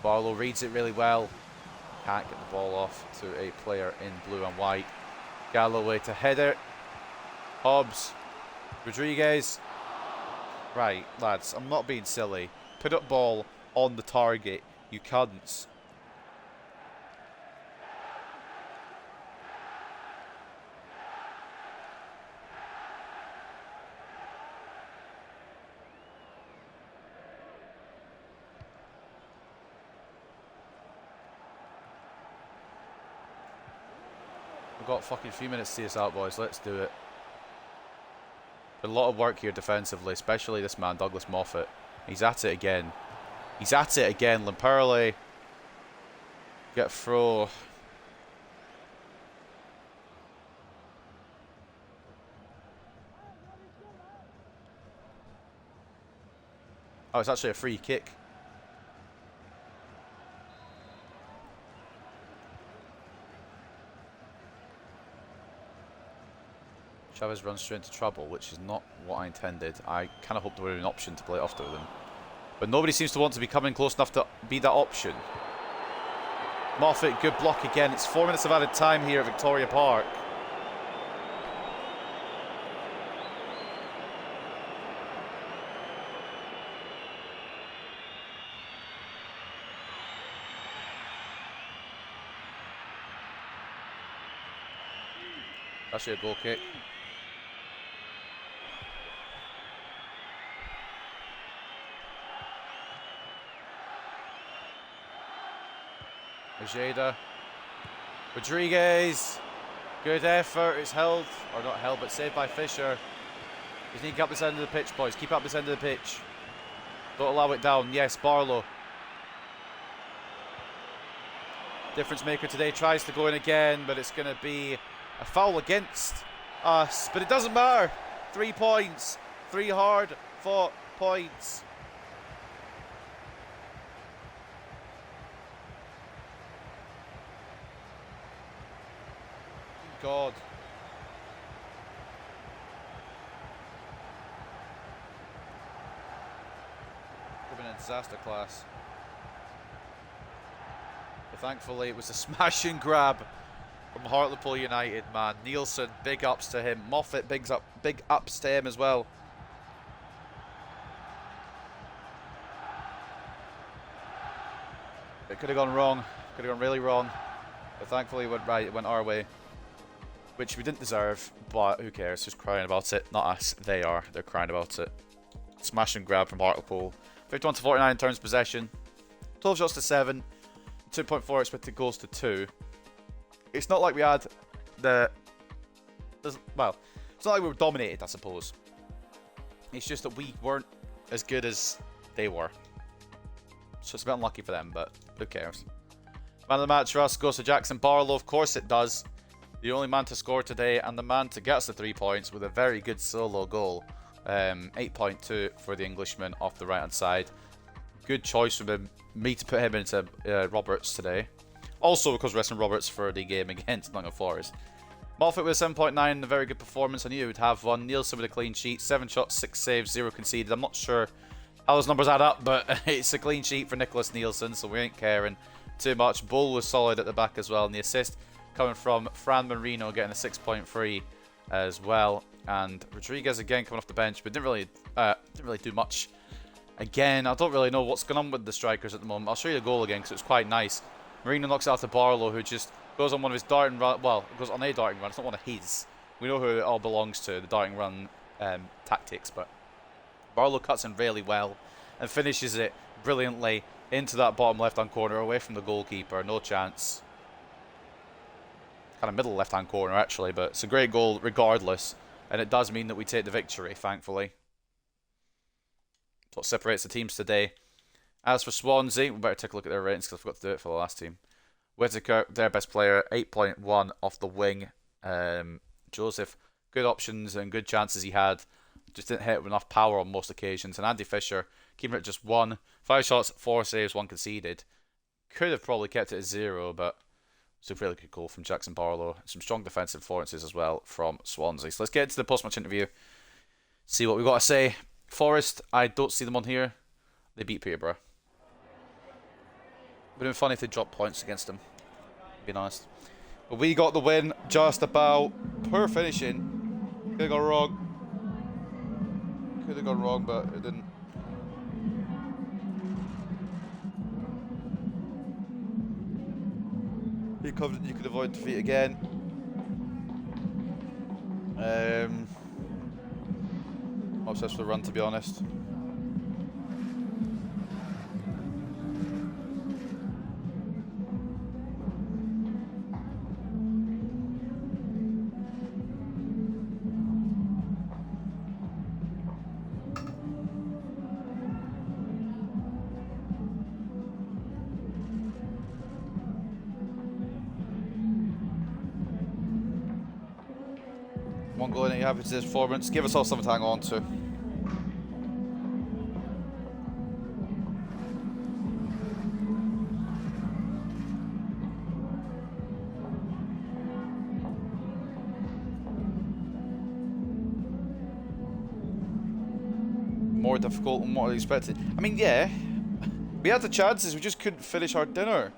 A: Barlow reads it really well. Can't get the ball off to a player in blue and white. Galloway to header. Hobbs. Rodriguez. Right, lads, I'm not being silly. Put up ball on the target, you cunts. We've got fucking 3 minutes to see us out, boys. Let's do it. A lot of work here defensively, especially this man, Douglas Moffat. He's at it again. He's at it again. Limperle. Get through. Oh, it's actually a free kick.
B: Chavez runs straight into trouble, which is not what I intended. I kind of hoped there were an option to play it off to them. But nobody seems to want to be coming close enough to be that option. Moffat, good block again. It's 4 minutes of added time here at Victoria Park. Actually a goal kick. Ojeda. Rodriguez. Good effort. It's held, or not held, but saved by Fisher. Just need to keep up this end of the pitch, boys. Keep up this end of the pitch. Don't allow it down. Yes, Barlow. Difference maker today tries to go in again, but it's going to be a foul against us. But it doesn't matter. 3 points. 3 hard-fought points. God. Could have been a disaster class. But thankfully it was a smash and grab from Hartlepool United, man. Nielsen, big ups to him. Moffat, big ups to him as well. It could have gone wrong. Could have gone really wrong. But thankfully it went right. It went our way. Which we didn't deserve, but who cares? Who's crying about it? Not us. They are. They're crying about it. Smash and grab from Hartlepool. 51 to 49 in terms of possession. 12 shots to 7. 2.4 expected goals to 2. It's not like we had the... Well, it's not like we were dominated, I suppose. It's just that we weren't as good as they were. So it's a bit unlucky for them, but who cares? Man of the match for us goes to Jackson Barlow. Of course it does. The only man to score today and the man to get us the 3 points with a very good solo goal. 8.2 for the Englishman off the right hand side. Good choice from me to put him into Roberts today. Also because we're resting Roberts for the game against Nottingham Forest. Moffat with a 7.9, a very good performance. I knew he would have one. Nielsen with a clean sheet. 7 shots, 6 saves, 0 conceded. I'm not sure how those numbers add up, but it's a clean sheet for Nicholas Nielsen, so we ain't caring too much. Bull was solid at the back as well, and the assist coming from Fran Marino, getting a 6.3 as well. And Rodriguez again coming off the bench, but didn't really do much. Again, I don't really know what's going on with the strikers at the moment. I'll show you the goal again because it was quite nice. Marino knocks it out to Barlow, who just goes on one of his darting run. Well, goes on a darting run. It's not one of his. We know who it all belongs to, the darting run tactics. But Barlow cuts in really well and finishes it brilliantly into that bottom left-hand corner, away from the goalkeeper. No chance. Kind of middle left-hand corner, actually. But it's a great goal regardless. And it does mean that we take the victory, thankfully. That's what separates the teams today. As for Swansea, we better take a look at their ratings because I forgot to do it for the last team. Whittaker, their best player, 8.1 off the wing. Joseph, good options and good chances he had. Just didn't hit with enough power on most occasions. And Andy Fisher, keeping it at just 1. 5 shots, 4 saves, 1 conceded. Could have probably kept it at 0, but it's a really good goal from Jackson Barlow. Some strong defensive performances as well from Swansea. So let's get into the post-match interview. See what we've got to say. Forest, I don't see them on here. They beat Peterborough. Would have been funny if they dropped points against them, being honest. But we got the win just about. Poor finishing. Could have gone wrong. Could have gone wrong, but it didn't. You covered it, you could avoid defeat again. I'm obsessed with the run, to be honest. One goal in it, you happy to this performance? Give us all something to hang on to. more difficult than what I expected. I mean, yeah, we had the chances, we just couldn't finish our dinner.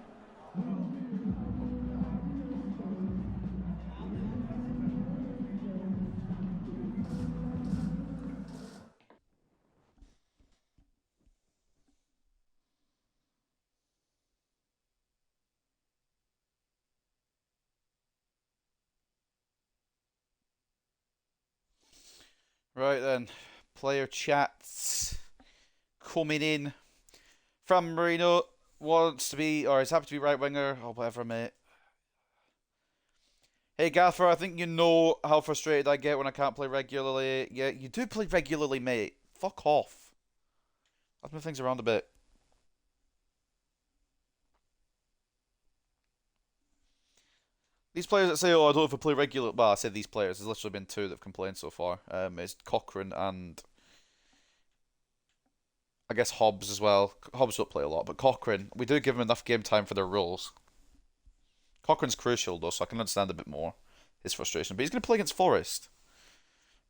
B: Right then, player chats coming in. From Marino wants to be, or is happy to be right winger, or whatever, mate. Hey Gaffer, I think you know how frustrated I get when I can't play regularly. Yeah, you do play regularly, mate. Fuck off. Let's move things around a bit. These players that say, "Oh, I don't know if I play regular," well, I said these players. There's literally been two that have complained so far. It's Cochrane and I guess Hobbs as well. Hobbs don't play a lot, but Cochrane, we do give him enough game time for their roles. Cochrane's crucial though, so I can understand a bit more his frustration. But he's going to play against Forest.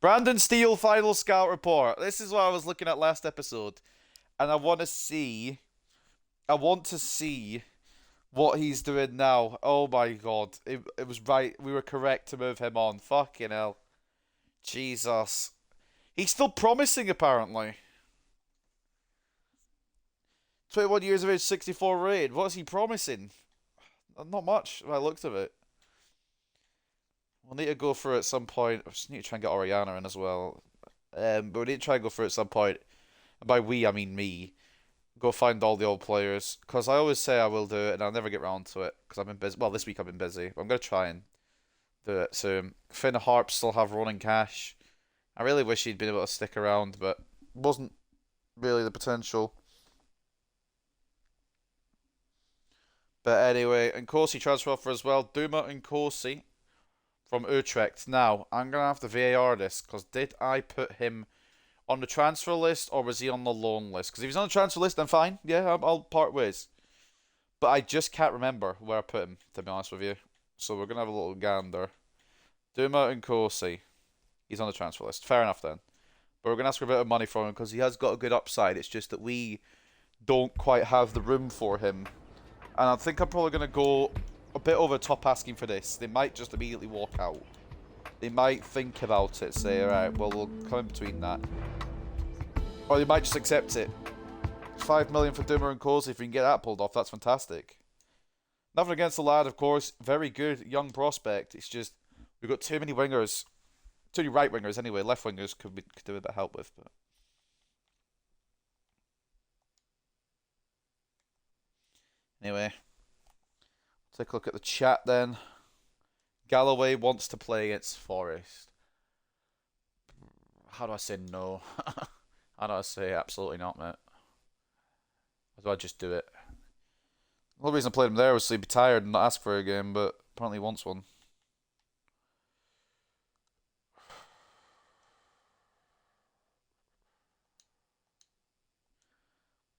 B: Brandon Steele final scout report. This is what I was looking at last episode, and I want to see what he's doing now. Oh my god. It was right. We were correct to move him on. Fucking hell. Jesus. He's still promising, apparently. 21 years of age, 64 rated. What's he promising? Not much by the looks of it. We'll need to go through it at some point. I just need to try and get Oriana in as well. But we need to try and go through it at some point. And by we, I mean me. Go find all the old players, because I always say I will do it and I'll never get round to it because I've been busy. Well, this week I've been busy, but I'm going to try and do it soon. Finn Harp still have Ronan Cash. I really wish he'd been able to stick around, but wasn't really the potential. But anyway, Nkosi transfer offer as well. Duma Nkosi from Utrecht. Now, I'm going to have to VAR this, because did I put him on the transfer list, or was he on the loan list? Because if he's on the transfer list, then fine. Yeah, I'll part ways. But I just can't remember where I put him, to be honest with you. So we're going to have a little gander. Duma Nkosi. He's on the transfer list. Fair enough then. But we're going to ask for a bit of money from him, because he has got a good upside. It's just that we don't quite have the room for him. And I think I'm probably going to go a bit over top asking for this. They might just immediately walk out. They might think about it, say, alright, well, we'll come in between that. Or they might just accept it. 5 million for Duma Nkosi. If we can get that pulled off, that's fantastic. Nothing against the lad, of course. Very good young prospect. It's just, we've got too many wingers. Too many right wingers anyway. Left wingers could do a bit of help with. But anyway, take a look at the chat then. Galloway wants to play against Forest. How do I say no? How do I say absolutely not, mate? Or do I just do it? The only reason I played him there was so he'd be tired and not ask for a game, but apparently he wants one.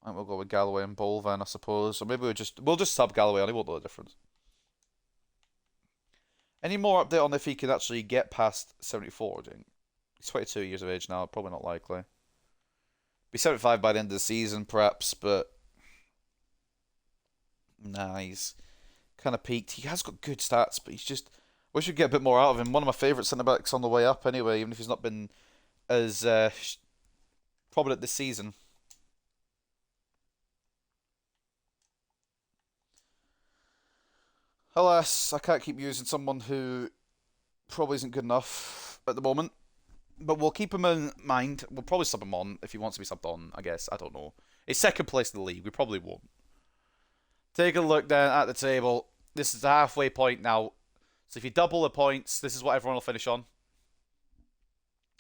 B: I think we'll go with Galloway and Bol then, I suppose. Or maybe we'll just sub Galloway on, he won't know the difference. Any more update on if he can actually get past 74? He's 22 years of age now, probably not likely. Be 75 by the end of the season, perhaps, but nah, he's kind of peaked. He has got good stats, but he's just, wish we'd get a bit more out of him. One of my favourite centre backs on the way up, anyway, even if he's not been as prominent this season. Alas, I can't keep using someone who probably isn't good enough at the moment. But we'll keep him in mind. We'll probably sub him on if he wants to be subbed on, I guess. I don't know. He's second place in the league. We probably won't. Take a look down at the table. This is the halfway point now. So if you double the points, this is what everyone will finish on.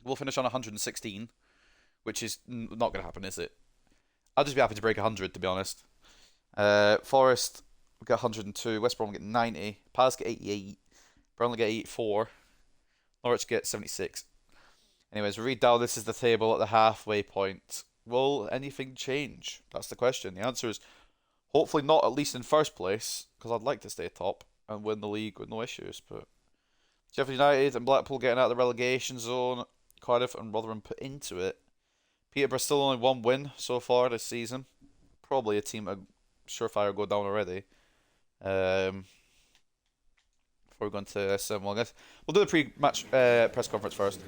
B: We'll finish on 116, which is not going to happen, is it? I'll just be happy to break 100, to be honest. Forest will get 102. West Brom will get 90. Palace get 88. Burnley get 84. Norwich get 76. Anyways, we read down, this is the table at the halfway point. Will anything change? That's the question. The answer is hopefully not, at least in first place, because I'd like to stay top and win the league with no issues. But Sheffield United and Blackpool getting out of the relegation zone. Cardiff and Rotherham put into it. Peterborough still only one win so far this season. Probably a team that surefire go down already. Before we go into this, well, I guess we'll do the pre-match press conference first.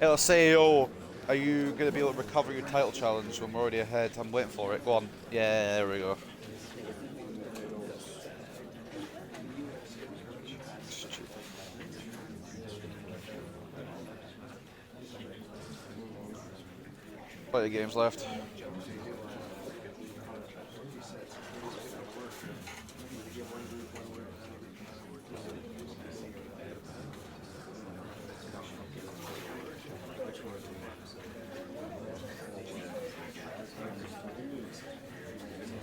B: It'll say, "Oh, are you going to be able to recover your title challenge when we're already ahead?" I'm waiting for it. Go on. Yeah, there we go. Plenty of games left.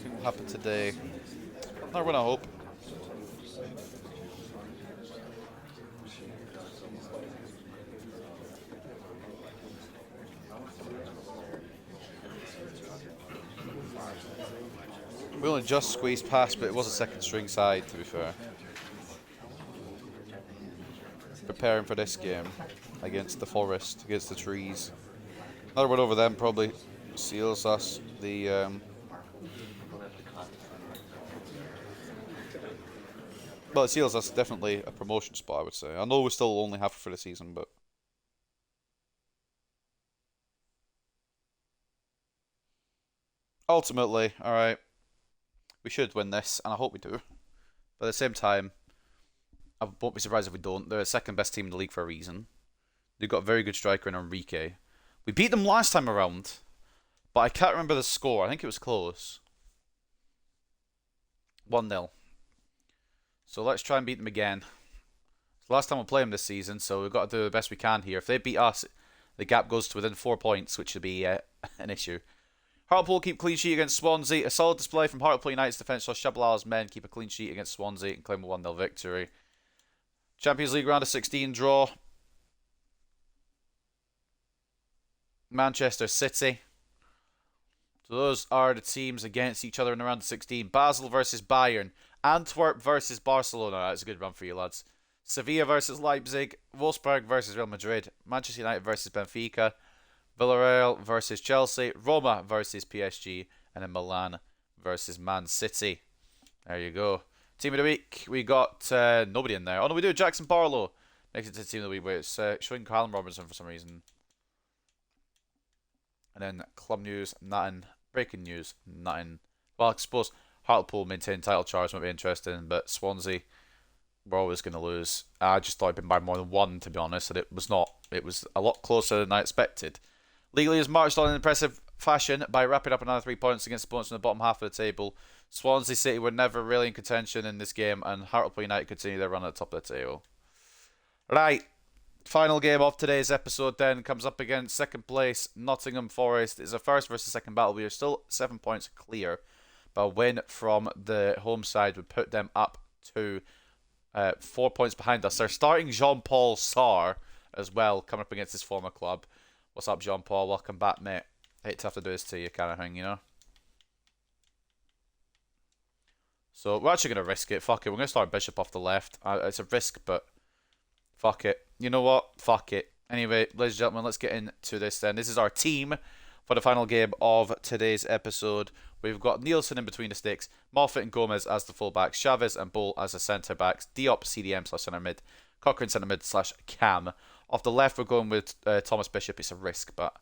B: Nothing will happen today. Not when I hope. We only just squeezed past, but it was a second string side, to be fair. Preparing for this game against the forest, against the trees. Another one over them probably seals us the well, it seals us definitely a promotion spot, I would say. I know we're still only halfway through the season, but ultimately, alright, we should win this, and I hope we do. But at the same time, I won't be surprised if we don't. They're the second best team in the league for a reason. They've got a very good striker in Enrique. We beat them last time around, but I can't remember the score. I think it was close. 1-0. So let's try and beat them again. It's the last time we'll play them this season, so we've got to do the best we can here. If they beat us, the gap goes to within 4 points, which would be an issue. Hartlepool keep clean sheet against Swansea. A solid display from Hartlepool United's defence saw Shabalala's men keep a clean sheet against Swansea and claim a 1-0 victory. Champions League round of 16 draw. Manchester City. So those are the teams against each other in the round of 16. Basel versus Bayern. Antwerp versus Barcelona. That's a good run for you, lads. Sevilla versus Leipzig. Wolfsburg versus Real Madrid. Manchester United versus Benfica. Villarreal versus Chelsea. Roma versus PSG. And then Milan versus Man City. There you go. Team of the week. We got nobody in there. Oh no, we do. Jackson Barlow makes it to the team of the week. But it's showing Callum Robinson for some reason. And then club news, nothing. Breaking news, nothing. Well, I suppose Hartlepool maintain title charge might be interesting, but Swansea, we're always going to lose. I just thought it'd been by more than one, to be honest, and it was not. It was a lot closer than I expected. Legally has marched on in impressive fashion by wrapping up another 3 points against opponents in the bottom half of the table. Swansea City were never really in contention in this game, and Hartlepool United continue their run at the top of the table. Right. Final game of today's episode then comes up against second place Nottingham Forest. It's a first versus second battle. We are still 7 points clear, but a win from the home side would put them up to 4 points behind us. They're starting Jean-Paul Sarr as well, coming up against his former club. What's up, Jean-Paul? Welcome back, mate. Hate to have to do this to you, kind of thing, you know? So we're actually going to risk it. Fuck it. We're going to start Bishop off the left. It's a risk, but fuck it. You know what? Fuck it. Anyway, ladies and gentlemen, let's get into this then. This is our team for the final game of today's episode. We've got Nielsen in between the sticks, Moffat and Gomez as the fullbacks, Chavez and Bull as the centre backs, Diop CDM / centre mid, Cochrane centre mid / cam. Off the left, we're going with Thomas Bishop. It's a risk, but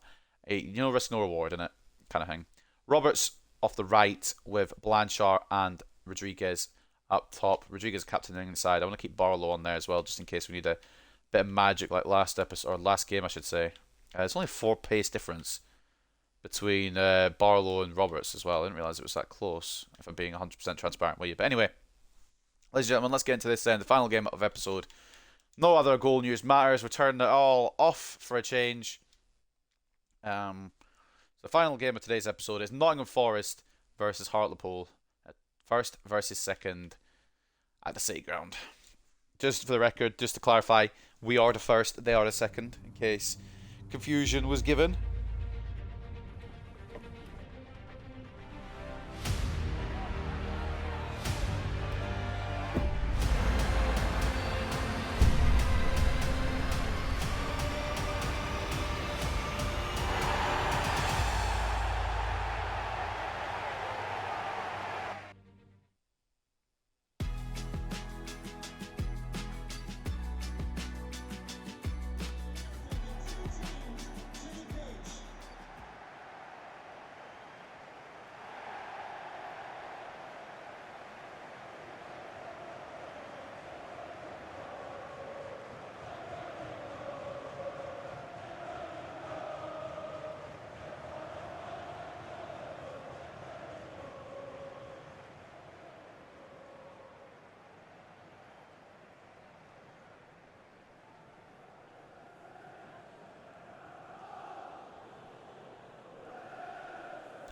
B: risk no reward in it, kind of thing. Roberts off the right with Blanchard and Rodriguez up top. Rodriguez captaining inside. I want to keep Barlow on there as well, just in case we need a bit of magic like last episode, or last game I should say. It's only 4 pace difference between Barlow and Roberts as well. I didn't realise it was that close, if I'm being 100% transparent with you. But anyway, ladies and gentlemen, let's get into this then. The final game of episode. No other goal news matters. We're turning it all off for a change. The final game of today's episode is Nottingham Forest versus Hartlepool. First versus second at the City Ground. Just for the record, just to clarify, we are the first, they are the second, in case confusion was given.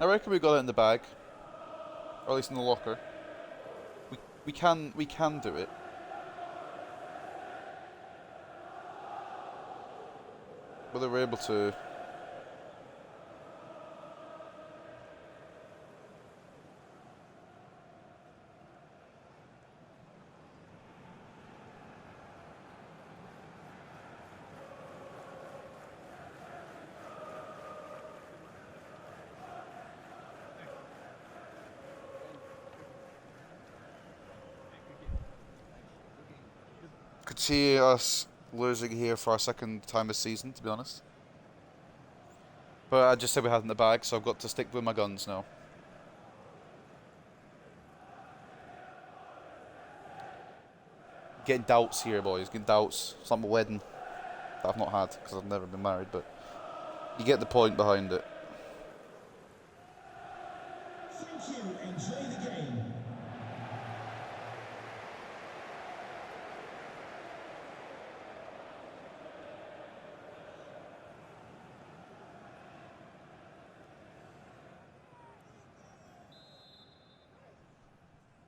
B: I reckon we got it in the bag, or at least in the locker. We can do it. Whether we're able to. Could see us losing here for our second time this season, to be honest. But I just said we had it in the bag, so I've got to stick with my guns now. Getting doubts here, boys. Getting doubts. It's like my wedding that I've not had because I've never been married, but you get the point behind it.
C: Thank you. Enjoy the game.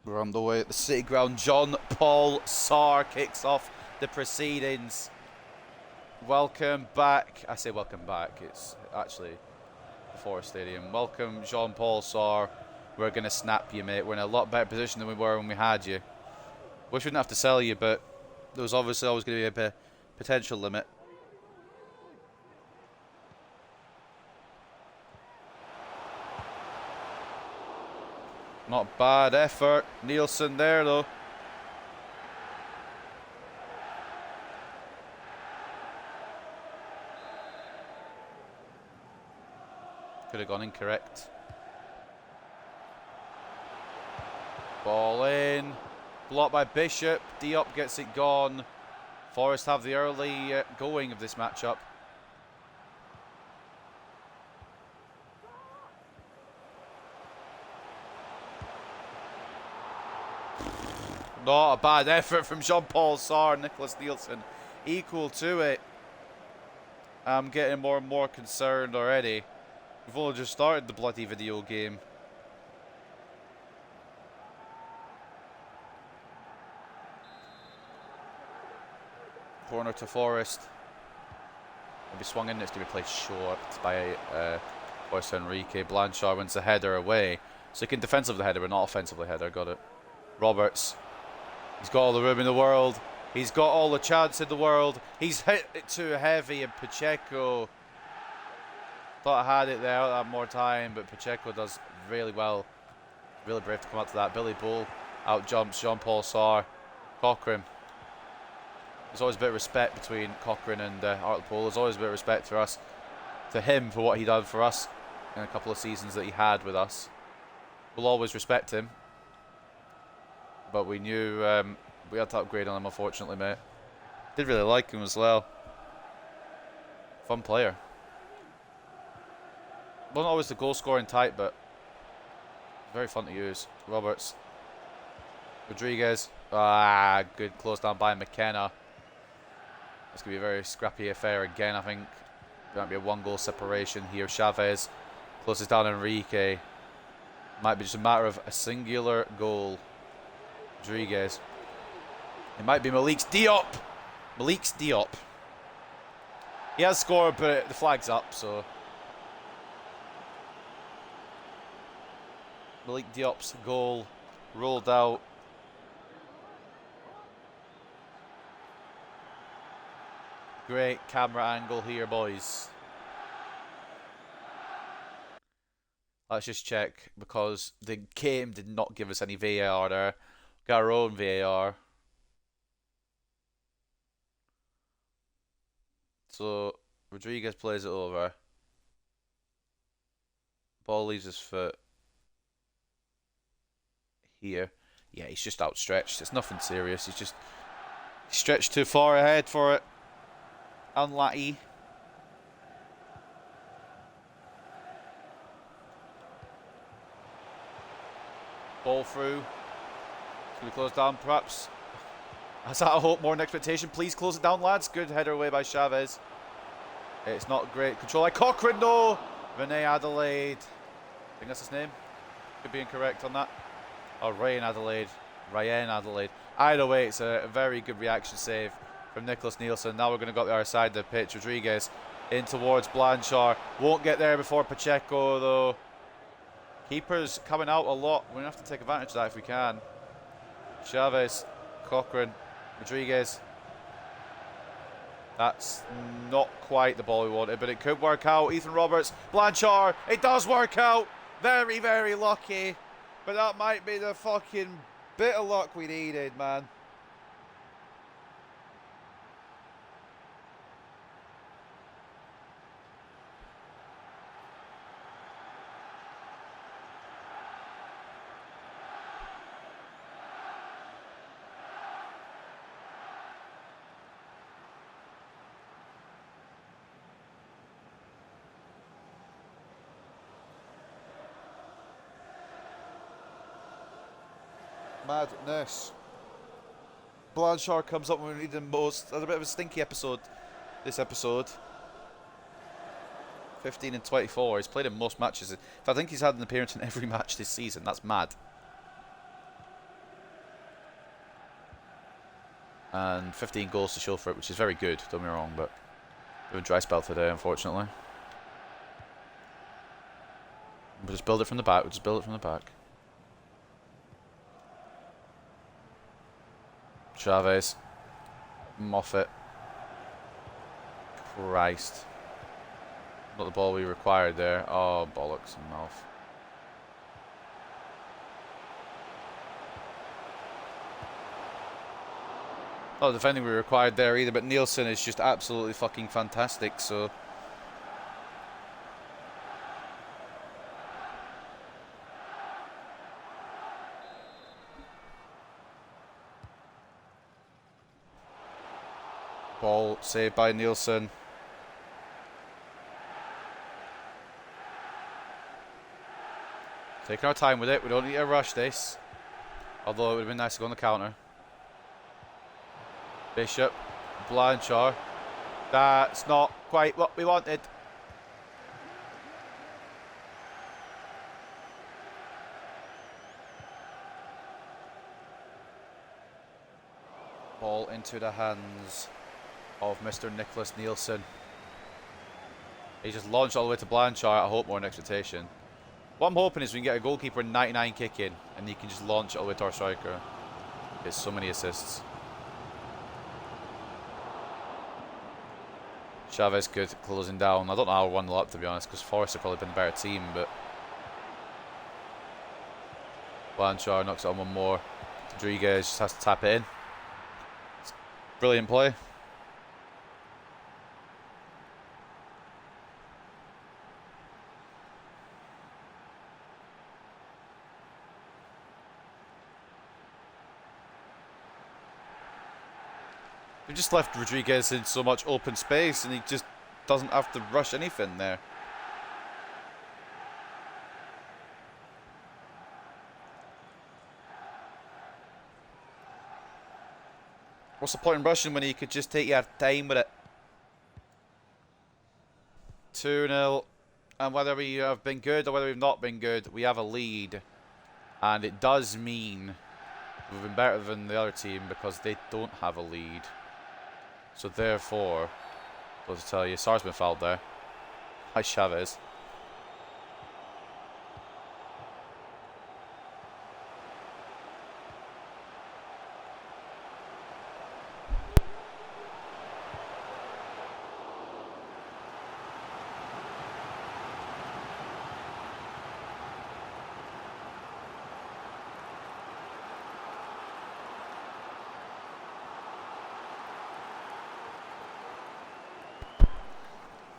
B: We're on the way at the City Ground. John Paul Sarr kicks off the proceedings. Welcome back. I say welcome back. It's actually the Forest Stadium. Welcome, Jean Paul Sarr. We're going to snap you, mate. We're in a lot better position than we were when we had you. Wish we didn't have to sell you, but there was obviously always going to be a potential limit. Not bad effort. Nielsen there, though. Could have gone incorrect. Ball in. Blocked by Bishop. Diop gets it gone. Forest have the early going of this matchup. Not a bad effort from Jean-Paul Sarr. Nicholas Nielsen equal to it. I'm getting more and more concerned already. We've only just started the bloody video game. Corner to Forest. It'll be swung in. It's going to be played short by Luis Enrique. Blanchard wins the header away. So he can defensively header, but not offensively header. Got it. Roberts. He's got all the room in the world. He's got all the chance in the world. He's hit it too heavy, and Pacheco thought I had it there. I had more time, but Pacheco does really well. Really brave to come up to that. Billy Bull out jumps Jean-Paul Sarr. Cochrane. There's always a bit of respect between Cochrane and Hartlepool. There's always a bit of respect for us, to him for what he done for us in a couple of seasons that he had with us. We'll always respect him. But we knew we had to upgrade on him, unfortunately, mate. Did really like him as well. Fun player. Wasn't always the goal scoring type, but very fun to use. Roberts. Rodriguez. Ah, good close down by McKenna. It's going to be a very scrappy affair again, I think. There might be a one-goal separation here. Chavez closes down Enrique. Might be just a matter of a singular goal. Rodriguez. It might be Malik's Diop. Malik's Diop. He has scored, but the flag's up, so. Malik Diop's goal rolled out. Great camera angle here, boys. Let's just check, because the game did not give us any VAR there. Got our own VAR. So Rodriguez plays it over. Ball leaves his foot here. Yeah, he's just outstretched. It's nothing serious. He's just stretched too far ahead for it. Unlucky. Ball through. Can we close down, perhaps? Has that a hope more than expectation? Please close it down, lads. Good header away by Chavez. It's not great control by Cochrane, no! Renee Adelaide
A: think that's his name. Could be incorrect on that. Oh, Ryan Adelaide. Ryan Adelaide. Either way, it's a very good reaction save from Nicholas Nielsen. Now we're going to go up the other side of the pitch. Rodriguez in towards Blanchard. Won't get there before Pacheco, though. Keeper's coming out a lot. We're going to have to take advantage of that if we can. Chavez, Cochran, Rodriguez. That's not quite the ball we wanted, but it could work out. Ethan Roberts, Blanchard. It does work out. Very, very lucky. But that might be the fucking bit of luck we needed, man. Madness. Blanchard comes up when we need him most. That's a bit of a stinky episode, this episode. 15 and 24. He's played in most matches. In fact, I think he's had an appearance in every match this season. That's mad. And 15 goals to show for it, which is very good, don't get me wrong, but a bit of a dry spell today, unfortunately. We'll just build it from the back. We'll just build it from the back. Chavez. Moffat. Christ. Not the ball we required there. Oh, bollocks and mouth. Not the defending we required there either, but Nielsen is just absolutely fucking fantastic, so... Ball saved by Nielsen. Taking our time with it. We don't need to rush this. Although it would have been nice to go on the counter. Bishop. Blanchard. That's not quite what we wanted. Ball into the hands of Mr. Nicholas Nielsen. He just launched all the way to Blanchard. I hope more than expectation. What I'm hoping is we can get a goalkeeper 99 kick in and he can just launch it all the way to our striker. Gets so many assists. Chavez good at closing down. I don't know how we're 1-0 up, to be honest, because Forest have probably been a better team, but Blanchard knocks it on one more. Rodriguez just has to tap it in. Brilliant play. We just left Rodriguez in so much open space and he just doesn't have to rush anything there. What's the point in rushing when he could just take your time with it? 2-0. And whether we have been good or whether we've not been good, we have a lead. And it does mean we've been better than the other team because they don't have a lead. So therefore, I'll just tell you, Sar's been fouled there. By Chavez.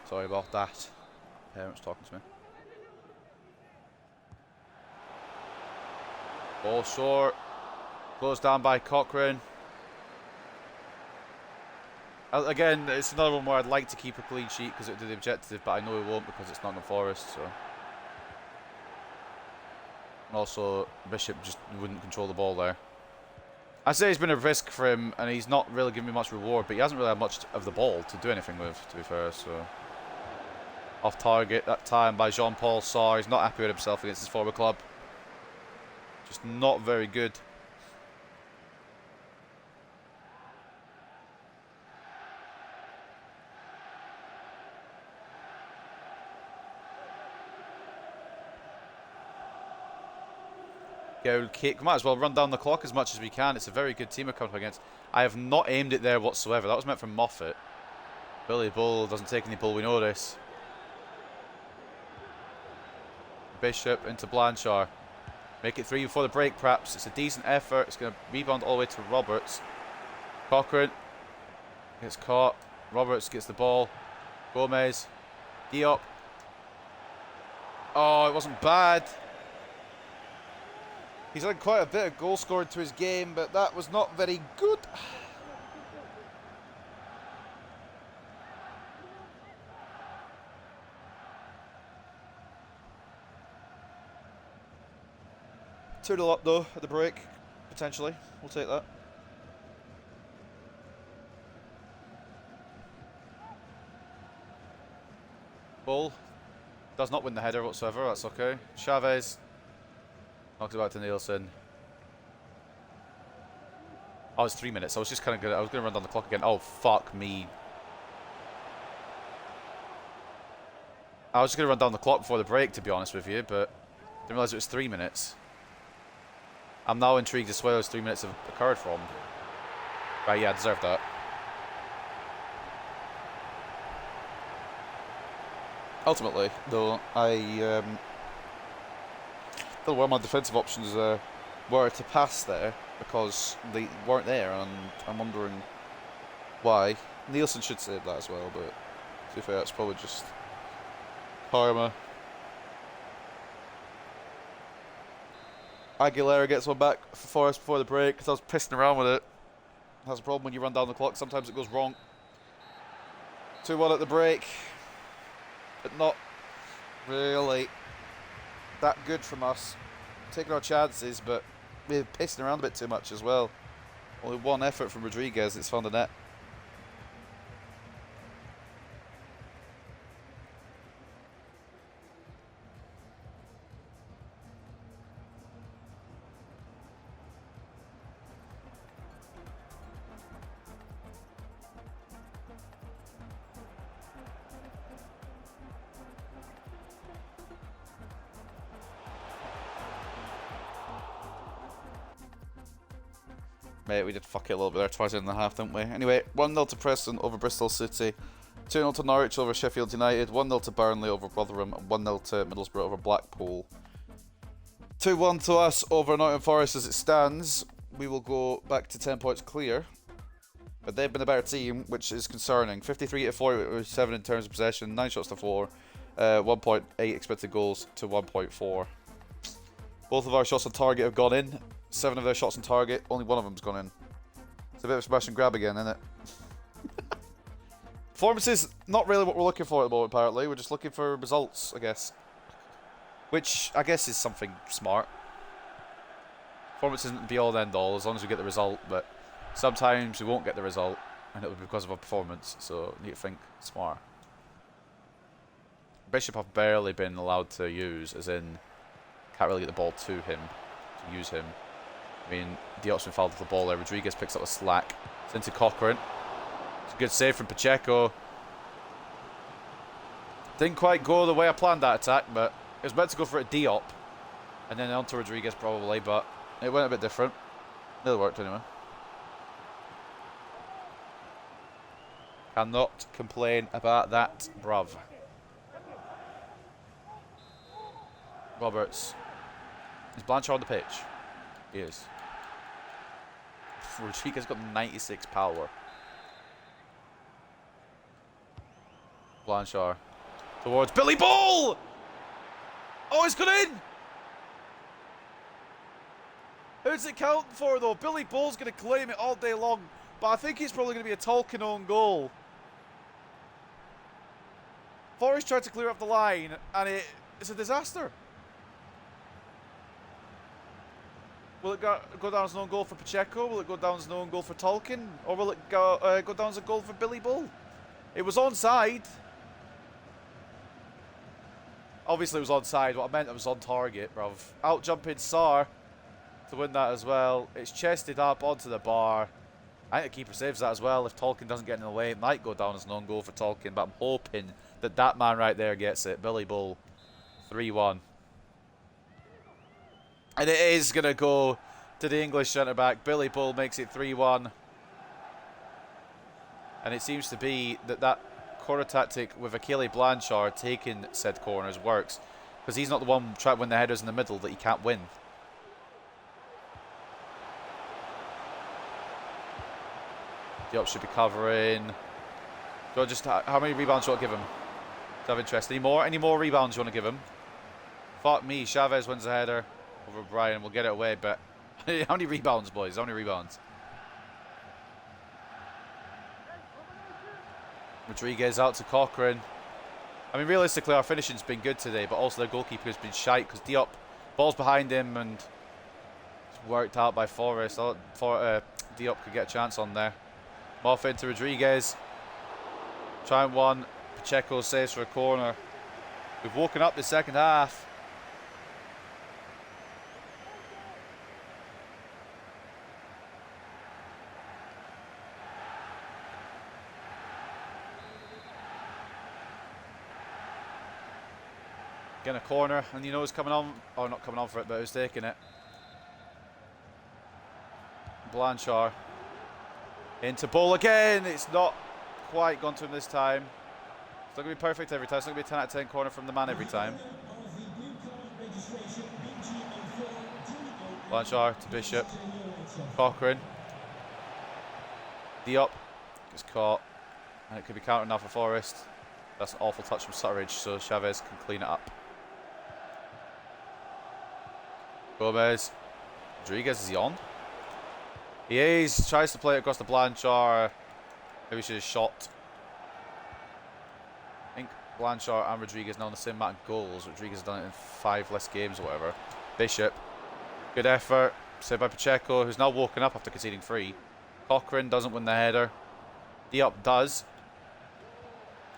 A: Sorry about that. Parents talking to me. Ball short. Closed down by Cochran. Again, it's another one where I'd like to keep a clean sheet because it would do the objective, but I know we won't because it's not in the Forest. So. And also, Bishop just wouldn't control the ball there. I say it's been a risk for him, and he's not really giving me much reward, but he hasn't really had much of the ball to do anything with, to be fair, so...
B: Off target that time by Jean-Paul Sarr. He's not happy with himself against his former club. Just not very good. Goal kick. We might as well run down the clock as much as we can. It's a very good team we're coming up against. I have not aimed it there whatsoever. That was meant for Moffat. Billy Bull doesn't take any bull, we know this. Bishop into Blanchard. Make it 3 before the break, perhaps. It's a decent effort. It's going to rebound all the way to Roberts. Cochrane gets caught. Roberts gets the ball. Gomez. Diop. Oh, it wasn't bad. He's had quite a bit of goal scored to his game, but that was not very good. Two to up though at the break, potentially. We'll take that. Bull does not win the header whatsoever. That's okay. Chavez knocks it back to Nielsen. Oh, it's 3 minutes. I was just kind of gonna. I was gonna run down the clock again. Oh fuck me. I was just gonna run down the clock before the break, to be honest with you, but didn't realize it was 3 minutes. I'm now intrigued as to where those 3 minutes have occurred from. Right, yeah, I deserve that. Ultimately, though, I don't know where my defensive options were to pass there, because they weren't there, and I'm wondering why. Nielsen should save that as well, but to be fair, it's probably just karma. Aguilera gets one back for Forest before the break, because I was pissing around with it. That's a problem when you run down the clock. Sometimes it goes wrong. 2-1 at the break, but not really that good from us. Taking our chances, but we're pissing around a bit too much as well. Only one effort from Rodriguez. It's found the net. Mate, we did fuck it a little bit there twice in the half, didn't we? Anyway, 1-0 to Preston over Bristol City, 2-0 to Norwich over Sheffield United, 1-0 to Burnley over Rotherham, and 1-0 to Middlesbrough over Blackpool. 2-1 to us over Nottingham Forest as it stands. We will go back to 10 points clear. But they've been a better team, which is concerning. 53 to 47 in terms of possession, 9 shots to 4, 1.8 expected goals to 1.4. Both of our shots on target have gone in. 7 of their shots on target, only 1 of them's gone in. It's a bit of a smash and grab again, isn't it? Performances, not really what we're looking for at the moment, apparently. We're just looking for results, I guess. Which, I guess, is something smart. Performance isn't the be-all and end-all, as long as we get the result, but sometimes we won't get the result, and it'll be because of our performance, so you need to think smart. Bishop have barely been allowed to use, as in, can't really get the ball to him, to use him. I mean, Diop's been fouled with the ball there. Rodriguez picks up the slack. It's into Cochrane. It's a good save from Pacheco. Didn't quite go the way I planned that attack, but it was meant to go for a Diop. And then on to Rodriguez probably, but it went a bit different. It worked anyway. Cannot complain about that, bruv. Roberts. Is Blanchard on the pitch? He is. Rodriguez got 96 power. Blanchard towards Billy Bull! Oh, it's gone in! Who's it counting for though? Billy Bull's going to claim it all day long, but I think he's probably going to be a Tolkien own goal. Forrest tried to clear up the line, and it's a disaster. Will it go down as an own goal for Pacheco? Will it go down as an own goal for Tolkien? Or will it go down as a goal for Billy Bull? It was onside.
A: Obviously it was onside. What I meant, it was on target, bruv. Out jumping Sar to win that as well. It's chested up onto the bar. I think the keeper saves that as well. If Tolkien doesn't get in the way, it might go down as an own goal for Tolkien, but I'm hoping that that man right there gets it. Billy Bull, 3-1. And it is going to go to the English centre-back. Billy Bull makes it 3-1. And it seems to be that corner tactic with Achille Blanchard taking said corners works. Because he's not the one trying to win the headers in the middle that he can't win. Diop should be covering. How many rebounds do you want to give him? Do you have interest? Any more rebounds you want to give him? Fuck me, Chavez wins the header over Brian. We'll get it away, but how many rebounds, boys? How many rebounds? Rodriguez out to Cochrane. I mean, realistically, our finishing's been good today, but also their goalkeeper's been shite because Diop, ball's behind him and it's worked out by Forrest. Diop could get a chance on there. Off into Rodriguez. Try and one. Pacheco saves for a corner. We've woken up the second half. Getting a corner, and you know who's coming on. Oh, not coming on for it, but who's taking it? Blanchard. Into Bull again. It's not quite gone to him this time. It's not going to be perfect every time. It's not going to be a 10 out of 10 corner from the man every time. Blanchard to Bishop. Cochrane. Diop gets caught. And it could be counter now for Forrest. That's an awful touch from Sutteridge, so Chavez can clean it up. Gomez. Rodriguez, is he on? He is. Tries to play it across the Blanchard. Maybe he should have shot. I think Blanchard and Rodriguez now on the same amount of goals. Rodriguez has done it in 5 less games or whatever. Bishop. Good effort. Saved by Pacheco, who's now woken up after conceding 3. Cochrane doesn't win the header. Diop does.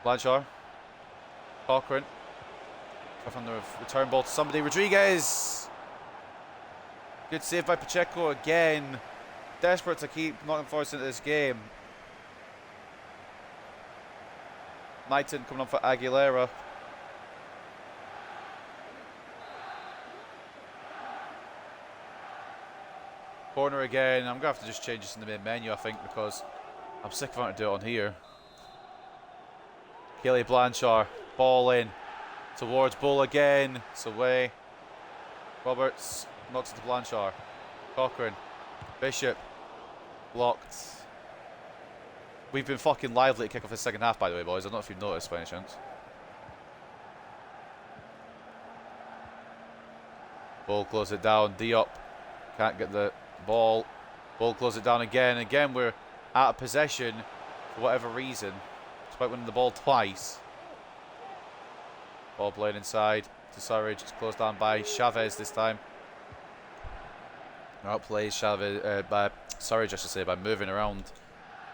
A: Blanchard. Cochrane. From the return ball to somebody. Rodriguez. Good save by Pacheco again. Desperate to keep Nottingham Forest into this game. Knighton coming on for Aguilera. Corner again. I'm going to have to just change this in the main menu, I think, because I'm sick of having to do it on here. Kelly Blanchard. Ball in. Towards Bull again. It's away. Roberts knocks it to Blanchard. Cochrane. Bishop. Blocked. We've been fucking lively to kick off the second half, by the way, boys. I don't know if you've noticed by any chance. Bull close it down. Diop can't get the ball. Bull close it down again. Again, we're out of possession for whatever reason. Despite winning the ball twice. Ball played inside to Surridge. It's closed down by Chavez this time. Outplays Chavez by Surridge, I should say, by moving around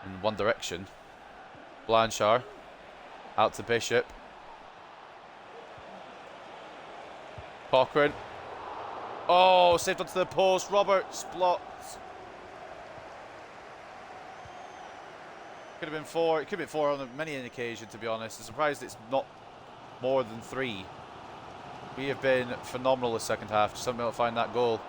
A: in one direction. Blanchard out to Bishop. Cochrane. Oh, saved onto the post. Roberts blocked. Could have been 4. It could have been 4 on many an occasion, to be honest. I'm surprised it's not more than 3. We have been phenomenal this second half. Just haven't been able to find that goal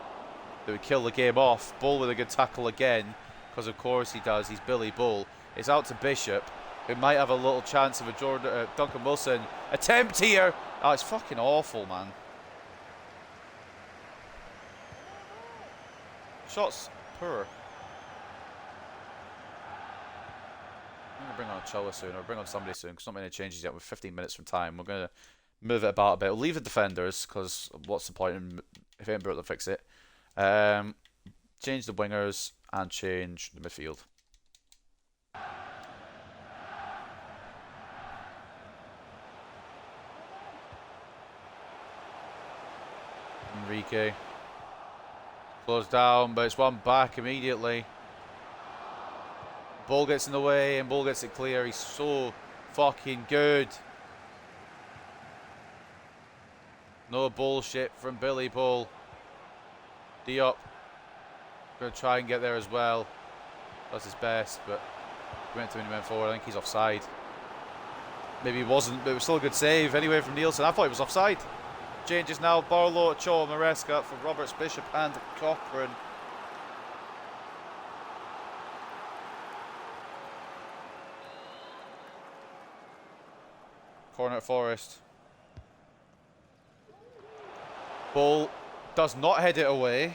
A: that would kill the game off. Bull with a good tackle again, because of course he does. He's Billy Bull. It's out to Bishop, who might have a little chance of a Duncan Wilson attempt here. Oh, it's fucking awful, man. Shots poor. I'm going to bring on Choa soon, or bring on somebody soon, because not many changes yet. With 15 minutes from time, we're going to move it about a bit. We'll leave the defenders, because what's the point if they ain't able to fix it. Change the wingers and change the midfield. Enrique. Closed down, but it's one back immediately. Ball gets in the way and Ball gets it clear. He's so fucking good. No bullshit from Billy Bull. Diop. Going to try and get there as well. That's his best, but he went too many men forward. I think he's offside. Maybe he wasn't, but it was still a good save anyway from Nielsen. I thought he was offside. Changes now. Barlow, Ochoa, Maresca for Roberts, Bishop and Cochrane. Corner at Forest. Bull does not head it away.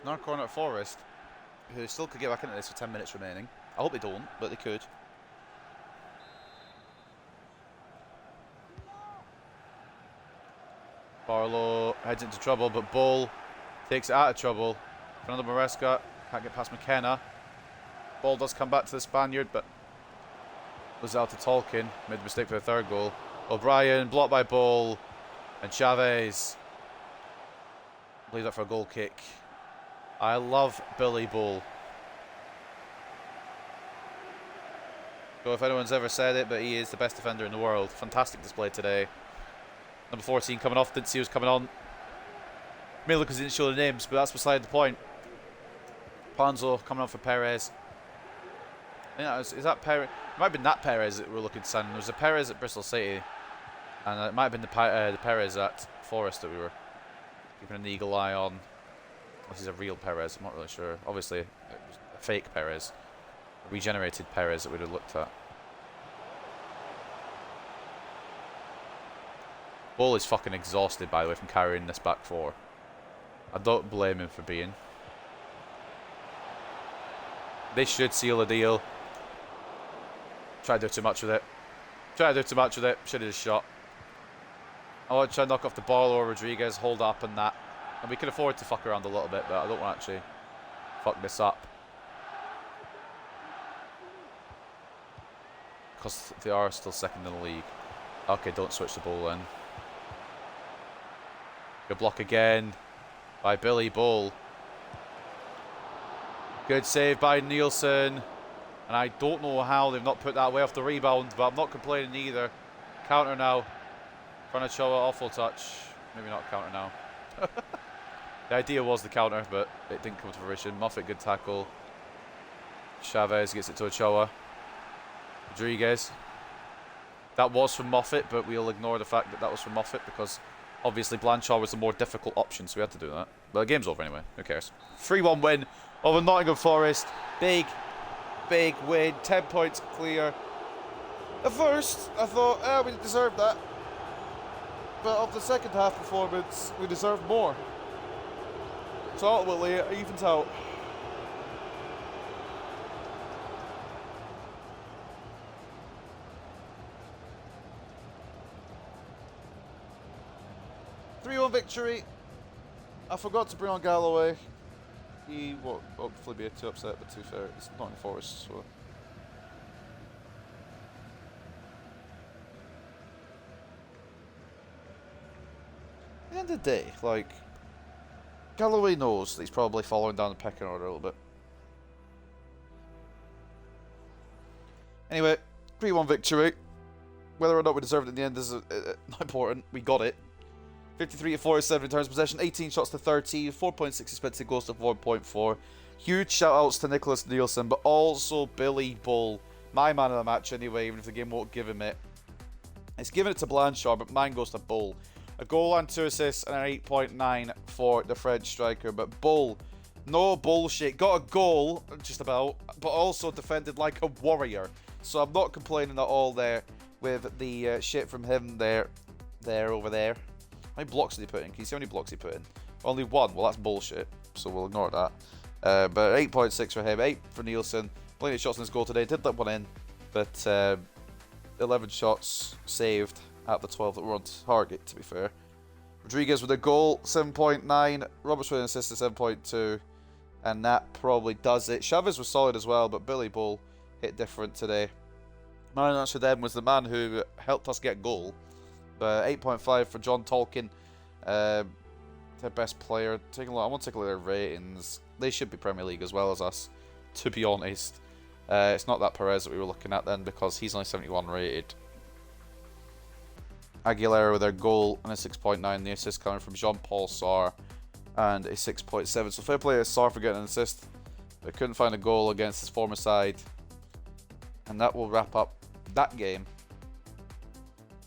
A: Another corner at Forest, who still could get back into this with 10 minutes remaining. I hope they don't, but they could. Barlow heads into trouble, but Bull takes it out of trouble. Fernando Maresca can't get past McKenna. Ball does come back to the Spaniard, but was out to Tolkien. Made the mistake for the third goal. O'Brien blocked by Bull, and Chavez leaves that for a goal kick. I love Billy Bull. So if anyone's ever said it, but he is the best defender in the world. Fantastic display today. Number 14 coming off, didn't see who was coming on. Mainly because he didn't show the names, but that's beside the point. Panzo coming on for Perez. I think that was, is that Perez? It might have been that Perez that we're looking to sign. There was a Perez at Bristol City, and it might have been the Perez at Forest that we were keeping an eagle eye on. This is a real Perez, I'm not really sure. Obviously, it was a fake Perez. A regenerated Perez that we'd have looked at. Bull is fucking exhausted, by the way, from carrying this back four. I don't blame him for being. They should seal the deal. Try to do too much with it. Should have just shot. I want to try and knock off the ball or Rodriguez, hold up and that. And we can afford to fuck around a little bit, but I don't want to actually fuck this up. Because they are still second in the league. Okay, don't switch the ball then. Good block again by Billy Bull. Good save by Nielsen. And I don't know how they've not put that away off the rebound, but I'm not complaining either. Counter now. Ochoa, awful touch. Maybe not counter now. The idea was the counter, but it didn't come to fruition. Moffat, good tackle. Chavez gets it to Ochoa. Rodriguez. That was from Moffat, but we'll ignore the fact that that was from Moffat because obviously Blanchard was the more difficult option, so we had to do that. But the game's over anyway. Who cares? 3-1 win over Nottingham Forest. Big win. 10 points clear. At first, I thought, we deserved that. But of the second half performance, we deserved more. So ultimately, it evens out. Victory. I forgot to bring on Galloway. He won't hopefully be too upset, but too fair, it's not in Forest, so. At the end of the day, like, Galloway knows that he's probably following down the pecking order a little bit. Anyway, 3-1 victory. Whether or not we deserved it in the end is not important. We got it. 53 to 47 in terms of possession, 18 shots to 13, 4.6 expected goals to 4.4. Huge shout-outs to Nicholas Nielsen, but also Billy Bull. My man of the match anyway, even if the game won't give him it. It's given it to Blanchard, but mine goes to Bull. A goal and 2 assists and an 8.9 for the French striker. But Bull, no bullshit. Got a goal, just about, but also defended like a warrior. So I'm not complaining at all there with the shit from him there, over there. How many blocks did he put in? Can you see how many blocks he put in? Only one. Well, that's bullshit. So we'll ignore that. But 8.6 for him. 8 for Nielsen. Plenty of shots in his goal today. Did let one in. But 11 shots saved out of the 12 that were on target, to be fair. Rodriguez with a goal. 7.9. Roberts with an assist at 7.2. And that probably does it. Chavez was solid as well, but Billy Bull hit different today. Man of the match for them was the man who helped us get goal. But 8.5 for John Tolkien, their best player. I want to take a look at their ratings. They should be Premier League as well as us.
B: to be honest. It's not that Perez that we were looking at then, because he's only 71 rated. Aguilera with their goal and a 6.9. The assist coming from Jean-Paul Sarr and a 6.7. So fair play to Sarr for getting an assist, but couldn't find a goal against his former side. And that will wrap up that game.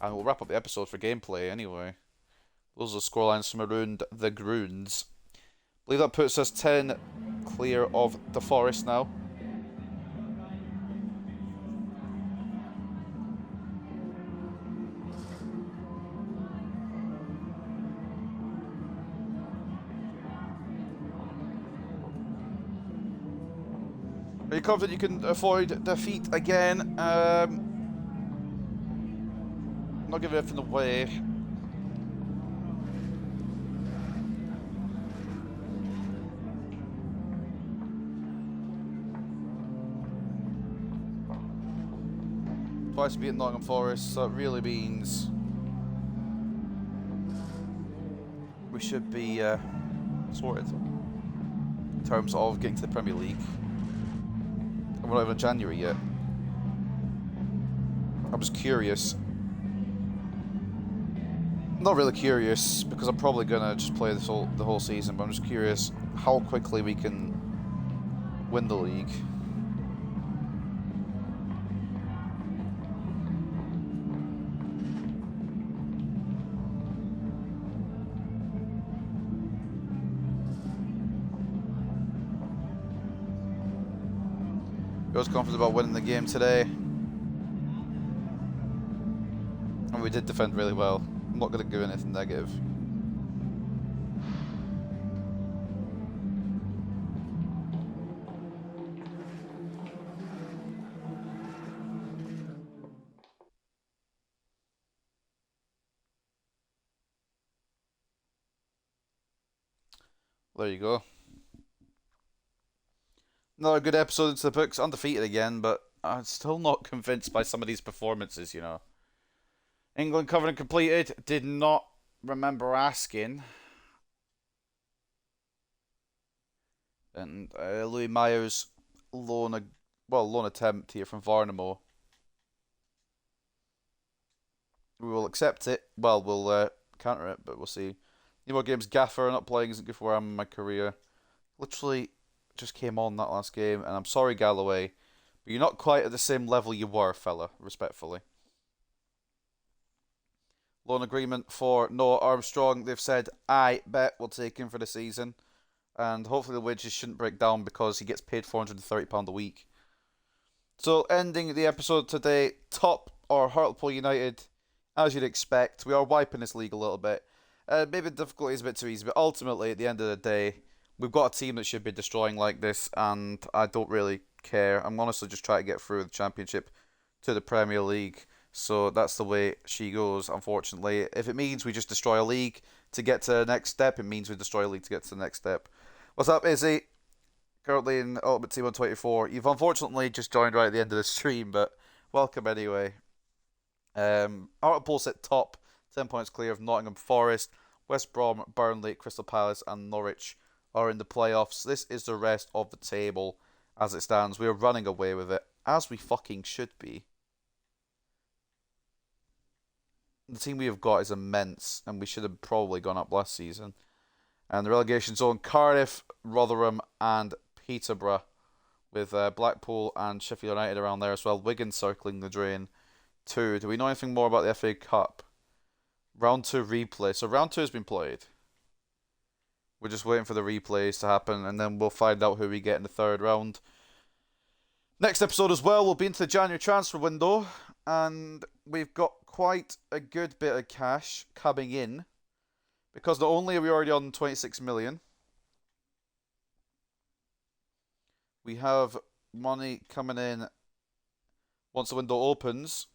B: And we'll wrap up the episode for gameplay anyway. Those are the scorelines from around the grounds. I believe that puts us 10 clear of the Forest now. Are you confident you can avoid defeat again? Not giving everything away. Twice beating Nottingham Forest, so it really means we should be sorted in terms of getting to the Premier League. And we're not even in January yet. I was curious. Not really curious, because I'm probably gonna just play the whole season, but I'm just curious how quickly we can win the league. I was confident about winning the game today, and we did defend really well. I'm not going to give anything negative. There you go. Another good episode into the books. Undefeated again, but I'm still not convinced by some of these performances, you know. England covenant completed. Did not remember asking. And Louis Myers loan attempt here from Varnamo. We will accept it. Well, we'll counter it, but we'll see. Need more games. Gaffer not playing isn't good for where I am in my career. Literally just came on that last game, and I'm sorry, Galloway, but you're not quite at the same level you were, fella, respectfully. Loan agreement for Noah Armstrong. They've said, I bet we'll take him for the season, and hopefully the wages shouldn't break down because he gets paid £430 a week. So, ending the episode today, top or Hartlepool United, as you'd expect. We are wiping this league a little bit. Maybe the difficulty is a bit too easy, but ultimately, at the end of the day, we've got a team that should be destroying like this, and I don't really care. I'm honestly just trying to get through the Championship to the Premier League. So that's the way she goes, unfortunately. If it means we just destroy a league to get to the next step, it means we destroy a league to get to the next step. What's up, Izzy? Currently in Ultimate Team 124. You've unfortunately just joined right at the end of the stream, but welcome anyway. Hartlepool sit top, 10 points clear of Nottingham Forest. West Brom, Burnley, Crystal Palace and Norwich are in the playoffs. This is the rest of the table as it stands. We are running away with it, as we fucking should be. The team we have got is immense, and we should have probably gone up last season. And the relegation zone, Cardiff, Rotherham and Peterborough, with Blackpool and Sheffield United around there as well. Wigan circling the drain too. Do we know anything more about the FA Cup? Round 2 replay. So round 2 has been played. We're just waiting for the replays to happen, and then we'll find out who we get in the third round. Next episode as well, we'll be into the January transfer window, and we've got quite a good bit of cash coming in, because not only are we already on 26 million, we have money coming in once the window opens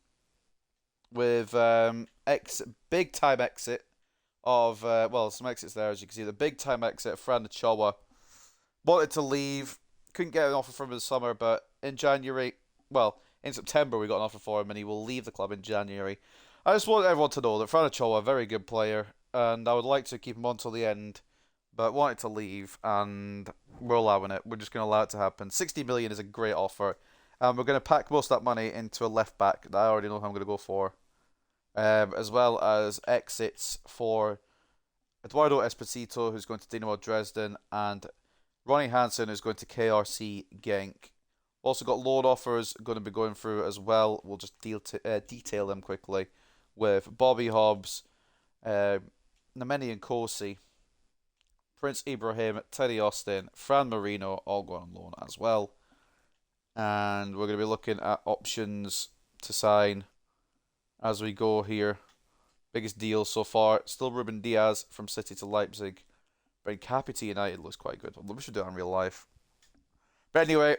B: with big time exit of some exits there, as you can see. The big time exit, Fran Chawa wanted to leave, couldn't get an offer from him in the summer, but in September we got an offer for him, and he will leave the club in January. I just want everyone to know that Fran Chawa, a very good player, and I would like to keep him on till the end, but wanted to leave, and we're allowing it. We're just going to allow it to happen. 60 million is a great offer. We're going to pack most of that money into a left back that I already know who I'm going to go for, as well as exits for Eduardo Esposito, who's going to Dynamo Dresden, and Ronnie Hansen, who's going to KRC Genk. Also got loan offers going to be going through as well. We'll just detail them quickly with Bobby Hobbs, Nemeni Nkosi, Prince Ibrahim, Teddy Austin, Fran Marino, all going on loan as well. And we're going to be looking at options to sign as we go here. Biggest deal so far, still Ruben Diaz from City to Leipzig. Ben Capi to United looks quite good. We should do it in real life. But anyway,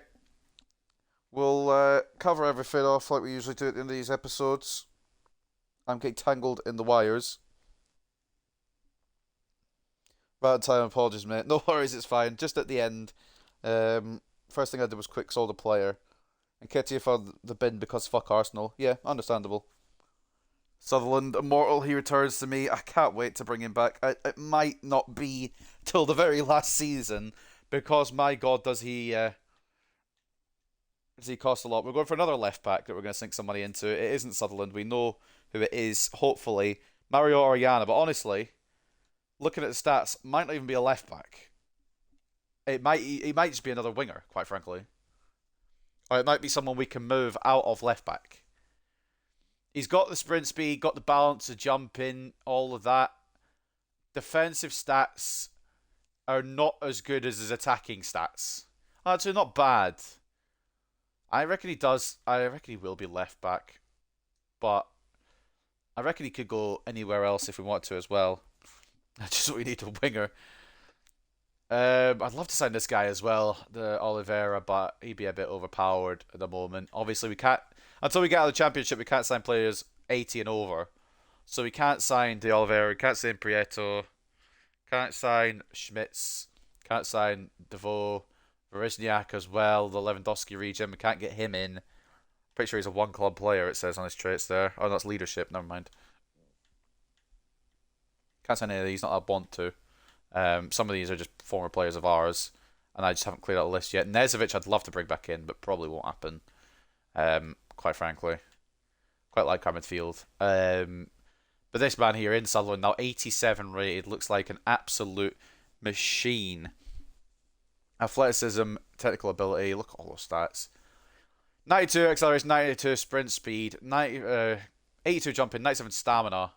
B: we'll cover everything off like we usually do at the end of these episodes. I'm getting tangled in the wires. Bad time, apologies, mate. No worries, it's fine. Just at the end, first thing I did was quick sold a player. And Ketia found the bin because fuck Arsenal. Yeah, understandable. Sutherland, immortal, he returns to me. I can't wait to bring him back. It might not be till the very last season, because my God, does he cost a lot. We're going for another left back that we're going to sink some money into. It isn't Sutherland. We know who it is, hopefully. Mario Oriana, but honestly, looking at the stats, might not even be a left back. It might just be another winger, quite frankly. Or it might be someone we can move out of left back. He's got the sprint speed, got the balance to jump in, all of that. Defensive stats are not as good as his attacking stats. Actually, not bad. I reckon he will be left back. But I reckon he could go anywhere else if we want to as well. Just what we need, a winger. I'd love to sign this guy as well, the Oliveira, but he'd be a bit overpowered at the moment. Obviously, we can't, until we get out of the Championship, we can't sign players 80 and over. So we can't sign the Oliveira, we can't sign Prieto, can't sign Schmitz, can't sign Devoe, Verezniak as well, the Lewandowski region. We can't get him in. Pretty sure he's a one-club player, it says on his traits there. Oh, that's leadership, never mind. Can't sign any of these, not that I want to. Some of these are just former players of ours, and I just haven't cleared out the list yet. Nezovic I'd love to bring back in, but probably won't happen, quite frankly. Quite like our midfield. But this man here in Sutherland, now 87 rated, looks like an absolute machine. Athleticism, technical ability, look at all those stats. 92 acceleration, 92 sprint speed, 82 jumping, 97 stamina.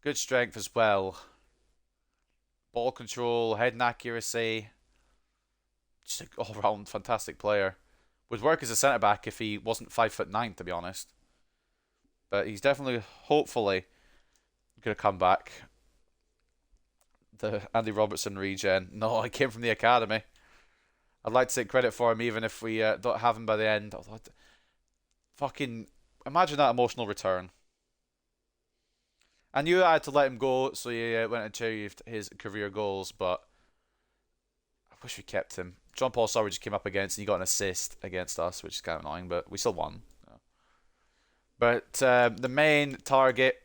B: Good strength as well. Ball control, head and accuracy. Just an all-round fantastic player. Would work as a centre-back if he wasn't 5'9", to be honest. But he's definitely, hopefully, going to come back. The Andy Robertson regen. No, I came from the academy. I'd like to take credit for him, even if we don't have him by the end. Fucking imagine that emotional return. I knew I had to let him go, so he went and achieved his career goals, but I wish we kept him. John Paul Sarri just came up against, and he got an assist against us, which is kind of annoying, but we still won. But the main target,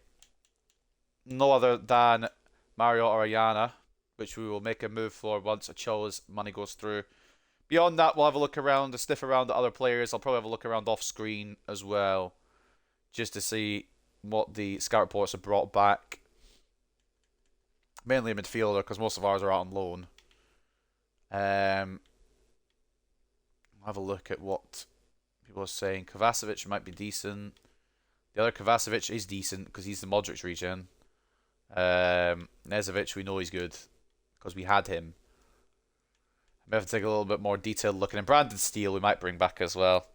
B: no other than Mario Oriana, which we will make a move for once Achoa's money goes through. Beyond that, we'll have a look around, a sniff around at other players. I'll probably have a look around off screen as well, just to see what the scout reports have brought back. Mainly a midfielder, because most of ours are out on loan. I'll have a look at what people are saying. Kovacevic might be decent. The other Kovacevic is decent, because he's the Modric regen. Nezovic, we know he's good, because we had him. I may have to take a little bit more detailed look. And Brandon Steele we might bring back as well.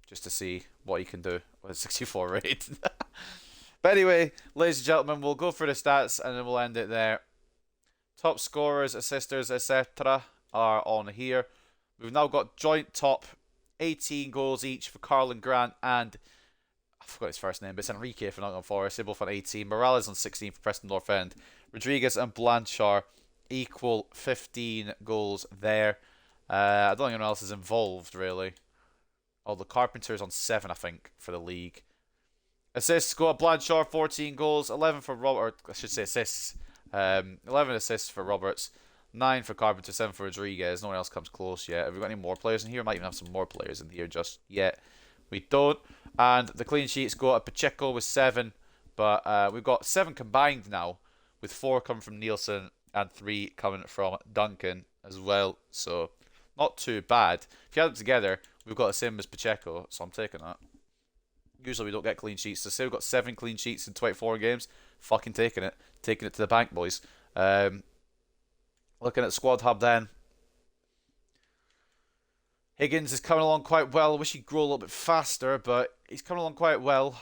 B: Just to see what he can do with a 64 rate. But anyway, ladies and gentlemen, we'll go through the stats and then we'll end it there. Top scorers, assisters, etc. are on here. We've now got joint top 18 goals each for Carlin Grant and I forgot his first name, but it's Enrique for Nottingham Forest. They both on 18. Morales on 16 for Preston North End. Rodriguez and Blanchard equal 15 goals there. I don't think anyone else is involved really. Oh, the Carpenter's on 7, I think, for the league. Assists go at Blanchard, 14 goals, 11 for Robert, I should say assists.
A: 11 assists for Roberts, 9 for Carpenter, 7 for Rodriguez. No one else comes close yet. Have we got any more players in here? Might even have some more players in here just yet. We don't. And the clean sheets go to Pacheco with 7. But we've got 7 combined now, with 4 coming from Nielsen and 3 coming from Duncan as well. So, not too bad. If you add them together, we've got the same as Pacheco, so I'm taking that. Usually we don't get clean sheets. So say we've got 7 clean sheets in 24 games. Fucking taking it. Taking it to the bank, boys. Looking at Squad Hub then. Higgins is coming along quite well. I wish he'd grow a little bit faster, but he's coming along quite well.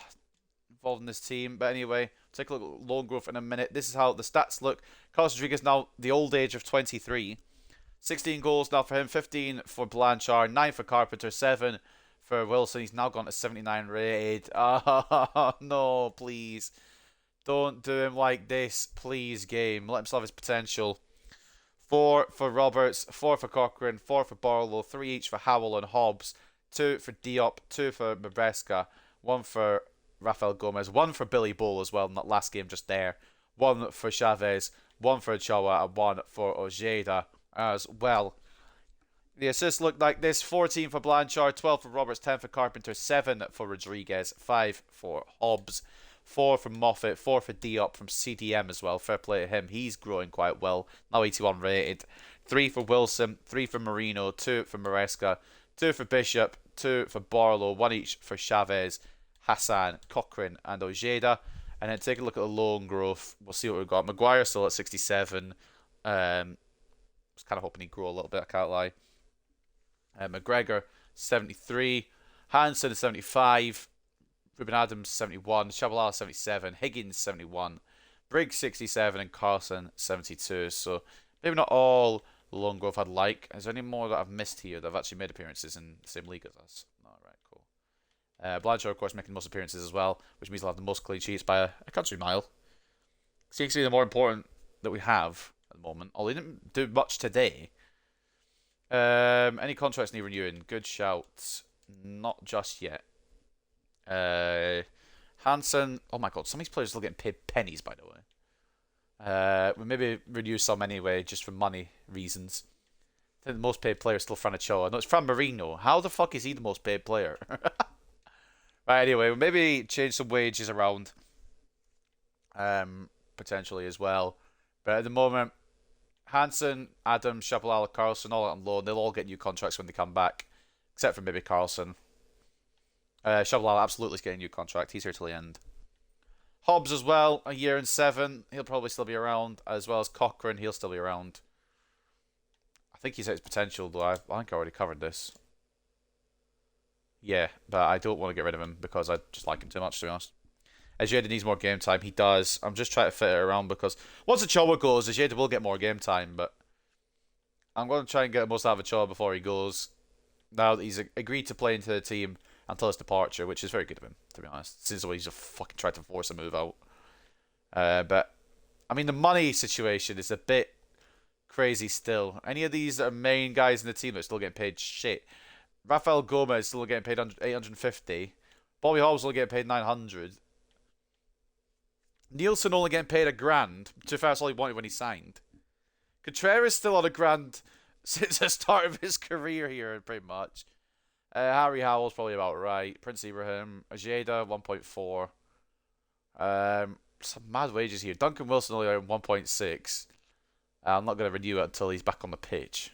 A: Involved in this team. But anyway, take a look at loan growth in a minute. This is how the stats look. Carlos Rodriguez now the old age of 23. 16 goals now for him. 15 for Blanchard. 9 for Carpenter. 7 for Wilson. He's now gone to 79 rated. Oh, no, please. Don't do him like this, please, game. Let him still have his potential. 4 for Roberts, 4 for Cochrane, 4 for Barlow, 3 each for Howell and Hobbs, 2 for Diop, 2 for Mabreska, 1 for Rafael Gomez, 1 for Billy Bull as well in that last game just there, 1 for Chavez, 1 for Ochoa, and 1 for Ojeda as well. The assists look like this: 14 for Blanchard, 12 for Roberts, 10 for Carpenter, 7 for Rodriguez, 5 for Hobbs, 4 from Moffat, 4 for Diop from CDM as well. Fair play to him. He's growing quite well. Now 81 rated. 3 for Wilson, 3 for Marino, 2 for Maresca, 2 for Bishop, 2 for Barlow, 1 each for Chavez, Hassan, Cochrane, and Ojeda. And then take a look at the loan growth. We'll see what we've got. Maguire still at 67. Was kind of hoping he'd grow a little bit, I can't lie. McGregor, 73. Hansen, 75. Ruben Adams, 71. Chabalala, 77. Higgins, 71. Briggs, 67. And Carlson, 72. So, maybe not all the loan growth I'd like. Is there any more that I've missed here that have actually made appearances in the same league as us? Alright, cool. Blanchard, of course, making the most appearances as well, which means he'll have the most clean sheets by a country mile. Seems to be the more important that we have at the moment. Although he didn't do much today. Any contracts need renewing? Good shout. Not just yet. Hansen. Oh my god, some of these players are still getting paid pennies, by the way. We maybe renew some anyway, just for money reasons. I think the most paid player is still Fran Ochoa. No, it's Fran Marino. How the fuck is he the most paid player? Right, anyway, we'll maybe change some wages around. Potentially as well. But at the moment, Hansen, Adams, Chabalala, Carlson, all out on loan. They'll all get new contracts when they come back. Except for maybe Carlson. Chabalala absolutely is getting a new contract. He's here till the end. Hobbs as well, a year and 7. He'll probably still be around. As well as Cochrane, he'll still be around. I think he's at his potential, though. I think I already covered this. Yeah, but I don't want to get rid of him because I just like him too much, to be honest. Ojeda needs more game time. He does. I'm just trying to fit it around because once Ochoa goes, Ojeda will get more game time, but I'm going to try and get the most out of Ochoa before he goes. Now that he's agreed to play into the team until his departure, which is very good of him, to be honest. Since he's just fucking tried to force a move out. But, I mean, the money situation is a bit crazy still. Any of these that are main guys in the team that are still getting paid shit. Rafael Gomez still getting paid 850. Bobby Hobbs only getting paid 900. Nielsen only getting paid $1,000. To be fair, that's all he wanted when he signed. Contreras still on $1,000 since the start of his career here, pretty much. Harry Howell's probably about right. Prince Ibrahim, Ojeda 1.4. Some mad wages here. Duncan Wilson only earned 1.6. I'm not going to renew it until he's back on the pitch.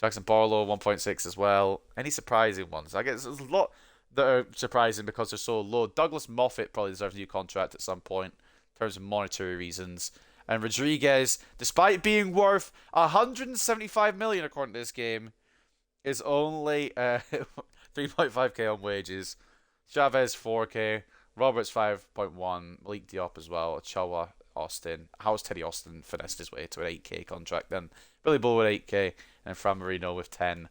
A: Jackson Barlow 1.6 as well. Any surprising ones? I guess there's a lot that are surprising because they're so low. Douglas Moffat probably deserves a new contract at some point in terms of monetary reasons. And Rodriguez, despite being worth 175 million according to this game, is only 3.5k on wages. Chavez 4k, Roberts 5.1, Malik Diop as well, Ochoa, Austin. How's Teddy Austin finessed his way to an 8k contract then? Billy Bull with 8k, and Fran Marino with 10.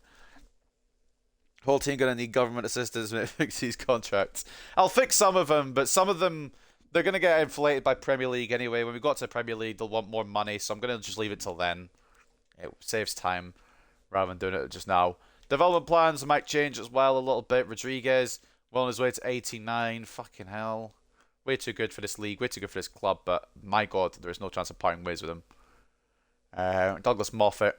A: Whole team gonna need government assistance when it fixes these contracts. I'll fix some of them, but some of them they're gonna get inflated by Premier League anyway. When we got to Premier League, they'll want more money, so I'm gonna just leave it till then. It saves time rather than doing it just now. Development plans might change as well a little bit. Rodriguez well on his way to 89. Fucking hell. Way too good for this league, way too good for this club, but my god, there is no chance of parting ways with him. Douglas Moffat,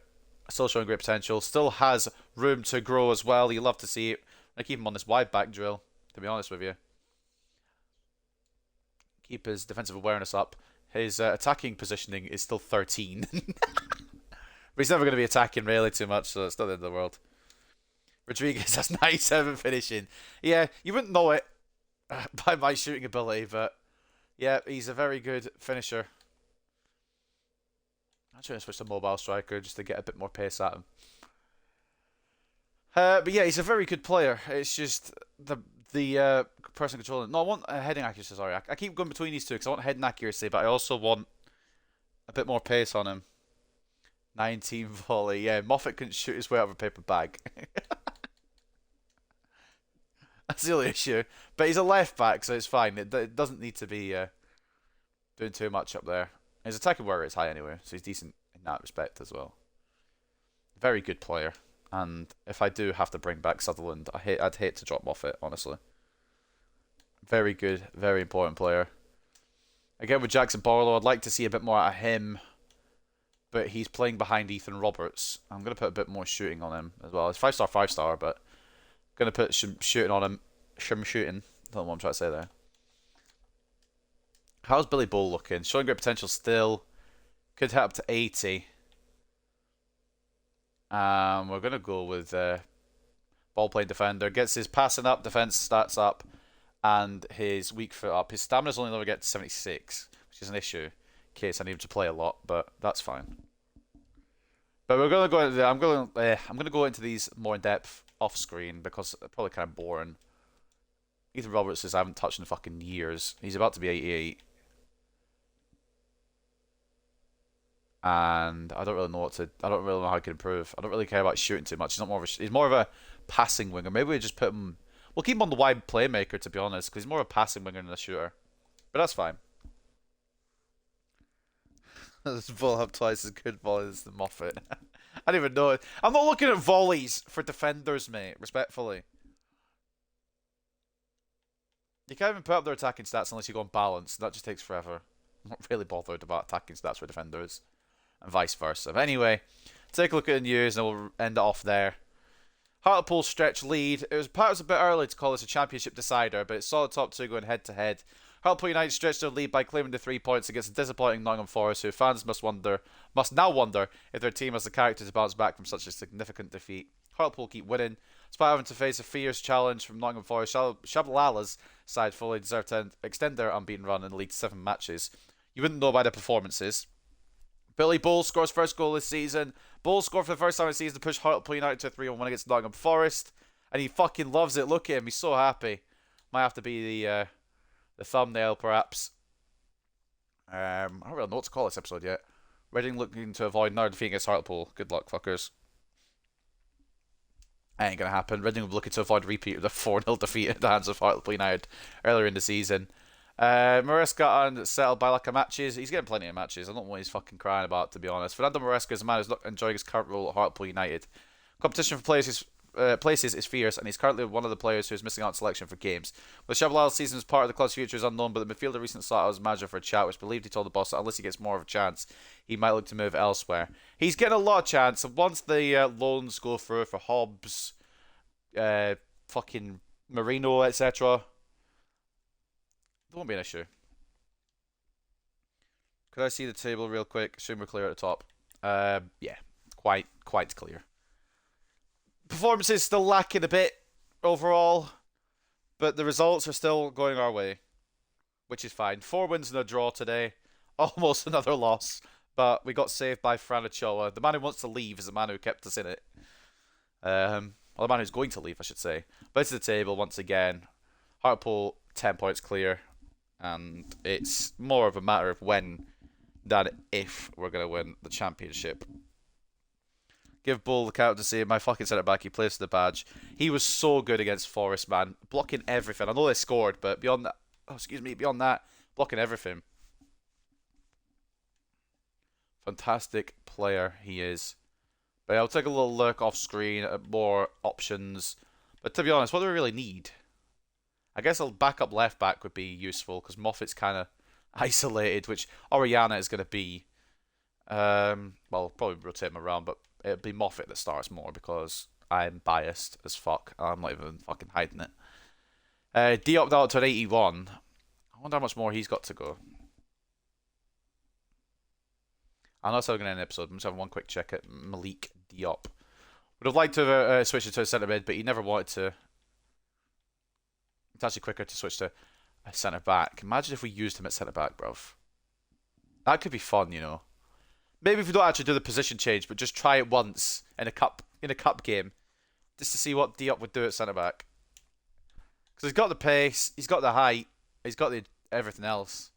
A: still showing great potential, still has room to grow as well. You love to see it. I keep him on this wide back drill, to be honest with you. Keep his defensive awareness up. His attacking positioning is still 13. But he's never going to be attacking really too much, so it's not the end of the world. Rodriguez has 97 finishing. Yeah, you wouldn't know it by my shooting ability, but yeah, he's a very good finisher. I'm trying to switch to mobile striker just to get a bit more pace at him. But yeah, he's a very good player. It's just the person controlling. No, I want heading accuracy. Sorry, I keep going between these two because I want heading accuracy, but I also want a bit more pace on him. 19 volley. Yeah, Moffat couldn't shoot his way out of a paper bag. That's the only issue. But he's a left back, so it's fine. It doesn't need to be doing too much up there. His attacking work is high anyway, so he's decent in that respect as well. Very good player. And if I do have to bring back Sutherland, I'd hate to drop Moffat, honestly. Very good, very important player. Again, with Jackson Barlow, I'd like to see a bit more out of him. But he's playing behind Ethan Roberts. I'm going to put a bit more shooting on him as well. It's 5-star, 5-star, but I'm going to put some shooting on him. Some shooting. I don't know what I'm trying to say there. How's Billy Bull looking? Showing great potential still. Could hit up to 80. We're going to go with ball-playing defender. Gets his passing up, defense stats up, and his weak foot up. His stamina's only never get to 76, which is an issue. In case I need him to play a lot, but that's fine. But we're gonna go. I'm gonna go into these more in depth off screen because they're probably kind of boring. Ethan Roberts says I haven't touched in fucking years. He's about to be 88, and I don't really know I don't really know how he can improve. I don't really care about shooting too much. He's more of a passing winger. Maybe we just put him. We'll keep him on the wide playmaker to be honest, because he's more of a passing winger than a shooter. But that's fine. This ball up twice as good volley as the Moffat. I don't even know it. I'm not looking at volleys for defenders, mate. Respectfully. You can't even put up their attacking stats unless you go on balance. That just takes forever. I'm not really bothered about attacking stats for defenders. And vice versa. But anyway, take a look at the news and we'll end it off there. Hartlepool stretch lead. It was perhaps a bit early to call this a championship decider, but it saw the top two going head to head. Hartlepool United stretched their lead by claiming the 3 points against a disappointing Nottingham Forest, who fans must now wonder if their team has the character to bounce back from such a significant defeat. Hartlepool keep winning, despite having to face a fierce challenge from Nottingham Forest. Shabalala's side fully deserve to extend their unbeaten run in the league to 7 matches. You wouldn't know by their performances. Billy Bull scores first goal this season. Bull scored for the first time this season to push Hartlepool United to a 3-1 against Nottingham Forest, and he fucking loves it. Look at him, he's so happy. Might have to be the thumbnail, perhaps. I don't really know what to call this episode yet. Reading looking to avoid another defeat against Hartlepool. Good luck, fuckers. Ain't gonna happen. Reading looking to avoid a repeat of the 4-0 defeat at the hands of Hartlepool United earlier in the season. Maresca and settled by lack of matches. He's getting plenty of matches. I don't know what he's fucking crying about, to be honest. Fernando Maresca is a man who's not enjoying his current role at Hartlepool United. Competition for places is fierce, and he's currently one of the players who is missing out on selection for games. With Chabalala's season as part of the club's future is unknown, but the midfielder recently sought out as manager for a chat, which believed he told the boss that unless he gets more of a chance, he might look to move elsewhere. He's getting a lot of chance, and once the loans go through for Hobbs, fucking Marino, etc., there won't be an issue. Could I see the table real quick? Assume we're clear at the top. Yeah, quite clear. Performances still lacking a bit overall, but the results are still going our way, which is fine. 4 wins and a draw today. Almost another loss, but we got saved by Fran Ochoa. The man who wants to leave is the man who kept us in it. Well, the man who's going to leave, I should say. But it's the table once again. Hartlepool 10 points clear, and it's more of a matter of when than if we're going to win the championship. Give Bull the count to see my fucking centre back. He plays for the badge. He was so good against Forest, man. Blocking everything. I know they scored, but beyond that, beyond that, blocking everything. Fantastic player he is. But I'll take a little look off screen at more options. But to be honest, what do we really need? I guess a backup left back would be useful because Moffat's kind of isolated, which Orellana is going to be. Well, I'll probably rotate him around, but it'll be Moffat that starts more because I'm biased as fuck. I'm not even fucking hiding it. Diop now to an 81. I wonder how much more he's got to go. I know that's how we're going to end the episode. I'm just having one quick check at Malik Diop. Would have liked to have switched it to a centre mid, but he never wanted to. It's actually quicker to switch to a centre back. Imagine if we used him at centre back, bruv. That could be fun, you know. Maybe if we don't actually do the position change, but just try it once in a cup game, just to see what Diop would do at centre back. Because he's got the pace, he's got the height, he's got the everything else.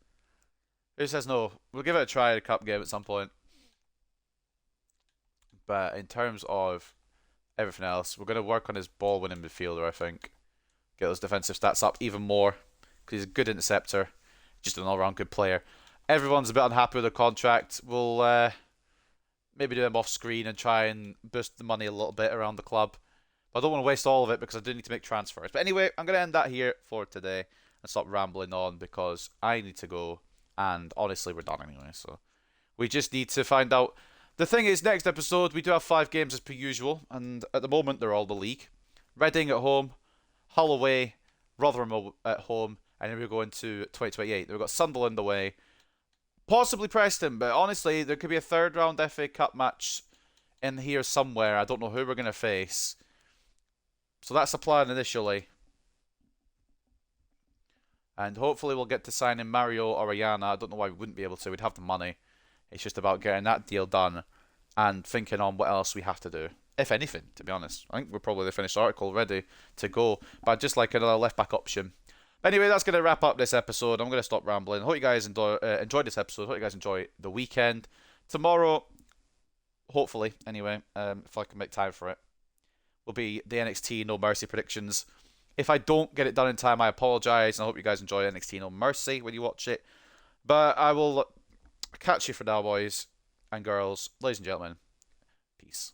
A: Who says no? We'll give it a try in a cup game at some point. But in terms of everything else, we're going to work on his ball-winning midfielder, I think. Get those defensive stats up even more. Because he's a good interceptor. Just an all-round good player. Everyone's a bit unhappy with their contract. We'll maybe do them off-screen and try and boost the money a little bit around the club. But I don't want to waste all of it because I do need to make transfers. But anyway, I'm going to end that here for today and stop rambling on because I need to go. And honestly, we're done anyway. So we just need to find out. The thing is, next episode, we do have 5 games as per usual. And at the moment, they're all the league. Reading at home, Hull away, Rotherham at home. And then we're going to 2028. We've got Sunderland away. Possibly Preston, but honestly, there could be a third round FA Cup match in here somewhere. I don't know who we're going to face. So that's the plan initially. And hopefully we'll get to sign in Mario Orellana. I don't know why we wouldn't be able to. We'd have the money. It's just about getting that deal done and thinking on what else we have to do. If anything, to be honest. I think we're probably the finished article ready to go. But I'd just like another left back option. Anyway, that's going to wrap up this episode. I'm going to stop rambling. Hope you guys enjoyed this episode. Hope you guys enjoy the weekend. Tomorrow, hopefully, anyway, if I can make time for it, will be the NXT No Mercy predictions. If I don't get it done in time, I apologise. And I hope you guys enjoy NXT No Mercy when you watch it. But I will catch you for now, boys and girls. Ladies and gentlemen, peace.